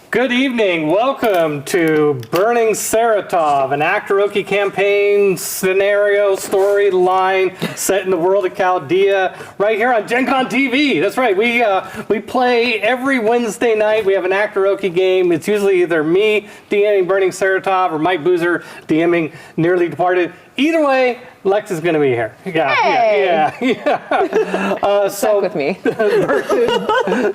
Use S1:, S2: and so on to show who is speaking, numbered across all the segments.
S1: Good evening. Welcome to Burning Saratof, an Actoroke campaign scenario storyline set in the world of Chaldea, right here on Gen Con TV. That's right. We play every Wednesday night. We have an Actoroke game. It's usually either me DMing Burning Saratof or Mike Boozer DMing Nearly Departed. Either way, Lex is going to be here. Yeah.
S2: Stuck with me.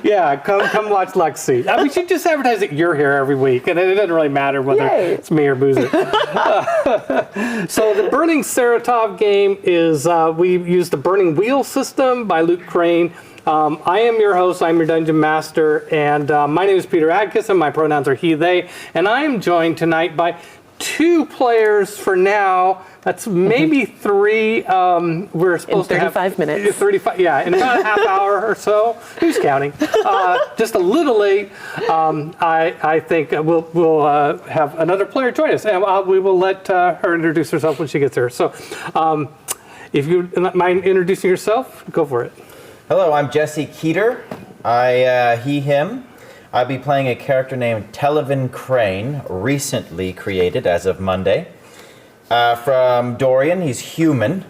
S1: Yeah, come watch Lexi. We should just advertise that you're here every week, and it doesn't really matter whether it's me or Boozer. So the Burning Saratof game is, we use the Burning Wheel system by Luke Crane. I am your host, I'm your Dungeon Master, and my name is Peter Adkisson, my pronouns are he, they, and I am joined tonight by 2 players for now. That's maybe 3. We're supposed to have
S2: 35 minutes.
S1: 35, yeah, in about a half hour or so. Who's counting? Just a little late. I think we'll have another player join us, and we will let her introduce herself when she gets here. So, if you mind introducing yourself, go for it.
S3: Hello, I'm Jesse Keeter. He, him. I'll be playing a character named Televin Crane, recently created as of Monday. From Dorian, he's human.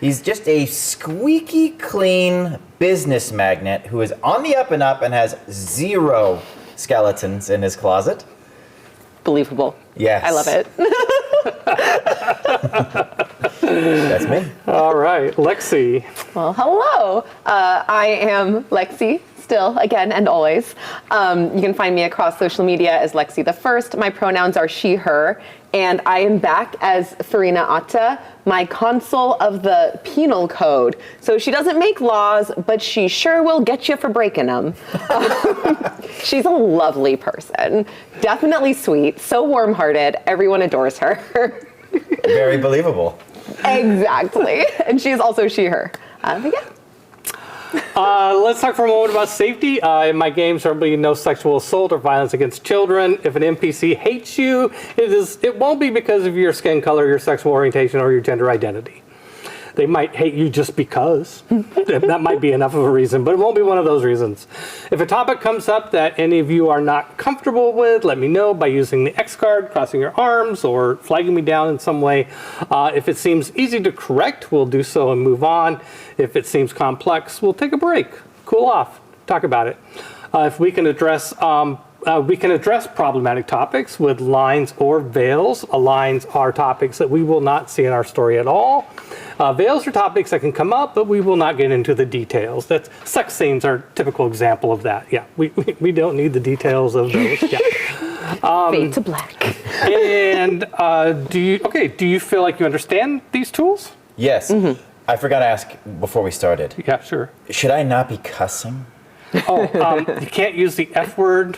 S3: He's just a squeaky clean business magnate who is on the up and up and has 0 skeletons in his closet.
S2: Believable.
S3: Yes.
S2: I love it.
S3: That's me.
S1: All right, Lexi.
S2: Well, hello. I am Lexi. Still, again, and always. You can find me across social media as Lexi the First. My pronouns are she, her, and I am back as Farina Atta, my consul of the penal code. So she doesn't make laws, but she sure will get you for breaking them. She's a lovely person, definitely sweet, so warm-hearted. Everyone adores her.
S3: Very believable.
S2: Exactly, and she's also she, her. But yeah.
S1: Let's talk for a moment about safety. In my games, there will be no sexual assault or violence against children. If an NPC hates you, it won't be because of your skin color, your sexual orientation, or your gender identity. They might hate you just because. That might be enough of a reason, but it won't be one of those reasons. If a topic comes up that any of you are not comfortable with, let me know by using the X card, crossing your arms, or flagging me down in some way. If it seems easy to correct, we'll do so and move on. If it seems complex, we'll take a break, cool off, talk about it. If we can address problematic topics with lines or veils. Lines are topics that we will not see in our story at all. Veils are topics that can come up, but we will not get into the details. Sex scenes are a typical example of that. Yeah, we don't need the details of those. Yeah.
S2: Fade to black.
S1: And do you feel like you understand these tools?
S3: Yes. Mm-hmm. I forgot to ask before we started.
S1: Yeah, sure.
S3: Should I not be cussing?
S1: You can't use the F word,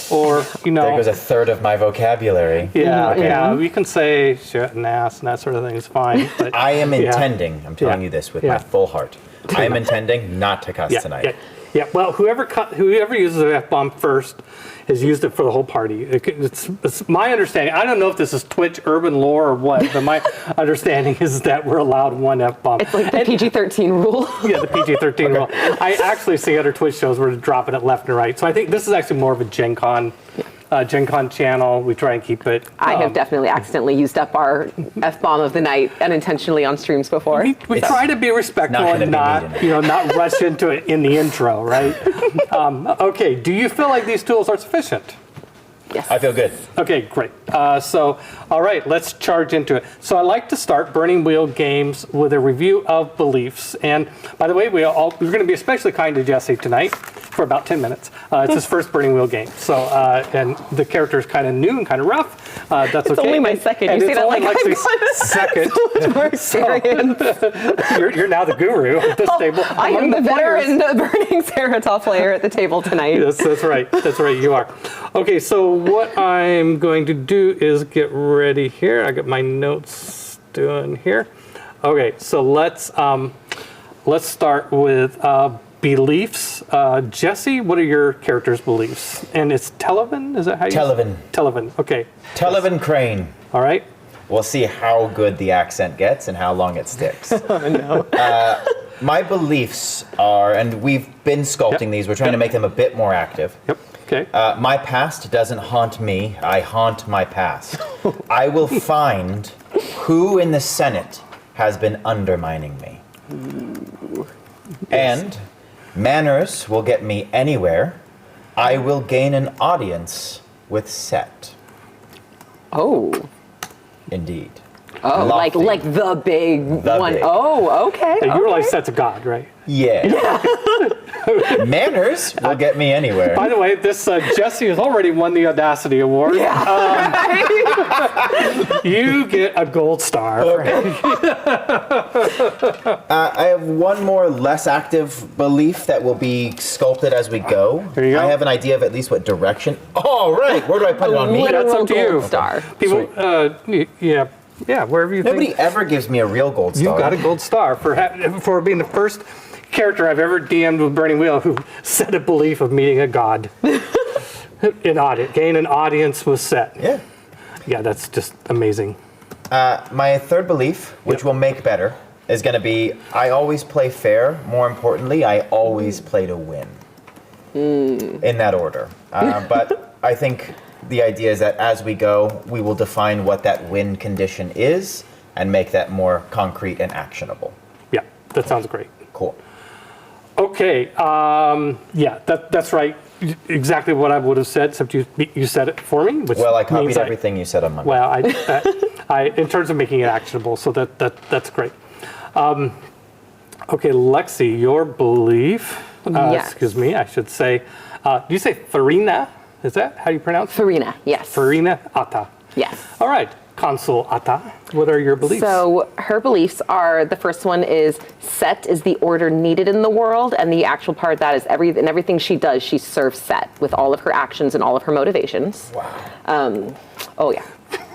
S1: or
S3: There goes a third of my vocabulary.
S1: Yeah. You can say shit and ass and that sort of thing is fine. But,
S3: I am intending. I'm telling you this with my full heart. I am intending not to cuss tonight.
S1: Yeah. Well, whoever uses an F-bomb first has used it for the whole party. It's my understanding. I don't know if this is Twitch urban lore or what, but my understanding is that we're allowed 1 F-bomb.
S2: It's like the PG-13 rule.
S1: Yeah, the PG-13 rule. I actually see other Twitch shows where they're dropping it left and right. So I think this is actually more of a Gen Con channel. We try and keep it.
S2: I have definitely accidentally used up our F-bomb of the night unintentionally on streams before.
S1: We try to be respectful and not rush into it in the intro, right? Okay, do you feel like these tools are sufficient?
S2: Yes.
S3: I feel good.
S1: Okay, great. All right, let's charge into it. So I like to start Burning Wheel games with a review of beliefs. And by the way, we're going to be especially kind to Jesse tonight for about 10 minutes. It's his first Burning Wheel game. So, and the character is kind of new and kind of rough. That's okay.
S2: It's only my second. You say that like
S1: Lexi's second.
S2: So much more experience.
S1: You're now the guru at this table.
S2: I am the veteran Burning Saratof player at the table tonight.
S1: Yes, that's right. That's right, you are. Okay, so what I'm going to do is get ready here. I got my notes doing here. Okay, so let's start with beliefs. Jesse, what are your character's beliefs? And it's Televin? Is that how you say it? Televin, okay.
S3: Televin Crane.
S1: All right.
S3: We'll see how good the accent gets and how long it sticks.
S2: Oh, no.
S3: my beliefs are, and we've been sculpting
S1: Yep.
S3: these, we're trying to make them a bit more active.
S1: Yep. Okay.
S3: My past doesn't haunt me, I haunt my past. I will find who in the Senate has been undermining me. And manners will get me anywhere. I will gain an audience with Set.
S2: Oh.
S3: Indeed.
S2: Oh, like
S3: Lofty.
S2: the big
S3: The
S2: one.
S3: big.
S2: Oh, okay.
S1: And you realize
S2: okay.
S1: that's a god, right?
S3: Yeah. Manners will get me anywhere.
S1: By the way, this Jesse has already won the Audacity Award. You get a gold star.
S3: I have one more less active belief that will be sculpted as we go.
S1: There you go.
S3: I have an idea of at least what direction. Oh, right. Where do I put it on me?
S1: That's
S2: Literal
S1: up to you.
S2: gold star.
S1: People, yeah, wherever you
S3: Nobody
S1: think.
S3: ever gives me a real gold star.
S1: You've got a gold star for being the first character I've ever DM'd with Burning Wheel who set a belief of meeting a god. Gain an audience with Set.
S3: Yeah.
S1: Yeah, that's just amazing.
S3: My third belief, which will make better, is going to be I always play fair. More importantly, I always play to win. In that order. But I think the idea is that as we go, we will define what that win condition is and make that more concrete and actionable.
S1: Yeah, that sounds great.
S3: Cool.
S1: Okay, yeah, that's right. Exactly what I would have said, except you said it for me. Which
S3: Well, I copied
S1: means
S3: everything you said on Monday.
S1: Well, in terms of making it actionable, so that's great. Okay, Lexi, your belief.
S2: Yes.
S1: Excuse me, I should say. Do you say Farina? Is that how you pronounce it?
S2: Farina, yes.
S1: Farina Atta.
S2: Yes.
S1: All right, Consul Atta. What are your beliefs?
S2: So her beliefs are, the first one is Set is the order needed in the world, and the actual part of that is everything she does, she serves Set with all of her actions and all of her motivations.
S3: Wow.
S2: Oh yeah.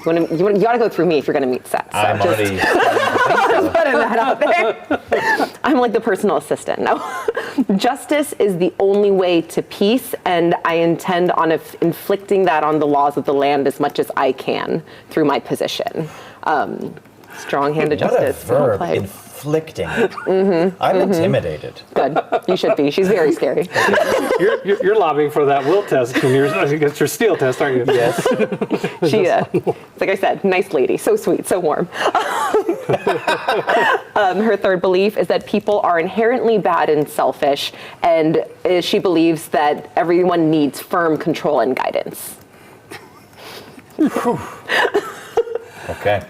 S2: You gotta go through me if you're gonna meet Set. So
S3: I'm
S2: just
S3: already.
S2: putting that out there. I'm like the personal assistant. No. Justice is the only way to peace, and I intend on inflicting that on the laws of the land as much as I can through my position. Strong-handed
S3: What a
S2: justice. Well
S3: verb,
S2: played.
S3: inflicting. I'm intimidated.
S2: Good. You should be. She's very scary.
S1: You're lobbying for that will test against your steel test, aren't you?
S3: Yes.
S2: She, like I said, nice lady. So sweet, so warm. Her third belief is that people are inherently bad and selfish, and she believes that everyone needs firm control and guidance.
S3: Okay.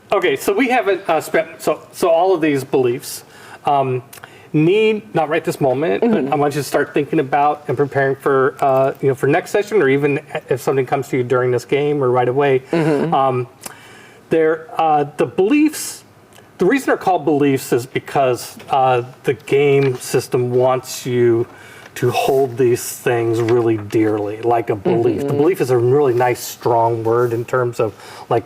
S1: Okay. So we haven't spent. So all of these beliefs need not right this moment. But I want you to start thinking about and preparing for for next session, or even if something comes to you during this game or right away. The beliefs. The reason they're called beliefs is because the game system wants you to hold these things really dearly, like a belief. The belief is a really nice, strong word in terms of like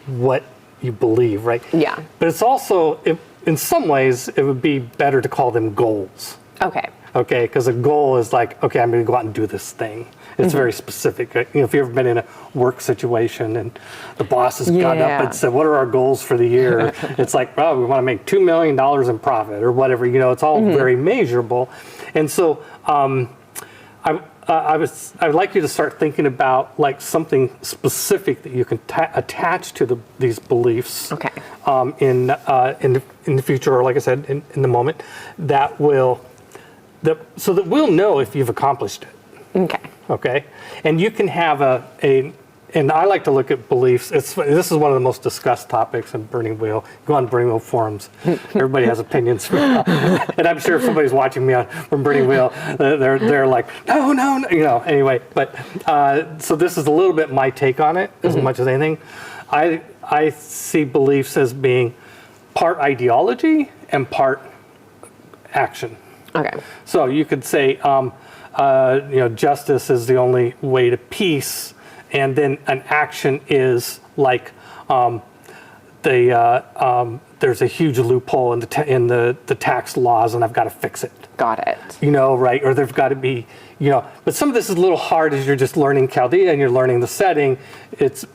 S1: what you believe, right?
S2: Yeah.
S1: But it's also, in some ways, it would be better to call them goals.
S2: Okay.
S1: Okay, because a goal is like, okay, I'm going to go out and do this thing. It's very specific. If you've ever been in a work situation and the boss has gotten up and said, what are our goals for the year? It's like, well, we want to make $2 million in profit or whatever. It's all very measurable. And so I would like you to start thinking about like something specific that you can attach to these beliefs.
S2: Okay.
S1: In the future, or like I said, in the moment, so that we'll know if you've accomplished it.
S2: Okay.
S1: Okay, and you can have and I like to look at beliefs. This is one of the most discussed topics in Burning Wheel. Go on Burning Wheel forums. Everybody has opinions, and I'm sure if somebody's watching me from Burning Wheel, they're like, no. Anyway, but so this is a little bit my take on it, as much as anything. I see beliefs as being part ideology and part action.
S2: Okay.
S1: So you could say, justice is the only way to peace, and then an action is like there's a huge loophole in the tax laws, and I've got to fix it.
S2: Got it.
S1: Right? Or there's got to be, But some of this is a little hard as you're just learning Chaldea and you're learning the setting. It's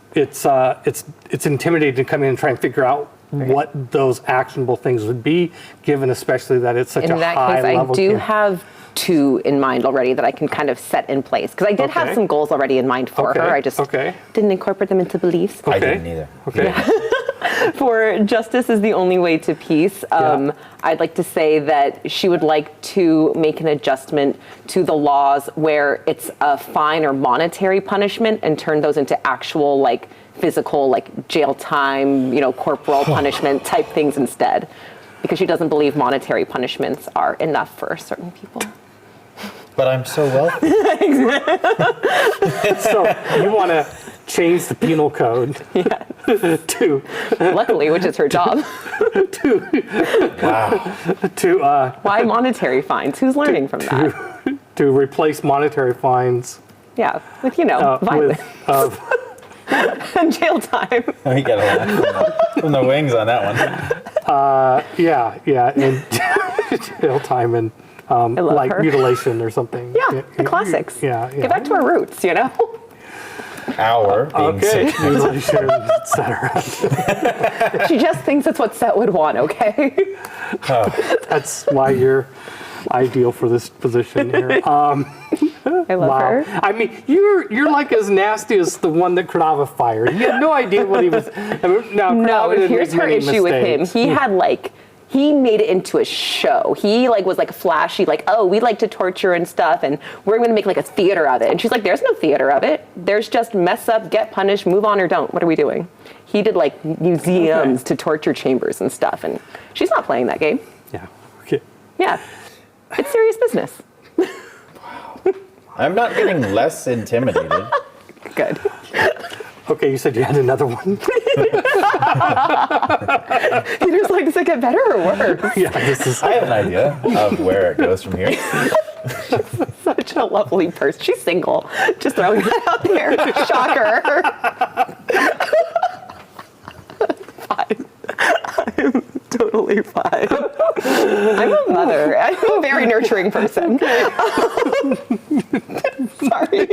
S1: intimidating to come in and try and figure out what those actionable things would be, given especially that it's such
S2: In
S1: a
S2: that
S1: high
S2: case, I
S1: level.
S2: do have 2 in mind already that I can kind of set in place. Because I did have
S1: Okay.
S2: some goals already in mind for her. I just didn't incorporate them into beliefs.
S3: I didn't either.
S1: Okay.
S2: For justice is the only way to peace. I'd like to say that she would like to make an adjustment to the laws where it's a fine or monetary punishment and turn those into actual like physical like jail time, corporal punishment type things instead. Because she doesn't believe monetary punishments are enough for certain people.
S3: But I'm so wealthy.
S1: So you want to change the penal code to
S2: Luckily, which is her job. Why monetary fines? Who's learning from that?
S1: to replace monetary fines
S2: Yeah, with violence
S1: with
S2: and jail time.
S3: We got a laugh from the wings on that one.
S1: and jail time and
S2: love
S1: like
S2: her.
S1: mutilation or something.
S2: Yeah, the classics.
S1: Yeah.
S2: Get back to our roots,
S3: Hour being
S1: Okay,
S3: sick.
S1: mutilation, etc.
S2: She just thinks it's what Set would want, okay?
S1: That's why you're ideal for this position here.
S2: I love
S1: Wow.
S2: her.
S1: I mean, you're like as nasty as the one that Krnava fired. He had no idea what he was. Now,
S2: No,
S1: Krnava didn't
S2: here's
S1: make
S2: her
S1: many
S2: issue with him.
S1: mistakes.
S2: He had he made it into a show. He was like flashy, oh, we like to torture and stuff, and we're gonna make like a theater of it. And she's like, there's no theater of it. There's just mess up, get punished, move on or don't. What are we doing? He did like museums to torture chambers and stuff, and she's not playing that game.
S1: Yeah. Okay.
S2: Yeah, it's serious business.
S3: I'm not getting less intimidated.
S2: Good.
S1: Okay, you said you had another one.
S2: Peter's like, does it get better or worse?
S1: Yeah, this is.
S3: I have an idea of where it goes from here.
S2: Such a lovely person. She's single. Just throwing that out there. Shocker. Fine. I'm totally fine. I'm a mother. I'm a very nurturing person. Sorry.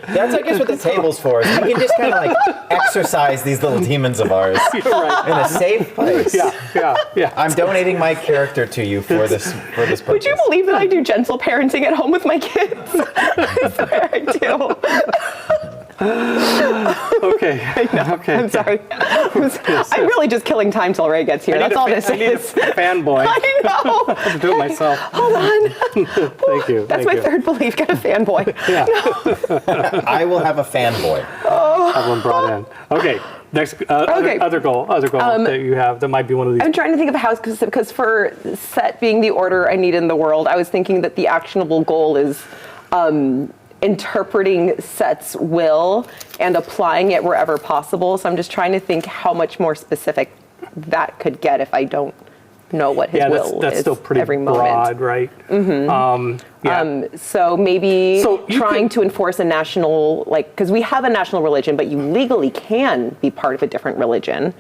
S3: That's, I guess, what the table's for. Is we can just kind of like exercise these little demons of ours
S1: You're right.
S3: in a safe place.
S1: Yeah.
S3: I'm donating my character to you for this purpose.
S2: Would you believe that I do gentle parenting at home with my kids? I swear I do.
S1: Okay. Okay.
S2: I'm sorry. I'm really just killing time till Ray gets here. That's all this
S1: I need a
S2: is.
S1: fanboy.
S2: I know.
S1: I have to do it myself.
S2: Hold on.
S1: Thank you.
S2: That's
S1: Thank
S2: my
S1: you.
S2: third belief. Get a fanboy.
S1: Yeah.
S3: I will have a fanboy.
S1: Have one brought in. Okay. Next.
S2: Okay.
S1: Other goal that you have that might be one of these.
S2: I'm trying to think of a house because for Set being the order I need in the world, I was thinking that the actionable goal is interpreting Set's will and applying it wherever possible. So I'm just trying to think how much more specific that could get if I don't know what his will
S1: that's
S2: is
S1: still pretty
S2: every
S1: broad,
S2: moment.
S1: right? Mm-hmm.
S2: So maybe
S1: So you
S2: trying to enforce a national, because we have a national religion, but you legally can be part of a different religion.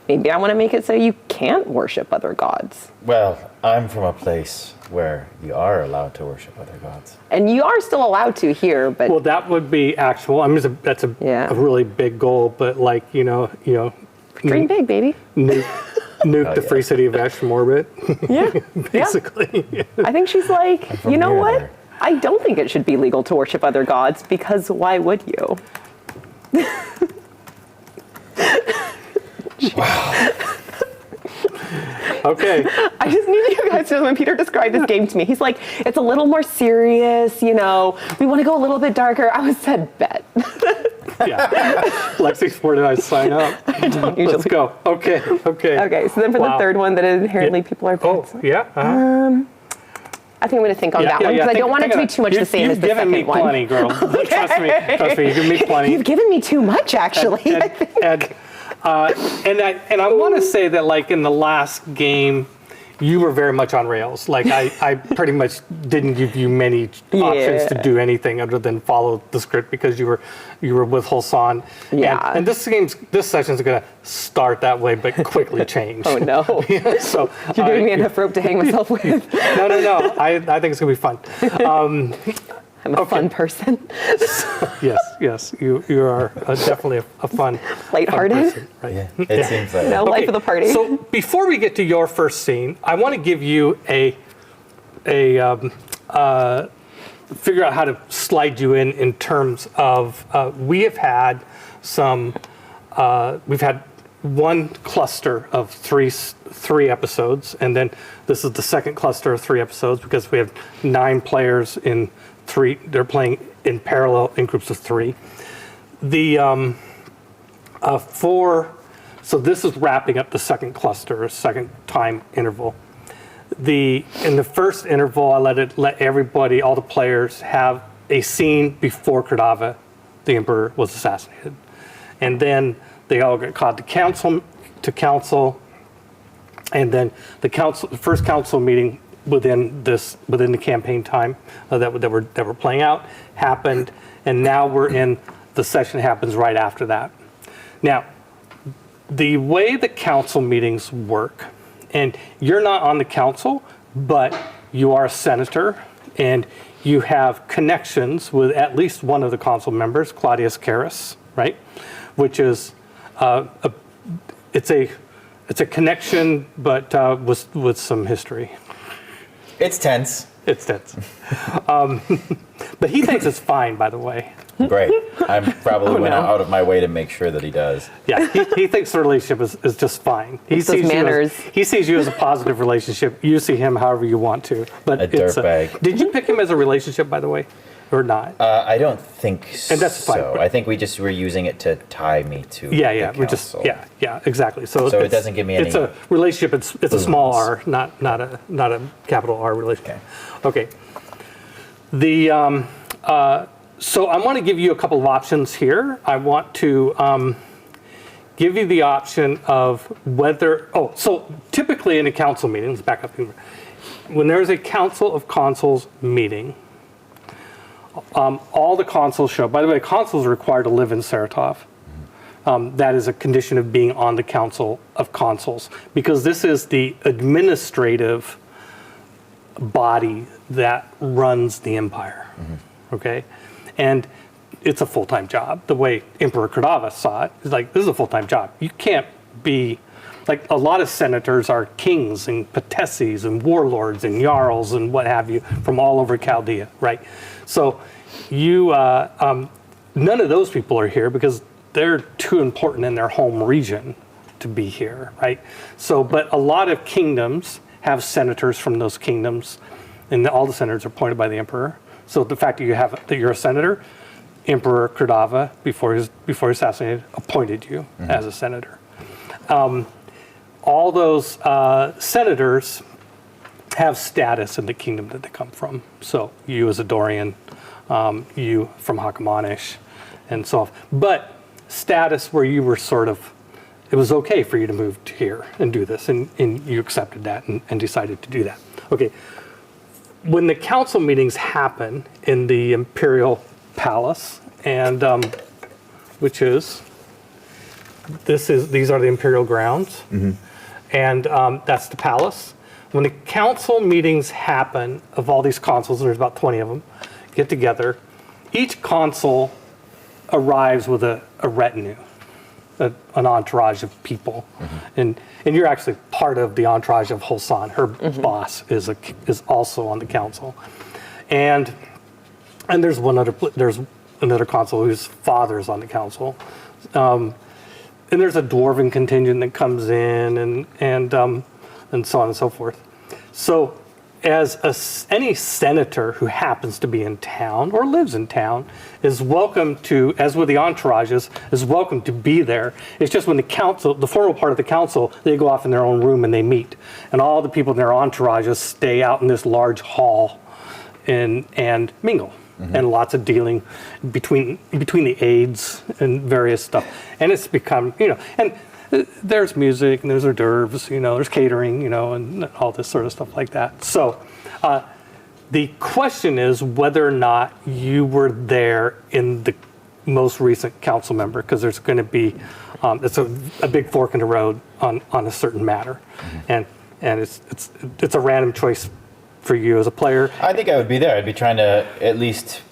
S2: Maybe I want to make it so you can't worship other gods.
S3: Well, I'm from a place where you are allowed to worship other gods.
S2: And you are still allowed to here, but
S1: Well, that would be actual. I mean, that's a really big goal, but
S2: dream big, baby.
S1: nuke the free city of Ash from orbit.
S2: Yeah.
S1: Basically.
S2: I think she's like,
S3: from
S2: you know
S3: here
S2: what?
S3: there.
S2: I don't think it should be legal to worship other gods because why would you?
S1: Okay.
S2: I just need you guys to know when Peter described this game to me, he's like, it's a little more serious, we want to go a little bit darker. I was said, bet.
S1: Yeah. Lexi's, where did I sign up?
S2: I don't usually.
S1: Let's go. Okay.
S2: Okay, so then for the third one that inherently people are
S1: Oh,
S2: pets.
S1: yeah.
S2: I think I'm going to think on that one because I don't want it to be too much the same as the second
S1: You've given me
S2: one.
S1: plenty, girl. Trust me. You've given me plenty.
S2: You've given me too much, actually.
S1: And I want to say that, in the last game, you were very much on rails. I pretty much didn't give you many options to do anything other than follow the script because you were with Hulsan.
S2: Yeah.
S1: And this session's going to start that way, but quickly change.
S2: Oh, no.
S1: So
S2: You're giving me enough rope to hang myself with.
S1: No. I think it's going to be fun.
S2: I'm a fun person.
S1: Yes, you are definitely a fun
S2: Lighthearted.
S1: person, right?
S3: Yeah, it seems like
S2: No,
S3: it.
S2: life of the party.
S1: So before we get to your first scene, I want to give you figure out how to slide you in terms of we have had we've had one cluster of three episodes, and then this is the second cluster of 3 episodes because we have 9 players in 3. They're playing in parallel in groups of 3. The so this is wrapping up the second cluster, second time interval. In the first interval, I let everybody, all the players, have a scene before Kradava, the emperor, was assassinated, and then they all got called to council, and then the first council meeting within the campaign time that we're playing out happened, and now we're in the session happens right after that. Now, the way the council meetings work, and you're not on the council, but you are a senator, and you have connections with at least one of the council members, Claudius Carus, right? Which is it's a connection, but with some history.
S3: It's tense.
S1: It's tense. But he thinks it's fine, by the way.
S3: Great. I probably went out of my way to make sure that he does.
S1: Yeah, he thinks the relationship is just fine. He
S2: those manners.
S1: He sees you as a positive relationship. You see him however you want to. But
S3: A dirtbag.
S1: Did you pick him as a relationship, by the way, or not?
S3: I don't think so.
S1: And that's fine.
S3: I think we just were using it to tie me to
S1: Yeah,
S3: the
S1: we just
S3: council.
S1: exactly. So
S3: it doesn't give me any
S1: It's a relationship. It's a small R,
S3: wounds.
S1: not a capital R relationship. Okay. So I want to give you a couple of options here. I want to give you the option of whether. So typically in a council meeting, let's back up here. When there's a council of consuls meeting, all the consuls show. By the way, consuls are required to live in Saratof. That is a condition of being on the council of consuls, because this is the administrative body that runs the empire. Okay, and it's a full-time job. The way Emperor Kradava saw it is like, this is a full-time job. You can't be like, a lot of senators are kings and patesses and warlords and jarls and what have you from all over Chaldea, right? So you, none of those people are here because they're too important in their home region to be here, right? So, but a lot of kingdoms have senators from those kingdoms, and all the senators are appointed by the emperor. So the fact that you're a senator, Emperor Kradava, before he was assassinated, appointed you as a senator. All those senators have status in the kingdom that they come from. So you as a Dorian, you from Hakamanish, and so on. But status where you were sort of, it was okay for you to move to here and do this, and you accepted that and decided to do that. Okay. When the council meetings happen in the Imperial Palace, and these are the Imperial grounds, and that's the palace. When the council meetings happen of all these consuls, and there's about 20 of them, get together, each consul arrives with a retinue, an entourage of people, and you're actually part of the entourage of Holsan. Her boss is also on the council, and there's another consul whose father is on the council, and there's a dwarven contingent that comes in, and so on and so forth. So, as any senator who happens to be in town or lives in town is welcome to, as with the entourages, is welcome to be there. It's just when the council, the formal part of the council, they go off in their own room and they meet. And all the people in their entourages stay out in this large hall and mingle. And lots of dealing between the aides and various stuff. And it's become, and there's music, and there's hors d'oeuvres, there's catering, and all this sort of stuff like that. So the question is whether or not you were there in the most recent council member, because there's going to be, it's a big fork in the road on a certain matter. And it's a random choice for you as a player.
S3: I think I would be there. I'd be trying to at least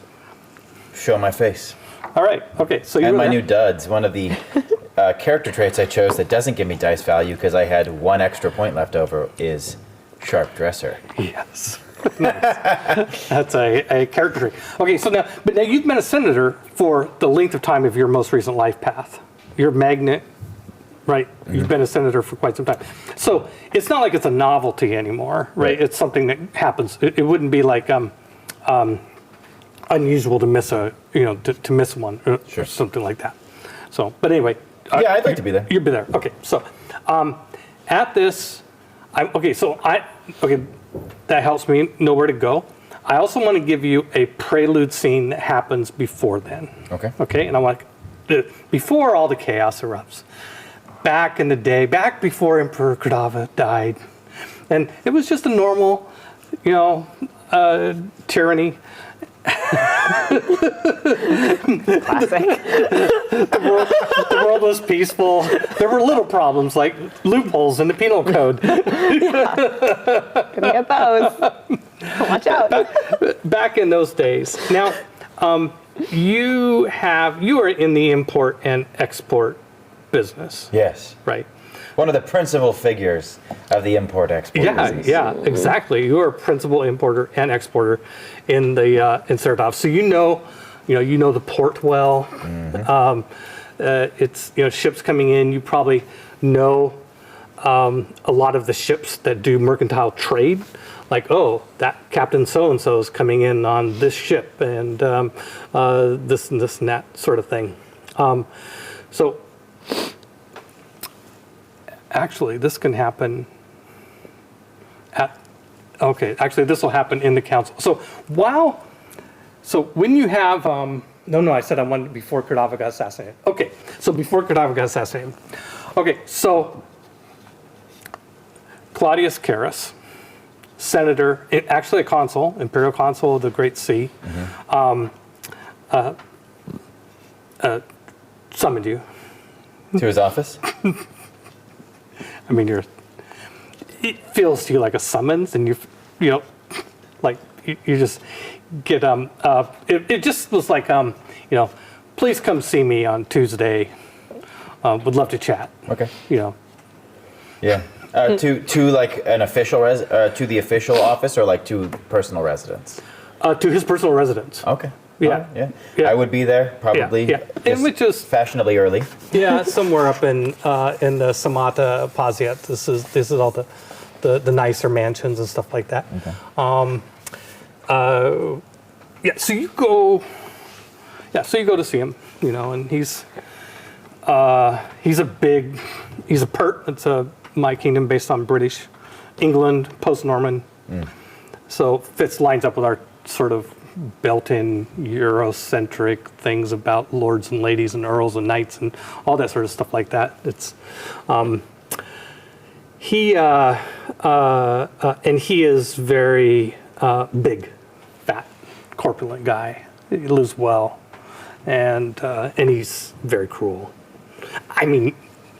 S3: show my face.
S1: All right. Okay. So you
S3: And
S1: were
S3: my
S1: there.
S3: new duds. One of the character traits I chose that doesn't give me dice value because I had 1 extra point left over is Sharp Dresser.
S1: Yes. Nice. That's a character trait. Okay, so now you've been a senator for the length of time of your most recent life path. You're magnet, right? You've been a senator for quite some time. So it's not like it's a novelty anymore, right? It's something that happens. It wouldn't be like unusual to miss to miss one or something like that. So, but anyway.
S3: Yeah, I'd like to be there.
S1: You'd be there. Okay, so at this, that helps me know where to go. I also want to give you a prelude scene that happens before then.
S3: Okay.
S1: Okay, and I want before all the chaos erupts. Back in the day, back before Emperor Krdava died, and it was just a normal, tyranny.
S2: Classic.
S1: The world was peaceful. There were little problems like loopholes in the penal code.
S2: Gonna get those. Watch out.
S1: Back in those days. Now, you are in the import and export business,
S3: Yes.
S1: right?
S3: One of the principal figures of the import-export business.
S1: Yeah, exactly. You are a principal importer and exporter in the in Saratof, so you know the port well. It's ships coming in. You probably know a lot of the ships that do mercantile trade. Like, oh, that Captain so and so is coming in on this ship, and this and this and that sort of thing. So. Actually, this can happen this will happen in the council. So when you have, I said I wanted before Krdava got assassinated. Okay, so before Krdava got assassinated. Okay, so Claudius Carus, senator, actually a consul, imperial consul of the Great Sea, summoned you.
S3: To his office?
S1: I mean, it feels to you like a summons, and you just get it just was like please come see me on Tuesday. Would love to chat.
S3: Okay.
S1: Yeah.
S3: To like an official to the official office or like to personal residence?
S1: To his personal residence.
S3: Okay.
S1: Yeah.
S3: Yeah.
S1: Yeah.
S3: I would be there probably.
S1: Yeah. Which is
S3: fashionably early.
S1: Yeah, somewhere up in the Samata Paziat. This is all the nicer mansions and stuff like that.
S3: Okay.
S1: So you go to see him, and he's a pert. It's a my kingdom based on British England, post-Norman. So lines up with our sort of built-in Eurocentric things about lords and ladies and earls and knights and all that sort of stuff like that. It's he is very big, fat, corpulent guy. He lives well, and he's very cruel. I mean,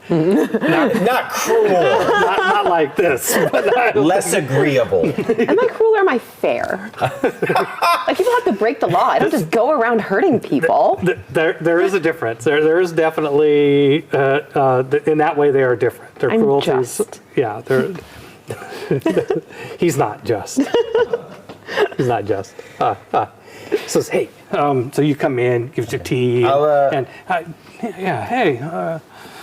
S3: Not cruel.
S1: not like this. But
S3: Less agreeable.
S2: Am I cruel or am I fair? Like, people have to break the law. I don't just go around hurting people.
S1: there is a difference. There is definitely in that way they are different. Their
S2: I'm
S1: cruelties.
S2: just.
S1: Yeah, they're. He's not just. He's not just. Says, hey. So you come in, gives you tea, hey.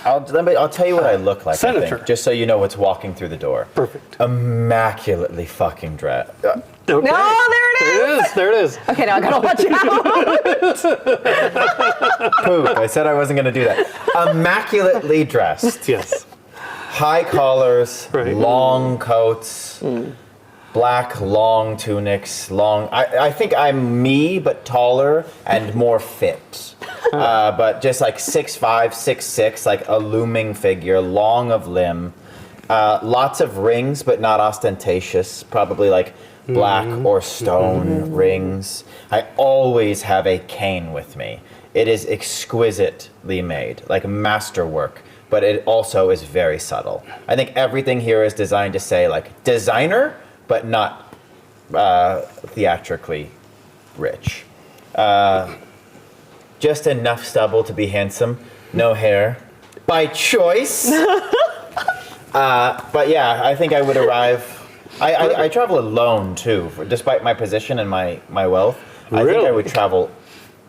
S3: I'll tell you what I look like,
S1: Senator.
S3: I think, just so you know what's walking through the door.
S1: Perfect.
S3: Immaculately fucking dressed.
S1: Okay.
S2: No, there it is.
S1: There it is.
S2: Okay, now I gotta watch out.
S3: Poop. I said I wasn't going to do that. Immaculately dressed.
S1: Yes.
S3: High collars,
S1: Right.
S3: long coats, black long tunics, I think I'm me, but taller and more fit. But just like 6'5", 6'6", like a looming figure, long of limb. Lots of rings, but not ostentatious. Probably like black or stone rings. I always have a cane with me. It is exquisitely made, like masterwork, but it also is very subtle. I think everything here is designed to say like designer, but not theatrically rich. just enough stubble to be handsome, no hair, by choice. But yeah, I think I would arrive. I travel alone too, despite my position and my wealth. I think I would travel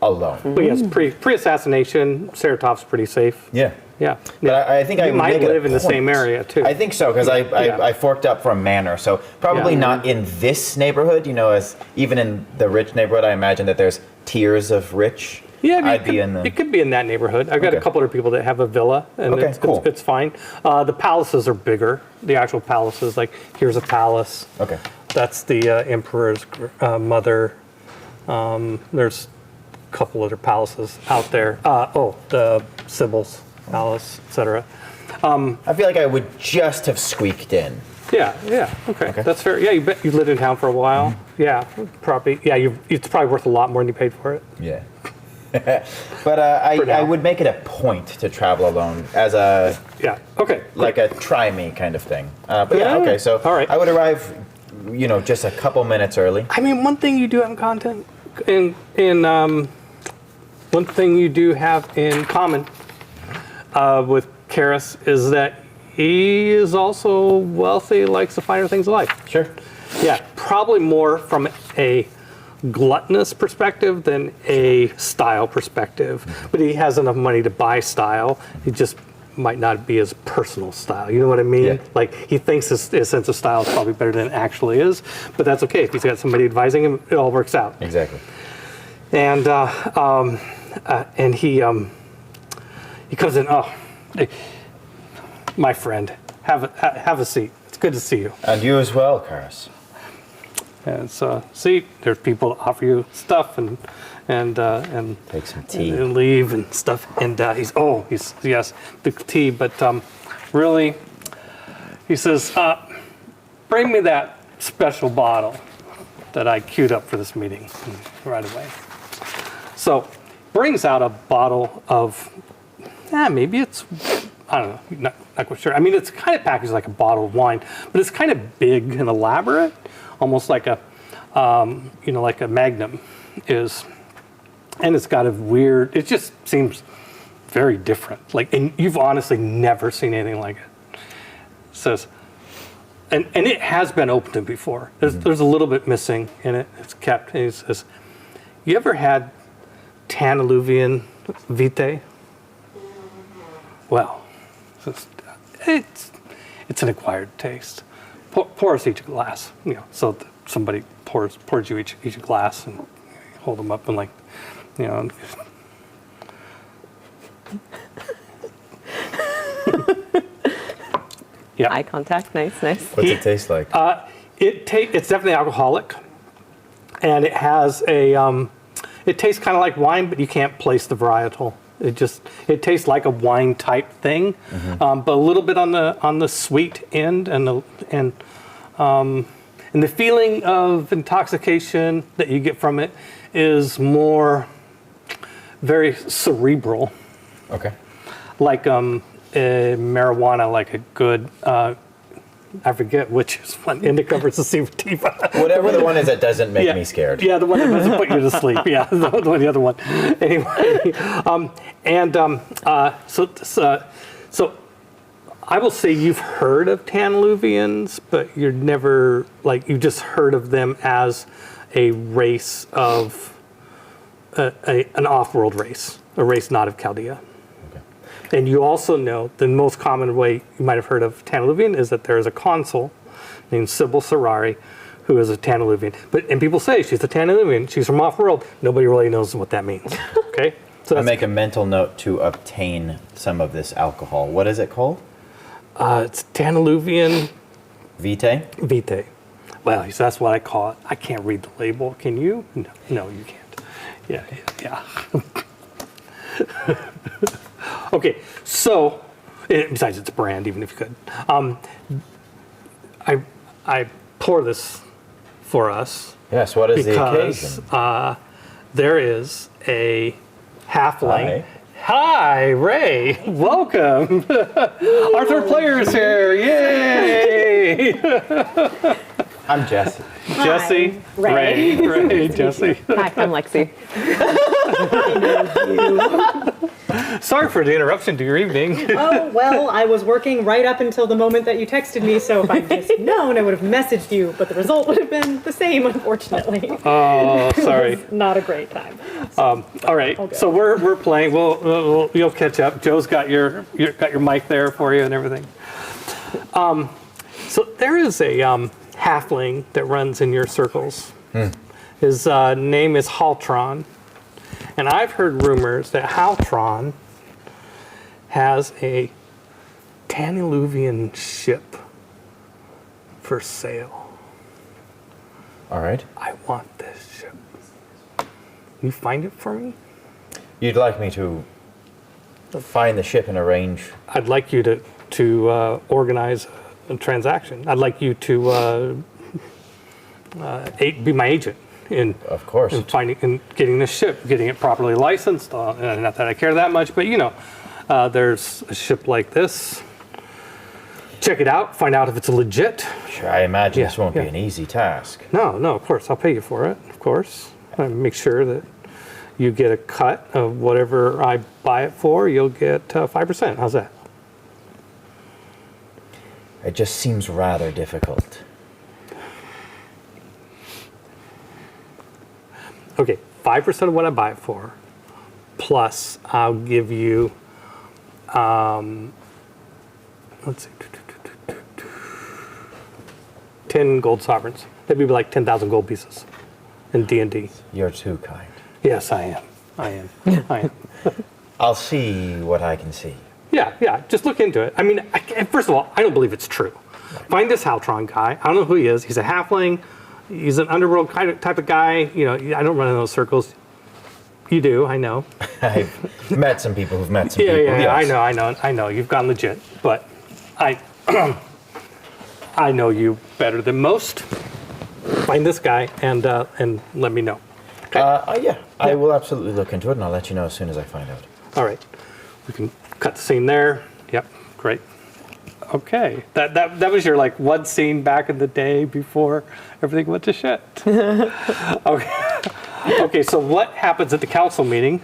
S3: alone.
S1: But yes, pre-assassination, Saratof's pretty safe.
S3: Yeah.
S1: Yeah.
S3: But I think I would
S1: might
S3: make it a
S1: live in the same
S3: point.
S1: area too.
S3: I think so, because I forked up from manor, so probably
S1: Yeah.
S3: not in this neighborhood. As even in the rich neighborhood, I imagine that there's tiers of rich.
S1: Yeah, I mean,
S3: I'd be in the.
S1: it could be in that neighborhood. I've got a
S3: Okay.
S1: couple of people that have a villa, and
S3: Okay, cool.
S1: it's fine. The palaces are bigger. The actual palaces, like here's a palace.
S3: Okay.
S1: That's the emperor's mother. There's a couple other palaces out there. The Sibyl's palace, etc.
S3: I feel like I would just have squeaked in.
S1: Yeah. Okay, that's fair. Yeah, you lived in town for a while.
S3: Mm-hmm.
S1: Yeah, probably. Yeah, it's probably worth a lot more than you paid for it.
S3: Yeah. But I would make it a point to travel alone as a
S1: Yeah. Okay.
S3: like a try me kind of thing. But yeah, okay. So
S1: All right.
S3: I would arrive, just a couple minutes early.
S1: I mean, one thing you do have in content, one thing you do have in common with Karis is that he is also wealthy, likes the finer things of life.
S3: Sure.
S1: Yeah, probably more from a gluttonous perspective than a style perspective. But he has enough money to buy style. He just might not be his personal style. You know what I mean?
S3: Yeah.
S1: Like he thinks his sense of style is probably better than it actually is. But that's okay. If he's got somebody advising him, it all works out.
S3: Exactly.
S1: And he comes in. Oh, hey, my friend, have a seat. It's good to see you.
S3: And you as well, Karis.
S1: And so, see, there's people that offer you stuff and
S3: Take some tea.
S1: and leave and stuff. And he's yes, the tea. But really, he says, bring me that special bottle that I queued up for this meeting right away. So, brings out a bottle of, maybe it's, I don't know, not quite sure. I mean, it's kind of packaged like a bottle of wine, but it's kind of big and elaborate, almost like a, like a Magnum is. And it's got a weird, it just seems very different. Like, and you've honestly never seen anything like it. It says, and it has been opened before. There's a little bit missing in it. It's kept. And he says, you ever had Tanneluvian Vitae? Well, it's an acquired taste. Pour us each a glass. So somebody pours you each a glass and hold them up and like, yeah.
S2: Eye contact, nice.
S3: What's it taste like?
S1: It's definitely alcoholic, and it has a. It tastes kind of like wine, but you can't place the varietal. It tastes like a wine type thing, but a little bit on the sweet end, and the feeling of intoxication that you get from it is more very cerebral.
S3: Okay.
S1: Like marijuana, like a good, I forget which is one, indica versus sativa.
S3: Whatever the one is that doesn't make me scared.
S1: Yeah, the one that doesn't put you to sleep. Yeah, the other one. Anyway, so I will say you've heard of Tanneluvians, but you're never, you just heard of them as a race of, an off-world race, a race not of Chaldea. Okay. And you also know the most common way you might have heard of Tanneluvian is that there is a consul named Sybil Serrari who is a Tanneluvian. And people say she's a Tanneluvian, she's from off-world. Nobody really knows what that means. Okay? So
S3: I make a mental note to obtain some of this alcohol. What is it called?
S1: It's Tanneluvian
S3: Vitae?
S1: Vitae. Well, so that's what I call it. I can't read the label. Can you? No, you can't. Yeah. Okay, so besides it's a brand, even if you could. I pour this for us.
S3: Yes, what is the
S1: because
S3: occasion?
S1: there is a halfling.
S3: Hi.
S1: Hi, Ray. Welcome. Our third player is here. Yay!
S3: I'm Jesse.
S1: Jesse,
S2: Ray.
S1: Ray, Jesse.
S2: Hi, I'm Lexi.
S1: Sorry for the interruption to your evening.
S4: Oh, well, I was working right up until the moment that you texted me, so if I'd just known, I would have messaged you, but the result would have been the same, unfortunately.
S1: Oh, sorry.
S4: Not a great time.
S1: All right,
S4: Okay.
S1: so we're playing. You'll catch up. Joe's got your mic there for you and everything. So there is a halfling that runs in your circles. His name is Haltron, and I've heard rumors that Haltron has a Taniluvian ship for sale.
S3: All right.
S1: I want this ship. Can you find it for me?
S3: You'd like me to find the ship and arrange?
S1: I'd like you to organize a transaction. I'd like you to be my agent in
S3: Of course.
S1: finding and getting the ship, getting it properly licensed. Not that I care that much, but there's a ship like this. Check it out. Find out if it's legit.
S3: Sure, I imagine
S1: Yeah,
S3: this won't
S1: yeah.
S3: be an easy task.
S1: No, of course I'll pay you for it. Of course, I make sure that you get a cut of whatever I buy it for. You'll get 5%. How's that?
S3: It just seems rather difficult.
S1: Okay, 5% of what I buy it for, plus I'll give you, let's see, 10 gold sovereigns. That'd be like 10,000 gold pieces in D&D.
S3: You're too kind.
S1: Yes, I am.
S3: I'll see what I can see.
S1: Yeah, just look into it. I mean, first of all, I don't believe it's true. Find this Haltron guy. I don't know who he is. He's a halfling. He's an underworld type of guy. I don't run in those circles. You do, I know.
S3: I've met some people who've met some people.
S1: Yeah,
S3: Yes.
S1: I know. You've gone legit, but I know you better than most. Find this guy and let me know.
S3: Yeah, I will absolutely look into it, and I'll let you know as soon as I find out.
S1: All right, we can cut the scene there. Yep, great. Okay, that was your one scene back in the day before everything went to shit. Okay, so what happens at the council meeting?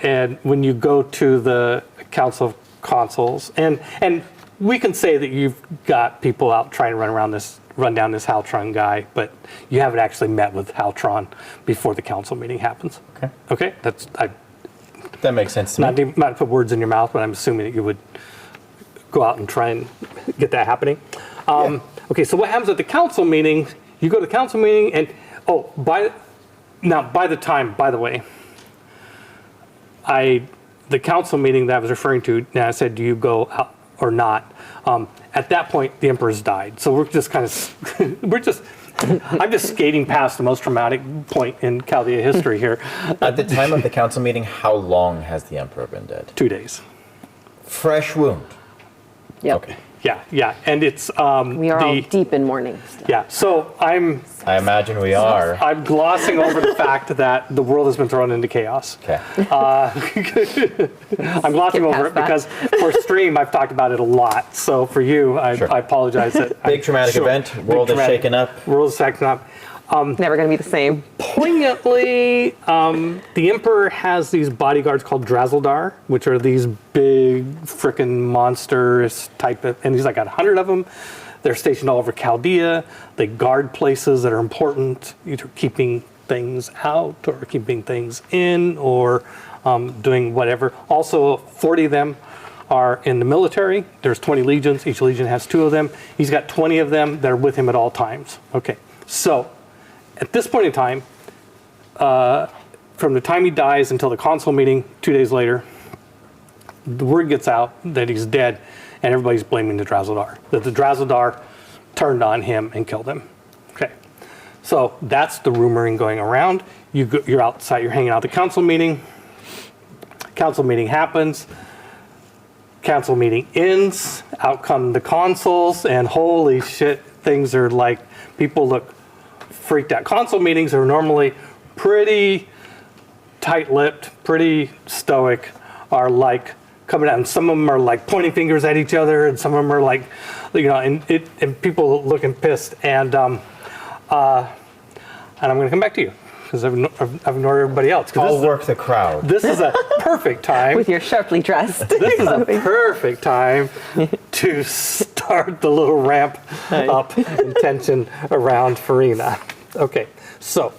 S1: And when you go to the Council of Consuls, and we can say that you've got people out trying to run down this Haltron guy, but you haven't actually met with Haltron before the council meeting happens. Okay,
S3: That makes sense to me.
S1: not to put words in your mouth, but I'm assuming that you would go out and try and get that happening. Okay, so what happens at the council meeting? You go to the council meeting, and by the way, the council meeting that I was referring to, now I said, do you go out or not? At that point, the emperor's died. So we're just kind of, I'm just skating past the most traumatic point in Chaldea history here.
S3: At the time of the council meeting, how long has the emperor been dead?
S1: 2 days.
S3: Fresh wound.
S2: Yep.
S3: Okay.
S1: Yeah, and it's
S2: We are all deep in mourning still.
S1: Yeah, so
S3: I imagine we are.
S1: I'm glossing over the fact that the world has been thrown into chaos.
S3: Okay.
S1: I'm glossing over it because for stream I've talked about it a lot. So for you, I apologize.
S3: Big traumatic event. World is shaken up.
S1: World is shaken up.
S2: Never going to be the same.
S1: Poignantly, the Emperor has these bodyguards called Drazeldar, which are these big frickin' monsters type of, and he's got 100 of them. They're stationed all over Chaldea. They guard places that are important, either keeping things out or keeping things in or doing whatever. Also, 40 of them are in the military. There's 20 legions. Each legion has 2 of them. He's got 20 of them that are with him at all times. Okay, so at this point in time, from the time he dies until the council meeting 2 days later, the word gets out that he's dead, and everybody's blaming the Drazeldar. That the Drazeldar turned on him and killed him. Okay, so that's the rumoring going around. You're outside, you're hanging out at the council meeting. Council meeting happens. Council meeting ends. Out come the consuls, and holy shit, things are like, people look freaked out. Council meetings are normally pretty tight-lipped, pretty stoic, are like coming out, and some of them are like pointing fingers at each other, and some of them are like, and people looking pissed. And I'm going to come back to you. because I've ignored everybody else. 'Cause
S3: I'll work the crowd.
S1: This is a perfect time.
S2: With your sharply dressed.
S1: This is a perfect time to start the little ramp up in tension around Farina. Okay, so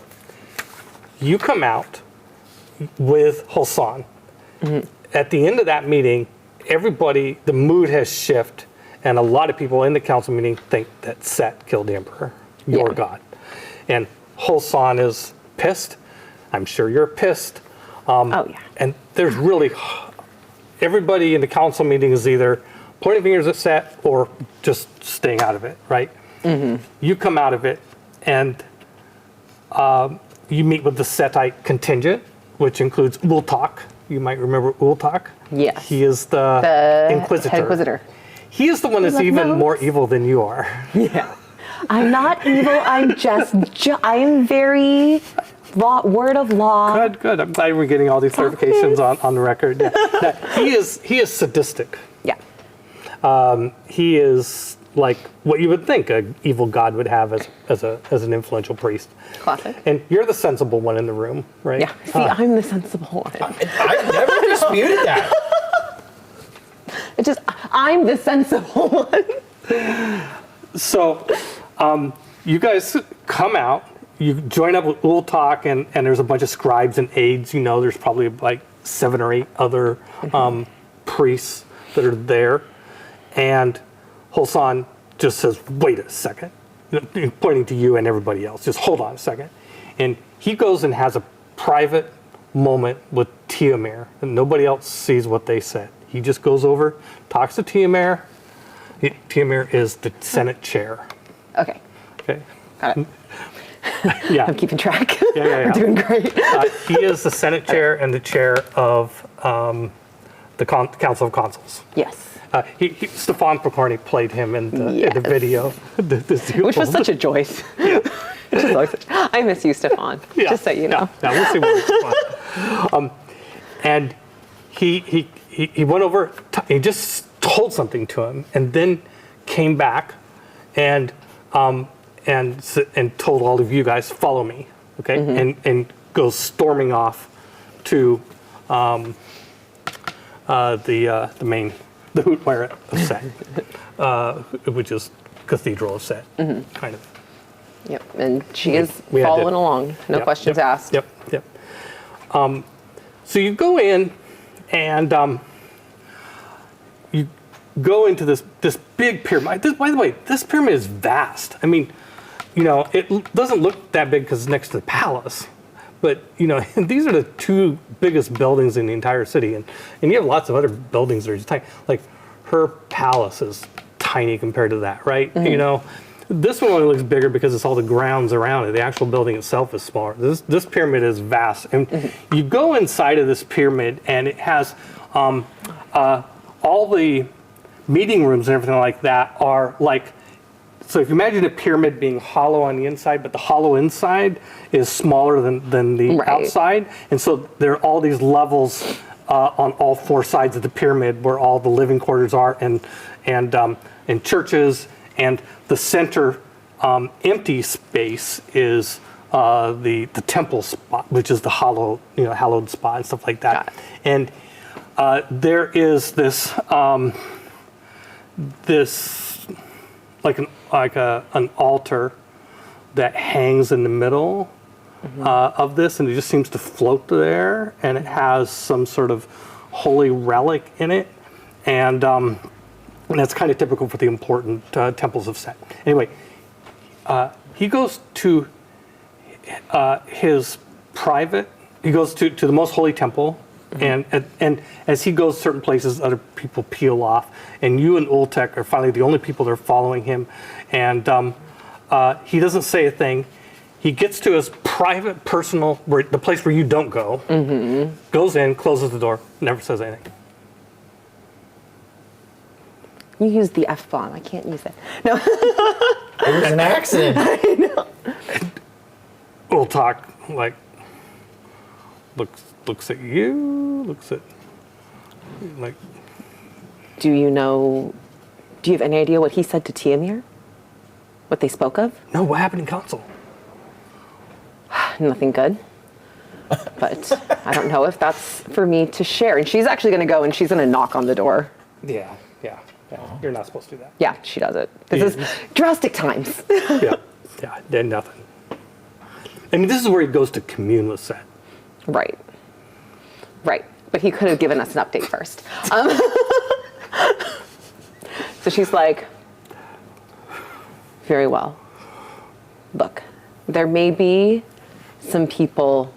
S1: you come out with Hulsan. At the end of that meeting, everybody, the mood has shifted, and a lot of people in the council meeting think that Set killed the Emperor, your
S2: Yeah.
S1: god. And Hulsan is pissed. I'm sure you're pissed.
S2: Oh, yeah.
S1: And there's really, everybody in the council meeting is either pointing fingers at Set or just staying out of it, right? You come out of it, and you meet with the Setite contingent, which includes Ultak. You might remember Ultak.
S2: Yes.
S1: He is the
S2: The
S1: Inquisitor.
S2: head Inquisitor.
S1: He is the one that's
S2: love
S1: even
S2: those.
S1: more evil than you are.
S2: Yeah. I'm not evil. I'm just, I am very word of law.
S1: Good. I'm glad we're getting all these clarifications on the record. Yeah. Now, he is sadistic.
S2: Yeah.
S1: He is like what you would think an evil god would have as an influential priest.
S2: Classic.
S1: And you're the sensible one in the room, right?
S2: Yeah. See, I'm the sensible one.
S3: I've never disputed that.
S2: It's just, I'm the sensible one.
S1: So, you guys come out, you join up with Ultak, and there's a bunch of scribes and aides. You know, there's probably like 7 or 8 other priests that are there. And Hulsan just says, wait a second, pointing to you and everybody else. Just hold on a second. And he goes and has a private moment with Tiamir, and nobody else sees what they said. He just goes over, talks to Tiamir. Tiamir is the Senate chair.
S2: Okay.
S1: Okay.
S2: Got it.
S1: Yeah.
S2: I'm keeping track.
S1: Yeah.
S2: We're doing great.
S1: He is the Senate chair and the chair of the Council of Consuls.
S2: Yes.
S1: Stefan Pokorny played him in the
S2: Yes.
S1: video.
S2: Which was such a joy. I miss you, Stefan. Just so you know.
S1: Yeah, we'll see what it's and he went over, he just told something to him, and then came back and told all of you guys, follow me, okay? And goes storming off to the Hootwire of Set, which is Cathedral of Set, kind of.
S2: Yep. And she is
S1: We had to-
S2: following along. No
S1: Yep,
S2: questions
S1: yep,
S2: asked.
S1: Yep. So you go in, and you go into this big pyramid. By the way, this pyramid is vast. I mean, you know, it doesn't look that big because it's next to the palace. But, you know, these are the 2 biggest buildings in the entire city. And you have lots of other buildings that are just tiny. Like, her palace is tiny compared to that, right? You know, this one only looks bigger because it's all the grounds around it. The actual building itself is smaller. This pyramid is vast. And you go inside of this pyramid, and it has all the meeting rooms and everything like that are like, so if you imagine a pyramid being hollow on the inside, but the hollow inside is smaller than the
S2: Right.
S1: outside. And so there are all these levels on all 4 sides of the pyramid where all the living quarters are, and churches, and the center empty space is the temple spot, which is the hallowed spot and stuff like that.
S2: Got it.
S1: And there is this like an altar that hangs in the middle of this, and it just seems to float there, and it has some sort of holy relic in it, and that's kind of typical for the important temples of Set. Anyway, he goes to his private. He goes to the most holy temple. And as he goes certain places, other people peel off, and you and Ultek are finally the only people that are following him. And he doesn't say a thing. He gets to his private, personal, the place where you don't go. Goes in, closes the door, never says anything.
S2: You used the F-bomb. I can't use it. No.
S3: It was an accident.
S1: Ultek like looks at you, looks at like.
S2: Do you have any idea what he said to Tiamir? What they spoke of?
S1: No, what happened in council?
S2: nothing good. But I don't know if that's for me to share. And she's actually going to go and she's going to knock on the door.
S1: Yeah. You're not supposed to do that.
S2: Yeah, she does it. This is drastic times.
S1: Yeah. Then nothing. I mean, this is where he goes to commune with Set.
S2: Right. But he could have given us an update first. So she's like, very well. Look, there may be some people,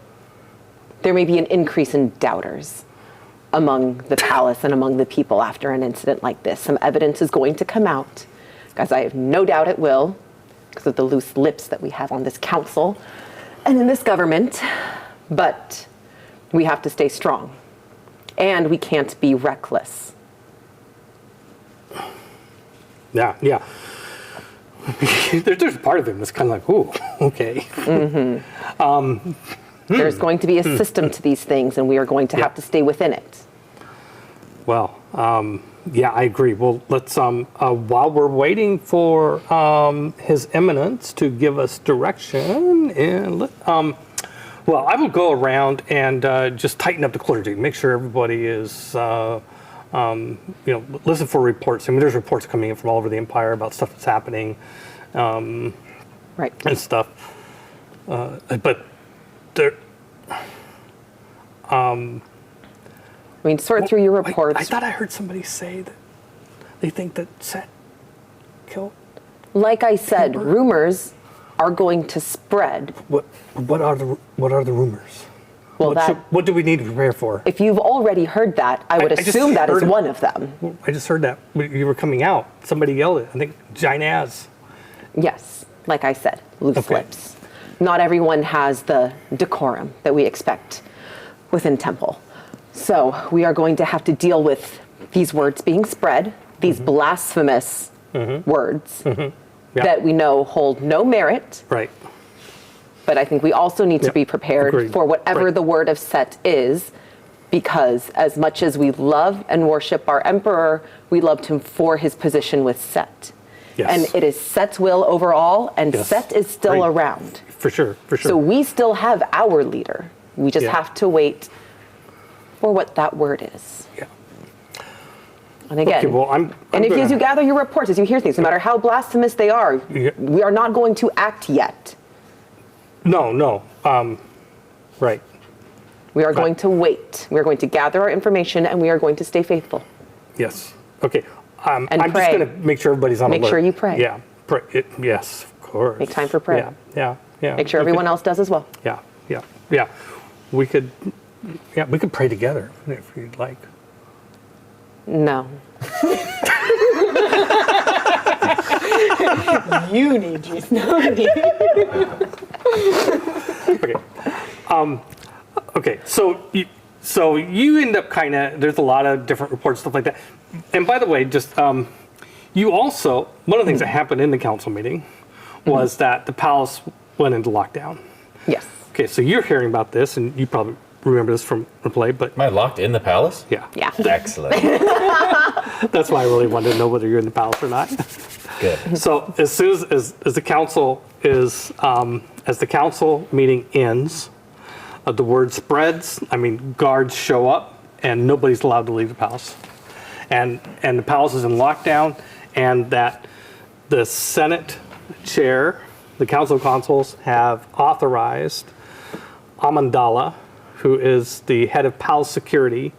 S2: there may be an increase in doubters among the palace and among the people after an incident like this. Some evidence is going to come out, as I have no doubt it will, because of the loose lips that we have on this council and in this government. But we have to stay strong, and we can't be reckless.
S1: Yeah. There's part of him that's kind of like, ooh, okay.
S2: There's going to be a system to these things, and we are going to have to stay within it.
S1: Well, yeah, I agree. Well, let's, while we're waiting for His Eminence to give us direction, and well, I will go around and just tighten up the clergy, make sure everybody is, listen for reports. I mean, there's reports coming in from all over the Empire about stuff that's happening,
S2: Right.
S1: and stuff. But there.
S2: I mean, sort through your reports.
S1: I thought I heard somebody say that they think that Set killed.
S2: Like I said, rumors are going to spread.
S1: What are the rumors?
S2: Well,
S1: What do we need to prepare for?
S2: if you've already heard that, I would
S1: I just
S2: assume that is
S1: heard it.
S2: one of them.
S1: I just heard that you were coming out. Somebody yelled it. I think Ginaz.
S2: Yes, like I said, loose
S1: Okay.
S2: lips. Not everyone has the decorum that we expect within Temple. So we are going to have to deal with these words being spread, these blasphemous words that we know hold no merit.
S1: Right.
S2: But I think we also need to be prepared
S1: Agreed.
S2: for whatever
S1: Right.
S2: the word of Set is, because as much as we love and worship our emperor, we loved him for his position with Set.
S1: Yes.
S2: And it is Set's will overall, and
S1: Yes.
S2: Set is still
S1: Right.
S2: around.
S1: For sure.
S2: So we still have our leader. We just
S1: Yeah.
S2: have to wait for what that word is.
S1: Yeah.
S2: And again,
S1: Okay, well, I'm
S2: and
S1: gonna-
S2: as you gather your reports, as you hear things, no matter how blasphemous they are,
S1: Yeah.
S2: we are not going to act yet.
S1: No. Right.
S2: We are going to wait. We are going to gather our information, and we are going to stay faithful.
S1: Yes. Okay.
S2: And
S1: I'm
S2: pray.
S1: just going to make sure everybody's on
S2: Make
S1: alert.
S2: sure you pray.
S1: Yeah. Yes, of course.
S2: Make time for prayer.
S1: Yeah.
S2: Make sure everyone else does as well.
S1: Yeah. We could pray together if you'd like.
S2: No.
S4: You need Jesus. No, me.
S1: Okay. Okay. So you end up kind of. There's a lot of different reports, stuff like that. And by the way, just you also one of the things that happened in the council meeting was that the palace went into lockdown.
S2: Yes.
S1: Okay. So you're hearing about this, and you probably remember this from replay, but
S3: Am I locked in the palace?
S1: yeah.
S3: Excellent.
S1: That's why I really wanted to know whether you're in the palace or not.
S3: Good.
S1: So as soon as the council is, as the council meeting ends, the word spreads. I mean, guards show up, and nobody's allowed to leave the palace, and the palace is in lockdown, and that the Senate chair, the Council of Consuls, have authorized Amandala, who is the head of palace security,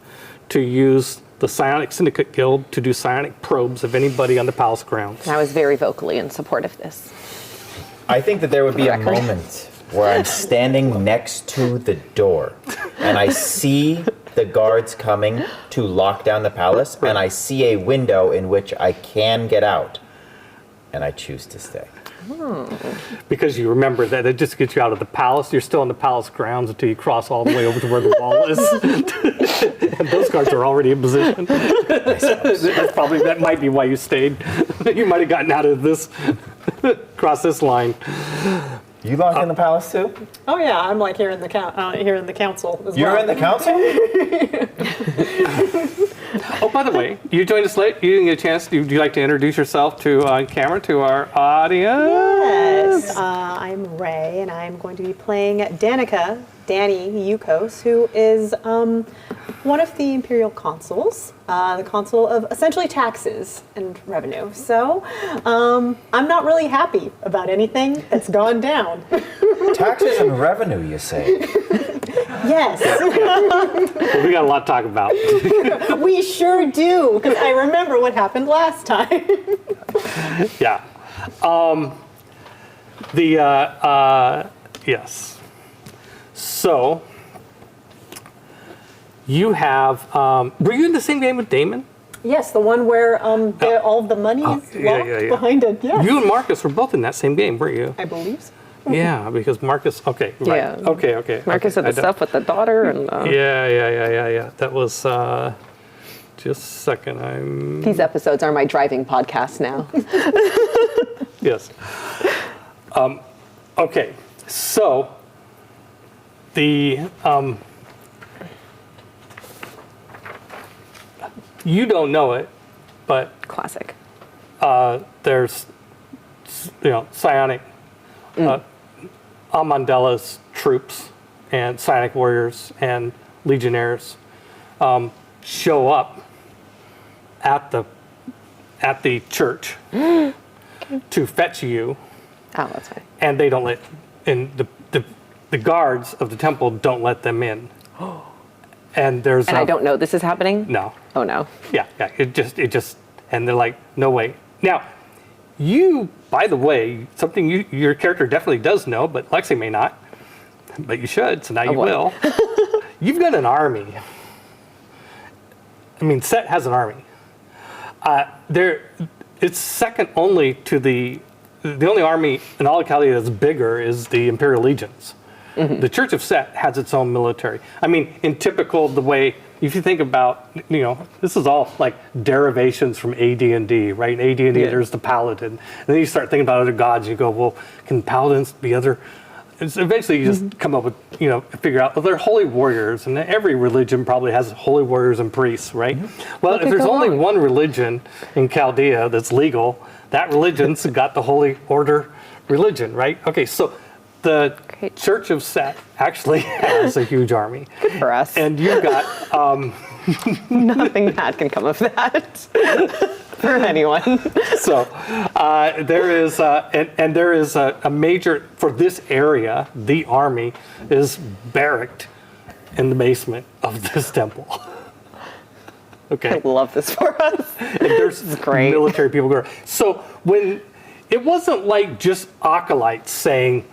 S1: to use the Psionic Syndicate Guild to do psionic probes of anybody on the palace grounds.
S2: I was very vocally in support of this.
S3: I think that there would be a
S2: Record.
S3: moment where I'm standing next to the door and I see the guards coming to lock down the palace, and I see a window in which I can get out, and I choose to stay.
S1: Because you remember that it just gets you out of the palace. You're still in the palace grounds until you cross all the way over to where the wall is. And those guards are already in position. That might be why you stayed. You might have gotten out of this, cross this line.
S3: You locked in the palace too?
S4: Oh yeah, I'm like here in the council as
S3: You're
S4: well.
S3: in the council?
S1: Oh, by the way, you joined us late. You didn't get a chance. Would you like to introduce yourself on camera to our audience?
S4: Yes, I'm Ray, and I'm going to be playing Danica, Danny Yukos, who is one of the imperial consuls, the consul of essentially taxes and revenue. So I'm not really happy about anything that's gone down.
S3: Taxes and revenue, you say?
S4: Yes,
S1: Well, we got a lot to talk about.
S4: we sure do, because I remember what happened last time.
S1: Yeah. Yes. So, you have, were you in the same game with Damon?
S4: Yes, the one where all of the money is locked behind it. Yes,
S1: You and Marcus were both in that same game, weren't you?
S4: I believe so.
S1: Yeah, because Marcus, okay, right.
S2: Yeah.
S1: Okay.
S2: Marcus had the stuff with the daughter and.
S1: Yeah. That was, just a second,
S2: These episodes are my driving podcast now.
S1: yes. Okay, so, you don't know it, but
S2: Classic.
S1: there's, psionic, Amandella's troops and psionic warriors and legionnaires show up at the church to fetch you,
S2: Oh, that's fine.
S1: and they don't let, and the guards of the temple don't let them in. And there's
S2: And I don't know this is happening?
S1: no.
S2: Oh, no.
S1: Yeah, it just, and they're like, no way. Now, you, by the way, something your character definitely does know, but Lexi may not, but you should, so now you
S2: what?
S1: will. You've got an army. I mean, Set has an army. It's second only to the only army in all of Chaldea that's bigger is the Imperial Legions. Mm-hmm. The Church of Set has its own military. I mean, in typical the way, if you think about, this is all like derivations from AD&D, right? In AD&D, there's the Paladin. And then you start thinking about other gods, and you go, well, can Paladins be other? And eventually you just come up with, figure out, well, they're holy warriors, and every religion probably has holy warriors and priests, right? Mm-hmm. Well, if there's only one religion in Chaldea that's legal, that religion's got the Holy Order religion, right? Okay, so the Church of Set actually has a huge army.
S2: Good for us.
S1: And you've got...
S2: Nothing bad can come of that for anyone.
S1: So there is, and there is a major, for this area, the army is barracked in the basement of this temple. Okay.
S2: I love this for us.
S1: And there's
S2: great.
S1: military people going. So when, it wasn't like just acolytes saying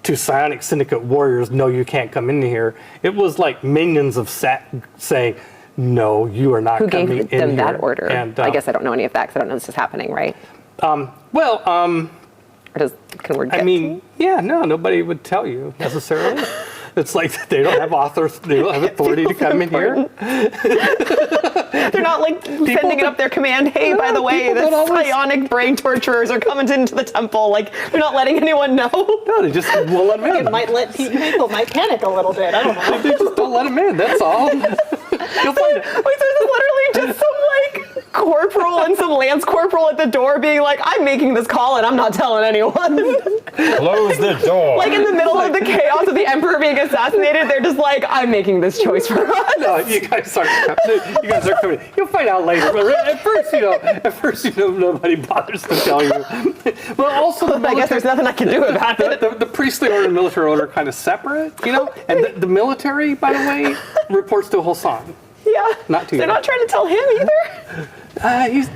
S1: to Psionic Syndicate warriors, no, you can't come in here. It was like minions of Set saying, no, you are not
S2: Who
S1: coming in here.
S2: gave them that order?
S1: And,
S2: I guess I don't know any of that because I don't know this is happening, right?
S1: Well,
S2: Or can word get
S1: I mean, yeah, no, nobody would tell you necessarily. It's like they don't have authors, they don't have authority to come in here.
S2: They're not like sending it up their command. Hey, by the way, the psionic brain torturers are coming into the temple. Like they're not letting anyone know.
S1: No, they just won't let them in.
S4: It might let people might panic a little bit. I don't know.
S1: They just don't let them in. That's all. You'll find it.
S2: Wait, there's literally just some like corporal and some lance corporal at the door being like, I'm making this call and I'm not telling anyone.
S3: Close the door.
S2: Like in the middle of the chaos of the emperor being assassinated, they're just like, I'm making this choice for us.
S1: No, you guys are coming. You'll find out later. But at first, nobody bothers to tell you. But also, the
S2: I guess there's nothing I can do about it.
S1: the priestly order and military order are kind of separate, And the military, by the way, reports to Hassan.
S2: Yeah.
S1: Not to you.
S2: They're not trying to tell him either.
S1: He's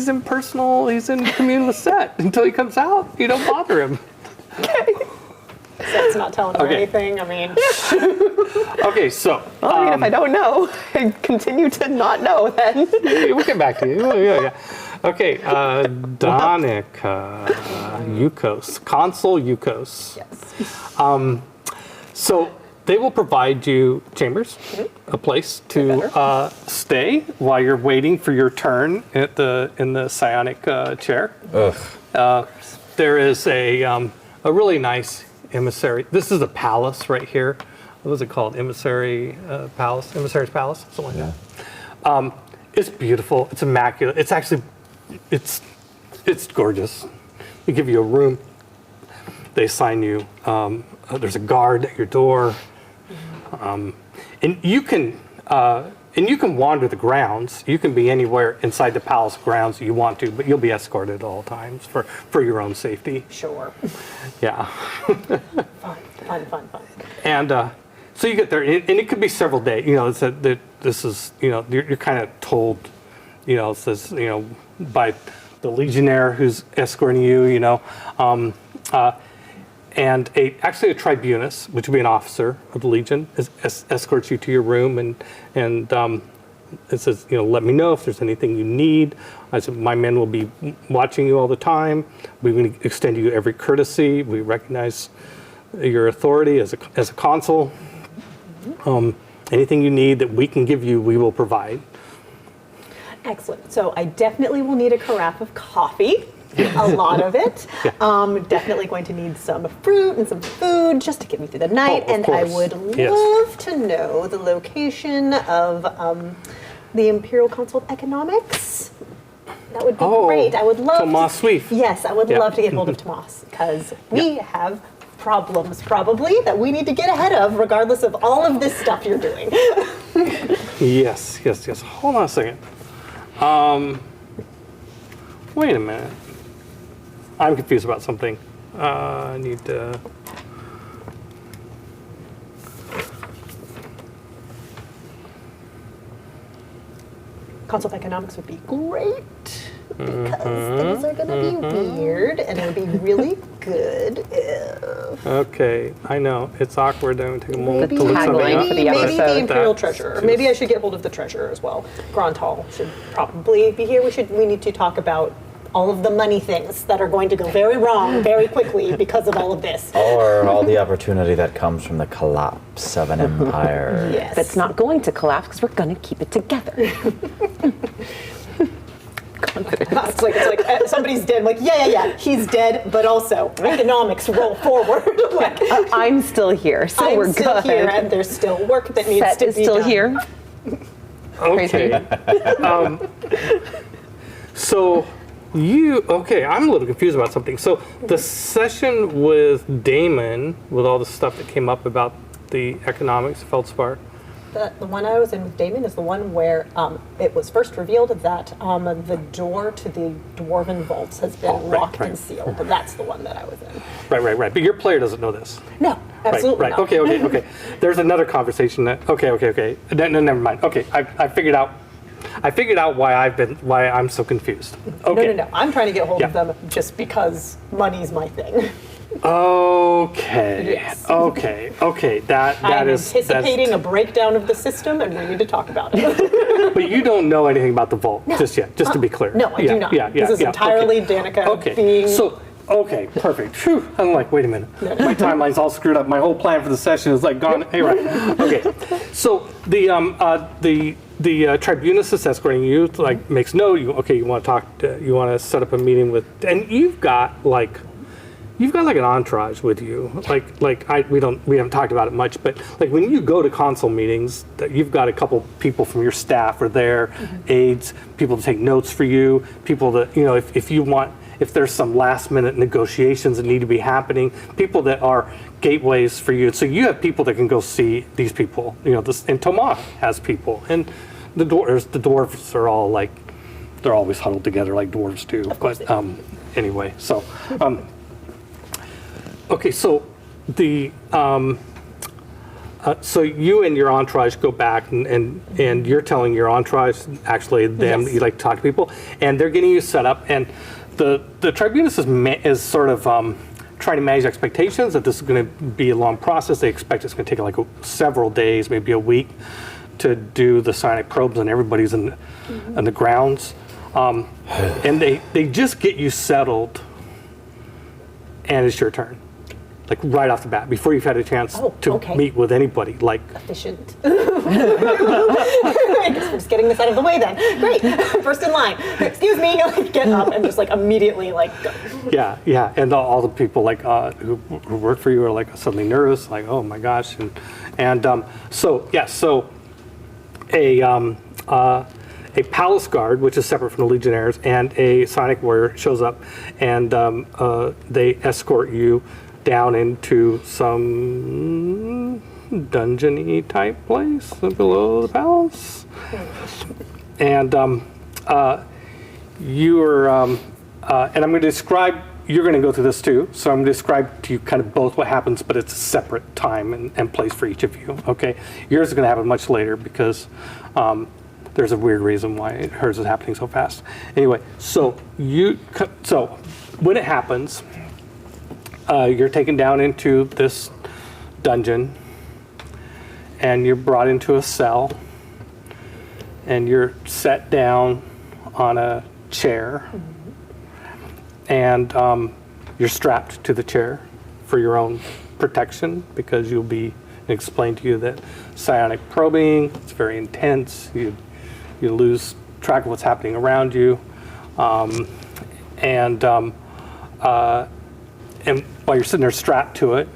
S1: impersonal. He's in commune with Set until he comes out. You don't bother him.
S2: Okay.
S4: Set's not telling her anything. I mean,
S1: Okay, so
S2: Well, I mean, if I don't know, I continue to not know then.
S1: we'll get back to you. Yeah. Okay, Danica Yukos, Consul Yukos.
S4: yes.
S1: So they will provide you chambers, a place to stay while you're waiting for your turn in the psionic chair.
S3: Ugh.
S1: There is a really nice emissary. This is a palace right here. What was it called? Emissary's Palace, something like that. It's beautiful. It's immaculate. It's actually, it's gorgeous. They give you a room. They assign you. There's a guard at your door, and you can wander the grounds. You can be anywhere inside the palace grounds you want to, but you'll be escorted at all times for your own safety.
S4: Sure.
S1: Yeah.
S4: Fun.
S1: And so you get there, and it could be several days. You know, it's this is, you know, you're kind of told, you know, it says, you know, by the legionnaire who's escorting you, you know, and actually a tribunus, which would be an officer of the legion, escorts you to your room, and it says, you know, let me know if there's anything you need. I said, my men will be watching you all the time. We're going to extend you every courtesy. We recognize your authority as a consul. Anything you need that we can give you, we will provide.
S4: Excellent. So I definitely will need a carafe of coffee. A lot of it. Yeah. Definitely going to need some fruit and some food just to get me through the night.
S1: Oh,
S4: and
S1: course.
S4: I would love to know the location of the Imperial Council of Economics. That would be great. I would love
S1: Tomas Sweef.
S4: Yes, I would love to get hold of Tomas because we have problems probably that we need to get ahead of regardless of all of this stuff you're doing.
S1: Yes. Hold on a second. Wait a minute. I'm confused about something. I need to...
S4: Council of Economics would be great because things are going to be weird and it would be really good if...
S1: Okay, I know. It's awkward. I'm going to take a moment to look something
S2: tagline
S1: up.
S2: for the
S4: Maybe
S2: episode.
S4: the Imperial Treasurer. Maybe I should get hold of the Treasurer as well. Grantal should probably be here. We need to talk about all of the money things that are going to go very wrong very quickly because of all of this.
S3: Or all the opportunity that comes from the collapse of an empire.
S4: Yes.
S2: That's not going to collapse because we're going to keep it together.
S4: It's like somebody's dead. I'm like, yeah, he's dead, but also economics roll forward. Like,
S2: I'm still here, so we're
S4: still
S2: good.
S4: here, and there's still work that needs
S2: Set
S4: to
S2: is
S4: be
S2: still
S4: done.
S2: here.
S1: Okay. So I'm a little confused about something. So the session with Damon, with all the stuff that came up about the economics, Feldspar.
S4: The one I was in with Damon is the one where it was first revealed that the door to the Dwarven vaults has been locked and sealed. But that's the one that I was in.
S1: Right. But your player doesn't know this.
S4: No, absolutely
S1: Right.
S4: not.
S1: Okay. There's another conversation that. Okay. No, never mind. Okay, I figured out why I'm so confused. Okay.
S4: No. I'm trying to get hold of
S1: Yeah.
S4: them just because money's my thing.
S1: Okay.
S4: Yes.
S1: Okay. That
S4: I'm
S1: is
S4: anticipating a breakdown of the system, and we need to talk about it.
S1: But you don't know anything about the vault just yet. Just to be clear.
S4: No, I do not. This is entirely Danica being...
S1: So. Okay, perfect. Phew. I'm like, wait a minute. My timeline's all screwed up. My whole plan for the session is like gone. Hey, right. Okay. So the tribunus is escorting you. Like makes note. You want to talk. You want to set up a meeting with, and you've got like an entourage with you. We haven't talked about it much, but like when you go to console meetings, that you've got a couple people from your staff are there, aides, people to take notes for you, people that if there's some last minute negotiations that need to be happening, people that are gateways for you. So you have people that can go see these people. And Tomas has people, and the dwarves are all like, they're always huddled together like dwarves do. But anyway, so. Okay, so so you and your entourage go back, and you're telling your entourage, actually them,
S4: Yes.
S1: you like to talk to people, and they're getting you set up, and the tribunus is sort of trying to manage expectations that this is going to be a long process. They expect it's going to take like several days, maybe a week, to do the psionic probes, and everybody's in the grounds, and they just get you settled, and it's your turn. Like right off the bat, before you've had a chance to meet with anybody. Like
S4: Efficient. I guess we're just just getting this out of the way then. Great. First in line. Excuse me. Like, get up and just like immediately like go.
S1: Yeah. And all the people like who work for you are like suddenly nervous, like, oh my gosh. So a palace guard, which is separate from the legionnaires, and a psionic warrior shows up, and they escort you down into some dungeon-y type place below the palace. And you're, and I'm going to describe, you're going to go through this too, so I'm going to describe to you kind of both what happens, but it's a separate time and place for each of you, okay? Yours is going to happen much later because there's a weird reason why hers is happening so fast. Anyway, so when it happens, you're taken down into this dungeon, and you're brought into a cell, and you're set down on a chair, and you're strapped to the chair for your own protection because you'll be explained to you that psionic probing, it's very intense. You lose track of what's happening around you, and while you're sitting there strapped to it,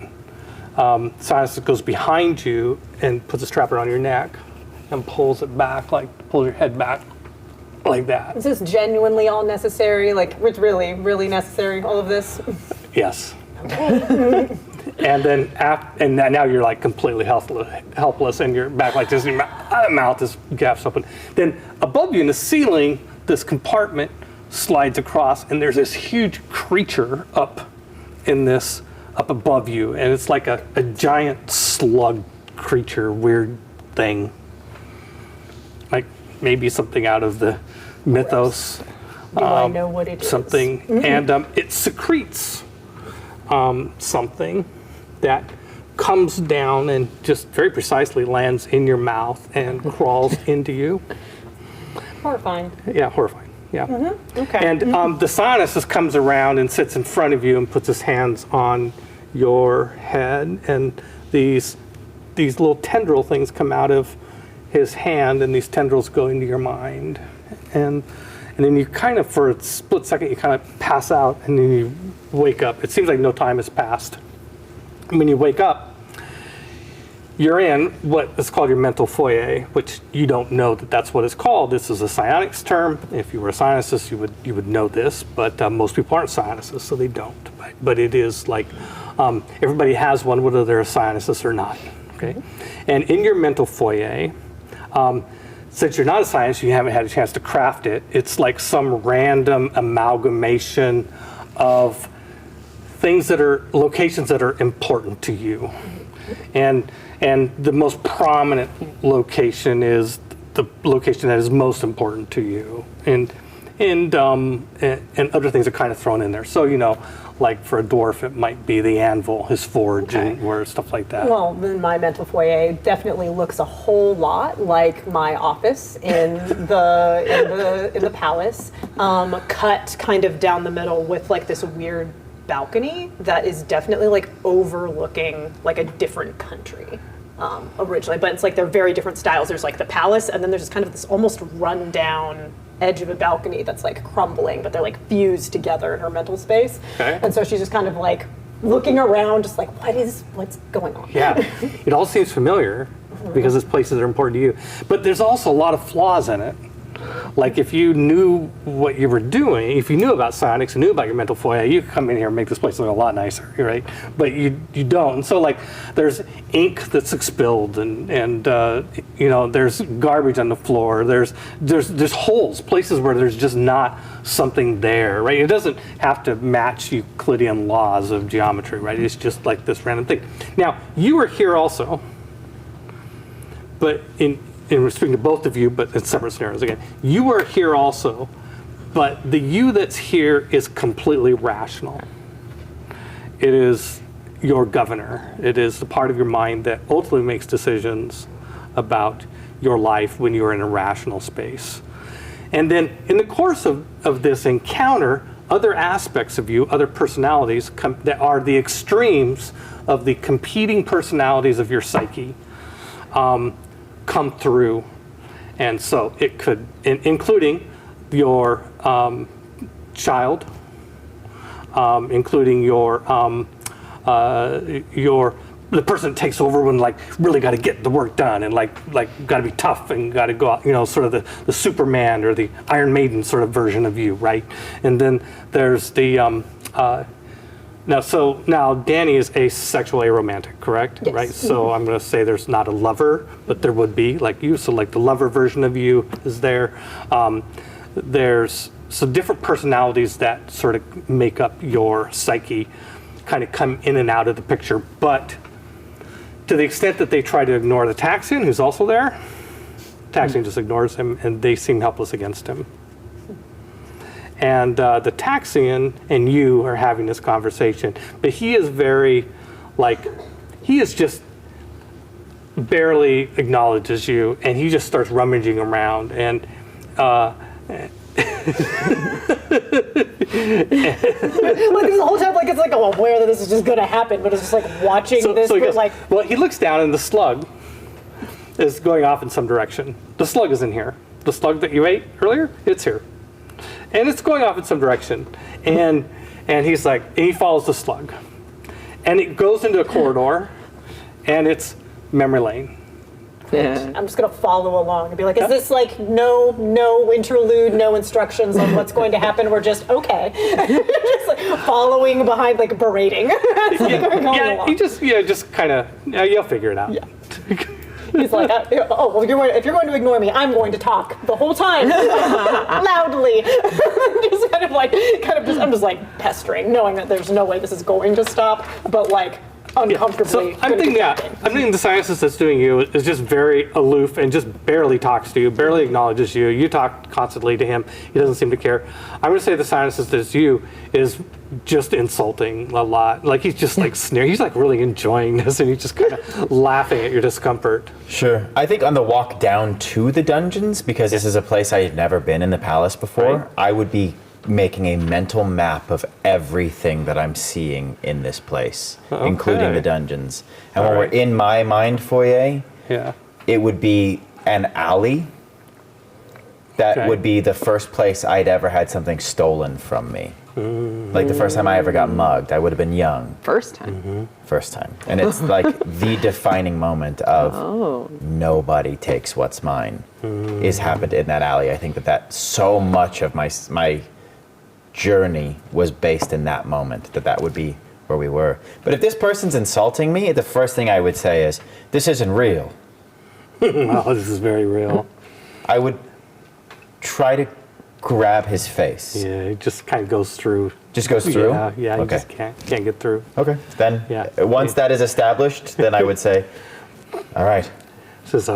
S1: Sinus goes behind you and puts a strap around your neck and pulls your head back like that.
S4: Is this genuinely all necessary? Like, it's really, really necessary, all of this?
S1: Yes. And then and now you're like completely helpless, and your back like this, and your mouth is gaps open. Then above you in the ceiling, this compartment slides across, and there's this huge creature up above you, and it's like a giant slug creature, weird thing, like maybe something out of the mythos.
S4: Do I know what it is?
S1: Something, and it secretes something that comes down and just very precisely lands in your mouth and crawls into you.
S4: Horrifying.
S1: Yeah, horrifying. Yeah.
S4: Okay.
S1: And the Psionicus just comes around and sits in front of you and puts his hands on your head, and these little tendril things come out of his hand, and these tendrils go into your mind, and then you kind of, for a split second, you kind of pass out, and then you wake up. It seems like no time has passed. And when you wake up, you're in what is called your mental foyer, which you don't know that that's what it's called. This is a psionics term. If you were a psionicist, you would know this, but most people aren't psionicists, so they don't. But it is like everybody has one, whether they're a psionicist or not. Okay, and in your mental foyer, since you're not a scientist, you haven't had a chance to craft it. It's like some random amalgamation of things that are locations that are important to you, and the most prominent location is the location that is most important to you, and other things are kind of thrown in there. So like for a dwarf, it might be the anvil, his forge, and or stuff like that.
S4: Well, then my mental foyer definitely looks a whole lot like my office in the palace, cut kind of down the middle with like this weird balcony that is definitely like overlooking like a different country originally, but it's like they're very different styles. There's like the palace, and then there's just kind of this almost run down edge of a balcony that's like crumbling, but they're like fused together in her mental space.
S1: Okay.
S4: And so she's just kind of like looking around, just like, what's going on?
S1: Yeah, it all seems familiar because it's places that are important to you. But there's also a lot of flaws in it. Like if you knew what you were doing, if you knew about psionics and knew about your mental foyer, you could come in here and make this place look a lot nicer, right? But you don't. And so like there's ink that's expelled, and there's garbage on the floor. There's holes, places where there's just not something there, right? It doesn't have to match Euclidean laws of geometry, right? It's just like this random thing. Now you were here also, but we're speaking to both of you, but in separate scenarios again. You are here also, but the you that's here is completely rational. It is your governor. It is the part of your mind that ultimately makes decisions about your life when you're in a rational space. And then in the course of this encounter, other aspects of you, other personalities that are the extremes of the competing personalities of your psyche, come through, And so it could, including your child, including the person that takes over when like really got to get the work done and like got to be tough and got to go out, sort of the Superman or the Iron Maiden sort of version of you, right? And then there's the now Danny is asexual aromantic, correct?
S4: Yes.
S1: Right. So I'm going to say there's not a lover, but there would be like you. So like the lover version of you is there. There's some different personalities that sort of make up your psyche, kind of come in and out of the picture, but to the extent that they try to ignore the Taxian, who's also there, Taxian just ignores him, and they seem helpless against him. And the Taxian and you are having this conversation, but he is very, he is just barely acknowledges you, and he just starts rummaging around, and
S4: Like the whole time, like it's like I'm aware that this is just gonna happen, but it's just like watching this.
S1: So he
S4: but
S1: goes,
S4: like,
S1: well, he looks down and the slug is going off in some direction. The slug is in here. The slug that you ate earlier, it's here. And it's going off in some direction. And he's like, and he follows the slug. And it goes into a corridor, and it's memory lane.
S4: I'm just gonna follow along and be like, is this like no interlude, no instructions on what's going to happen? We're just okay, just like following behind, like berating.
S1: Yeah, you just kind of, you'll figure it out.
S4: Yeah. He's like, oh, well, if you're going to ignore me, I'm going to talk the whole time, loudly. I'm just like pestering, knowing that there's no way this is going to stop, but like uncomfortably.
S1: So I'm thinking the scientist that's doing you is just very aloof and just barely talks to you, barely acknowledges you. You talk constantly to him. He doesn't seem to care. I'm going to say the scientist that's you is just insulting a lot. Like he's just like sneering. He's like really enjoying this, and he's just kind of laughing at your discomfort.
S3: Sure. I think on the walk down to the dungeons, because this is a place I had never been in the palace before,
S1: Right.
S3: I would be making a mental map of everything that I'm seeing in this place, including the dungeons. And when we're in my mind foyer, it would be an alley that would be the first place I'd ever had something stolen from me. Like the first time I ever got mugged, I would have been young.
S2: First time.
S3: First time. And it's like the defining moment of nobody takes what's mine is happened in that alley. I think that so much of my journey was based in that moment, that would be where we were. But if this person's insulting me, the first thing I would say is, this isn't real.
S1: Oh, this is very real.
S3: I would try to grab his face.
S1: Yeah, it just kind of goes through.
S3: Just goes through?
S1: Yeah, you
S3: Okay.
S1: just can't get through.
S3: Okay, then once that is established, then I would say, all right.
S1: Says,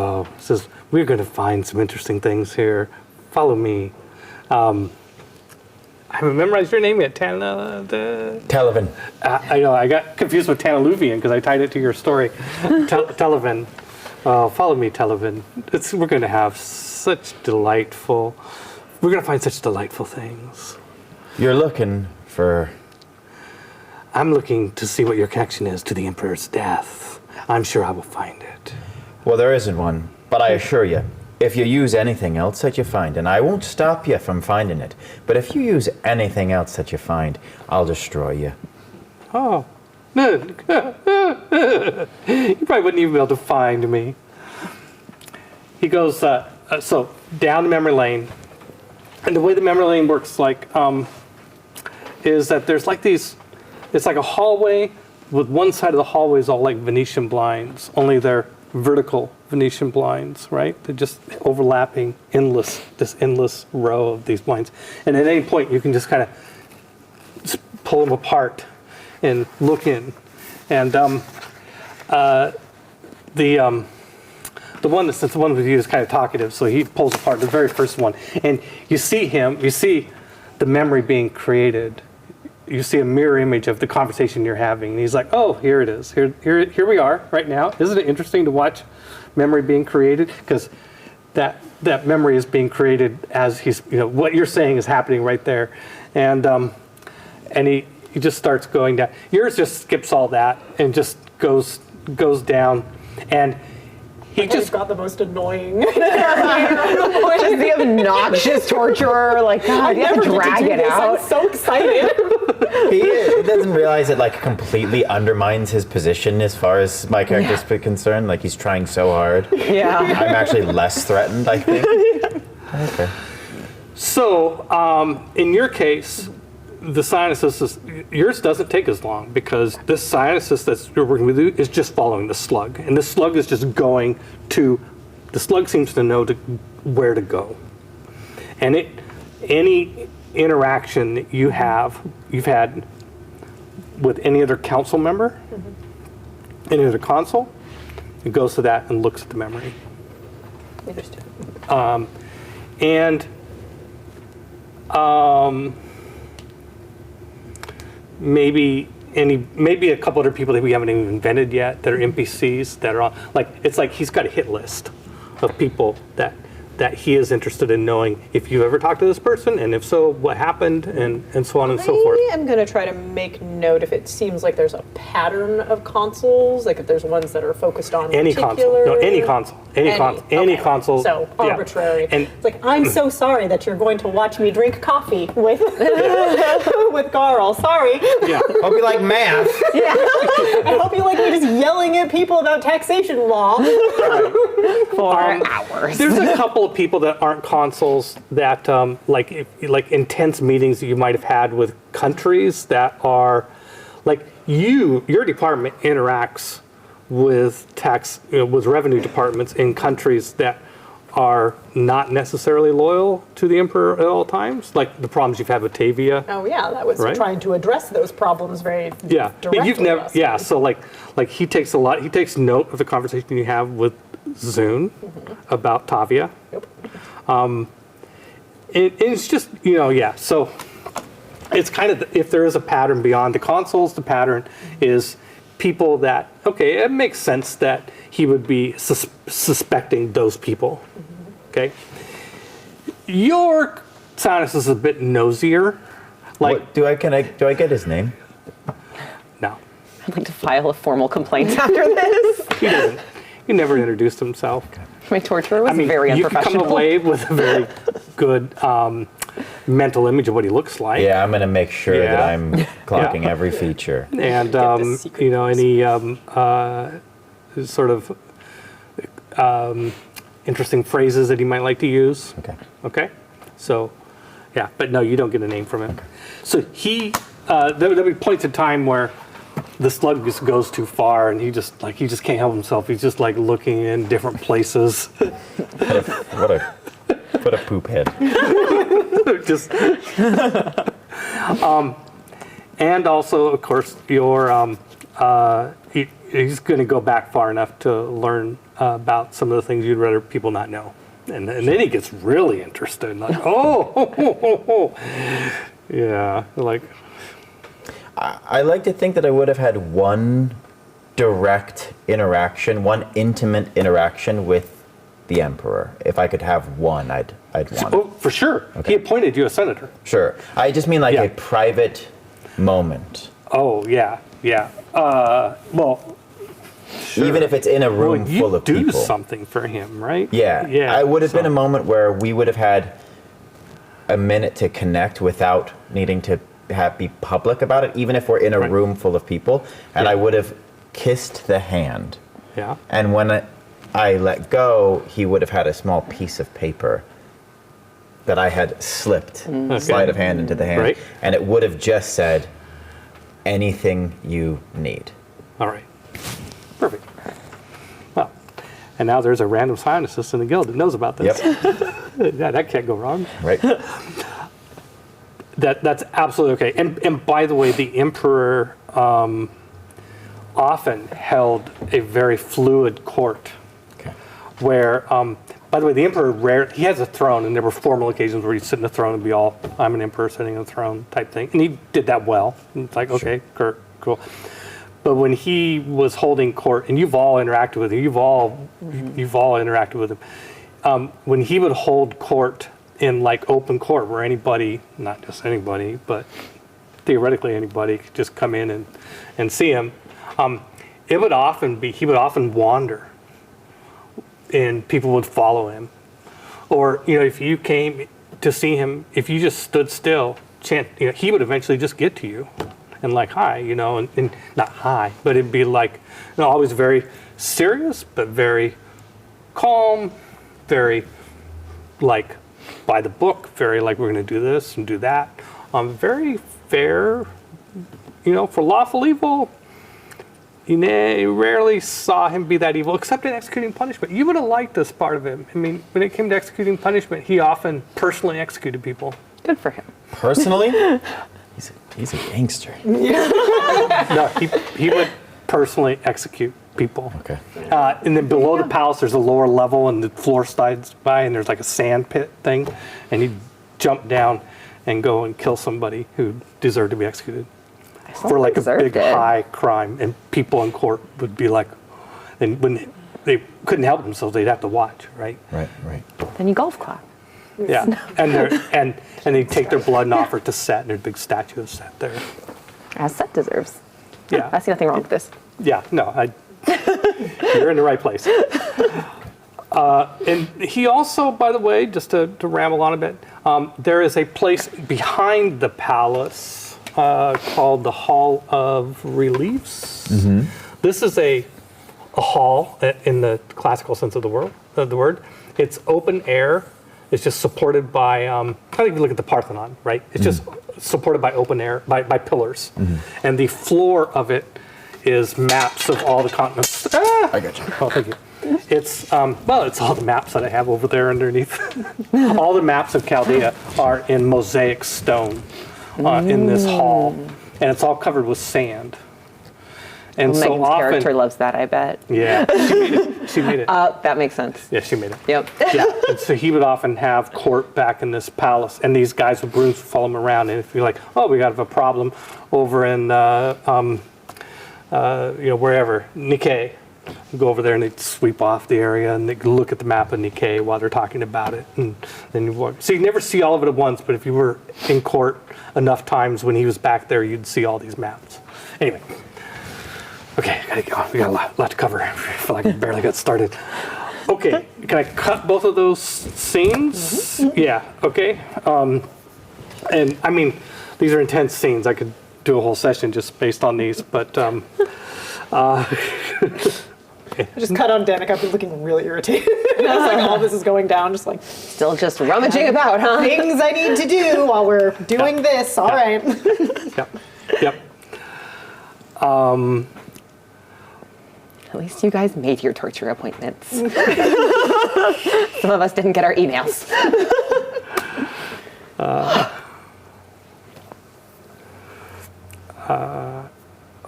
S1: we're going to find some interesting things here. Follow me. I haven't memorized your name yet,
S3: Televan.
S1: I know, I got confused with Tanaluvian because I tied it to your story. Televan. Follow me, Televan. We're going to have we're going to find such delightful things.
S3: You're looking for...
S1: I'm looking to see what your connection is to the Emperor's death. I'm sure I will find it.
S3: Well, there isn't one, but I assure you, if you use anything else that you find, and I won't stop you from finding it, but if you use anything else that you find, I'll destroy you.
S1: Oh. You probably wouldn't even be able to find me. He goes, so down the memory lane. And the way the memory lane works, is that there's like these, it's like a hallway with one side of the hallway is all like Venetian blinds, only they're vertical Venetian blinds, right? They're just overlapping, this endless row of these blinds. And at any point, you can just kind of pull them apart and look in. And the one with you is kind of talkative, so he pulls apart the very first one. And you see the memory being created. You see a mirror image of the conversation you're having. And he's like, oh, here it is. Here we are right now. Isn't it interesting to watch memory being created? Because that memory is being created as he's, what you're saying is happening right there. And he just starts going down. Yours just skips all that and just goes down. And he
S4: Just
S1: just
S4: got the most annoying.
S2: Just the obnoxious torturer. Like, God, you have to drag it out.
S4: I'm so excited.
S3: He doesn't realize it like completely undermines his position as far as my character's concerned. Like he's trying so hard.
S2: Yeah.
S3: I'm actually less threatened, I think. Okay.
S1: So, in your case, the cyanosis, yours doesn't take as long because this cyanosis that's you're working with you is just following the slug. And the slug is just going to, the slug seems to know where to go. And any interaction that you've had with any other council member, any other console, it goes to that and looks at the memory.
S4: Interesting.
S1: Maybe a couple other people that we haven't even invented yet that are NPCs that are on, like, it's like he's got a hit list of people that he is interested in knowing if you ever talked to this person, and if so, what happened, and so on and so forth.
S4: I am going to try to make note if it seems like there's a pattern of consoles, like if there's ones that are focused on
S1: Any
S4: particular...
S1: console. No, any console. Any
S4: okay.
S1: console.
S4: So,
S1: yeah.
S4: arbitrary.
S1: And
S4: it's like, I'm so sorry that you're going to watch me drink coffee with with Carl. Sorry.
S1: yeah.
S3: Hope you like math.
S4: Yeah. I hope you like me just yelling at people about taxation law.
S2: For hours.
S1: There's a couple of people that aren't consuls that like intense meetings that you might have had with countries that are like your department interacts with with revenue departments in countries that are not necessarily loyal to the emperor at all times, like the problems you've had with Tavia.
S4: Oh yeah, that was
S1: Right?
S4: trying to address those problems very
S1: Yeah,
S4: directly.
S1: you've never.
S4: last
S1: Yeah,
S4: time.
S1: so like he takes note of the conversation you have with Zune about Tavia.
S4: Yep.
S1: It's just yeah. So it's kind of if there is a pattern beyond the consoles, the pattern is people that it makes sense that he would be suspecting those people. Okay, your Sinus is a bit nosier. Like
S3: What, do I get his name?
S1: no,
S2: I'd like to file a formal complaint after this.
S1: he doesn't. He never introduced himself.
S2: My torturer was very
S1: you can
S2: unprofessional.
S1: come away with a very good mental image of what he looks like.
S3: Yeah, I'm gonna make sure that
S1: Yeah.
S3: I'm clocking every feature.
S1: And
S4: the secret
S1: any sort of interesting phrases that he might like to use.
S3: Okay.
S1: Okay, so yeah, but no, you don't get a name from him. So there'll be points in time where the slug just goes too far, and he just can't help himself. He's just like looking in different places.
S3: What a poop head.
S1: just and also, of course, he's going to go back far enough to learn about some of the things you'd rather people not know, and then he gets really interested. Like, yeah, like.
S3: I like to think that I would have had one direct interaction, one intimate interaction with the Emperor. If I could have one, I'd want it.
S1: Oh, for sure.
S3: Okay.
S1: He appointed you a senator.
S3: Sure. I just mean like
S1: Yeah.
S3: a private moment.
S1: Oh, yeah, yeah. Well, sure.
S3: Even if it's in a room
S1: you
S3: full of
S1: do
S3: people.
S1: something for him, right?
S3: Yeah.
S1: Yeah.
S3: I would have been
S1: so-
S3: a moment where we would have had a minute to connect without needing to be public about it, even if we're in a
S1: Right.
S3: room full of people. And
S1: Yeah.
S3: I would have kissed the hand.
S1: Yeah.
S3: And when I let go, he would have had a small piece of paper that I had slipped sleight of hand into the hand.
S1: Right.
S3: And it would have just said, anything you need.
S1: All right. Perfect. Well, and now there's a random scientist in the guild that knows about this.
S3: Yep.
S1: Yeah, that can't go wrong.
S3: Right.
S1: That's absolutely okay. And by the way, the emperor often held a very fluid court,
S3: Okay.
S1: where, by the way, the emperor he has a throne, and there were formal occasions where he'd sit in the throne and be all, "I'm an emperor sitting on a throne" type thing, and he did that well. And it's like, okay, cool. But when he was holding court, and you've all interacted with him, you've all interacted with him. When he would hold court in like open court, where anybody, not just anybody, but theoretically anybody could just come in and see him, he would often wander and people would follow him. Or, if you came to see him, if you just stood still, he would eventually just get to you and like, hi, and not hi, but it'd be like, always very serious, but very calm, very like by the book, very like, we're going to do this and do that. Very fair, for lawful evil. You rarely saw him be that evil, except in executing punishment. You would have liked this part of him. I mean, when it came to executing punishment, he often personally executed people.
S2: Good for him.
S3: Personally? He's a gangster.
S1: No, he would personally execute people.
S3: Okay.
S1: And then below the palace, there's a lower level, and the floor slides by, and there's like a sand pit thing, and he'd jump down and go and kill somebody who deserved to be executed for like a big high crime, and people in court would be like, and when they couldn't help themselves, they'd have to watch, right?
S3: Right.
S2: Then you golf clap.
S1: Yeah, and they'd take their blood and offer it to Set, and there's a big statue of Set there.
S2: As Seth deserves.
S1: Yeah,
S2: I see nothing wrong with this.
S1: yeah, no, you're in the right place. And he also, by the way, just to ramble on a bit, there is a place behind the palace called the Hall of Reliefs. Mm-hmm. This is a hall in the classical sense of the word. It's open air. It's just supported by, kind of if you look at the Parthenon, right? It's just supported by open air, by pillars. Mm-hmm. And the floor of it is maps of all the continents.
S3: I got you.
S1: Oh, thank you. It's, it's all the maps that I have over there underneath. All the maps of Chaldea are in mosaic stone in this hall. And it's all covered with sand. And
S2: Well,
S1: so
S2: Megan's
S1: often,
S2: character loves that, I bet.
S1: yeah, she made it.
S2: That makes sense.
S1: Yeah, she made it.
S2: Yep.
S1: Yeah, and so he would often have court back in this palace, and these guys with brooms would follow him around. And if you're like, oh, we got a problem over in, wherever, Nikkei, go over there and they'd sweep off the area and they'd look at the map of Nikkei while they're talking about it. And then you walk. So you never see all of it at once, but if you were in court enough times when he was back there, you'd see all these maps. Anyway. Okay, gotta go. We got a lot to cover. I feel like I barely got started. Okay, can I cut both of those scenes? Mm-hmm. Yeah, okay. And I mean, these are intense scenes. I could do a whole session just based on these, but
S4: I just cut on Danica. I've been looking really irritated. I was like, all this is going down, just like
S2: Still just rummaging about, huh?
S4: things I need to do while we're doing this. All right.
S1: Yep.
S2: At least you guys made your torture appointments. Some of us didn't get our emails.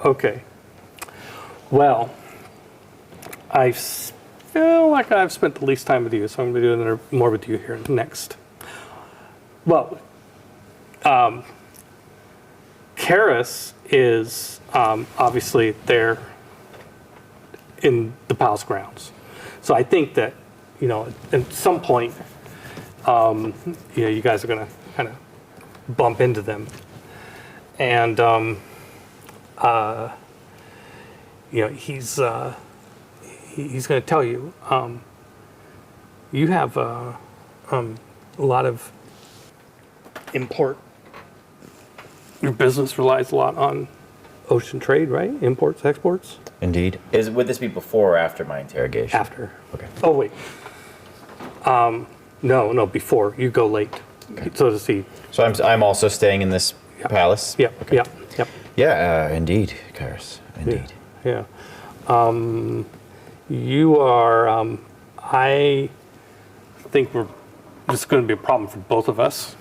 S1: Okay. Well, I feel like I've spent the least time with you, so I'm going to be doing more with you here next. Well, Karis is obviously there in the palace grounds. So I think that, at some point, you guys are going to kind of bump into them. And, he's going to tell you, you have a lot of import. Your business relies a lot on ocean trade, right? Imports, exports?
S3: Indeed. Would this be before or after my interrogation?
S1: After.
S3: Okay.
S1: Oh, wait. No, before. You go late. Okay. So to see.
S3: So I'm also staying in this palace?
S1: Yep.
S3: Okay.
S1: Yep.
S3: Yeah, indeed, Karis. Indeed.
S1: Yeah. You are, I think this is going to be a problem for both of us.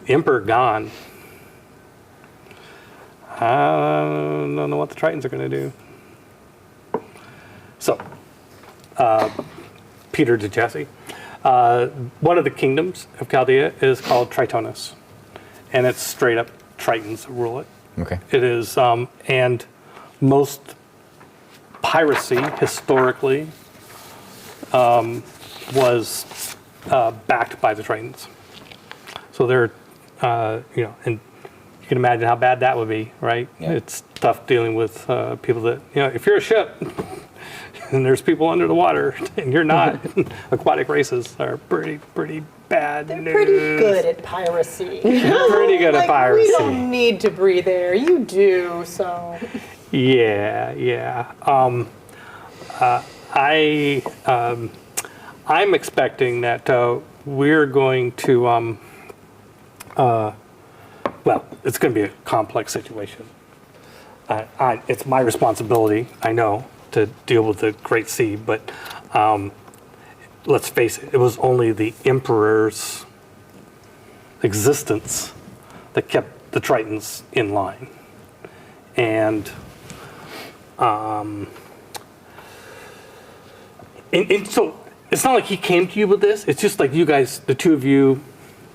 S1: Emperor gone. I don't know what the Tritons are going to do. So, Peter to Jesse. One of the kingdoms of Chaldea is called Tritonus. And it's straight up Tritons that rule it.
S3: Okay.
S1: It is, and most piracy historically was backed by the Tritons. So they're, and you can imagine how bad that would be, right?
S3: Yeah.
S1: It's tough dealing with people that, if you're a ship, and there's people under the water, and you're not. Aquatic races are pretty bad
S4: They're
S1: news.
S4: pretty good at piracy.
S1: They're pretty good at piracy.
S4: We don't need to breathe air. You do, so.
S1: Yeah. I'm expecting that we're going to, well, it's going to be a complex situation. It's my responsibility, I know, to deal with the Great Sea, but let's face it, it was only the Emperor's existence that kept the Tritons in line. And so it's not like he came to you with this. It's just like you guys, the two of you,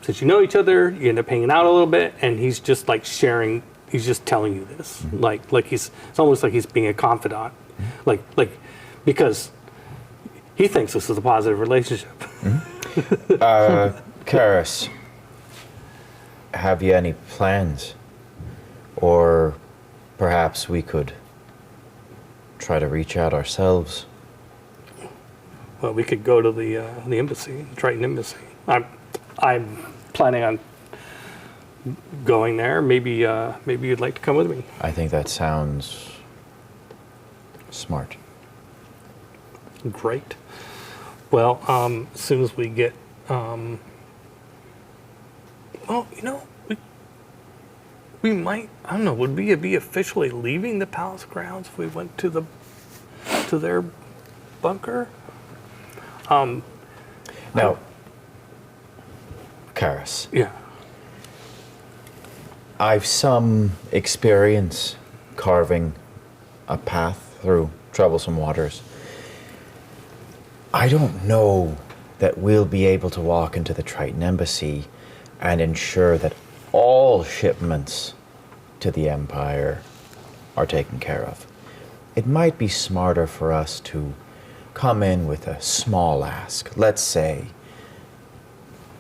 S1: since you know each other, you end up hanging out a little bit, and he's just like sharing. He's just telling you this, like it's almost like he's being a confidant, like because he thinks this is a positive relationship.
S3: Karis, have you any plans? Or perhaps we could try to reach out ourselves?
S1: Well, we could go to the embassy, the Triton embassy. I'm planning on going there. Maybe you'd like to come with me.
S3: I think that sounds smart.
S1: Great. Well, as soon as we get, well, we might. I don't know. Would we be officially leaving the palace grounds if we went to their bunker?
S3: Now, Karis,
S1: Yeah.
S3: I've some experience carving a path through troublesome waters. I don't know that we'll be able to walk into the Triton embassy and ensure that all shipments to the Empire are taken care of. It might be smarter for us to come in with a small ask. Let's say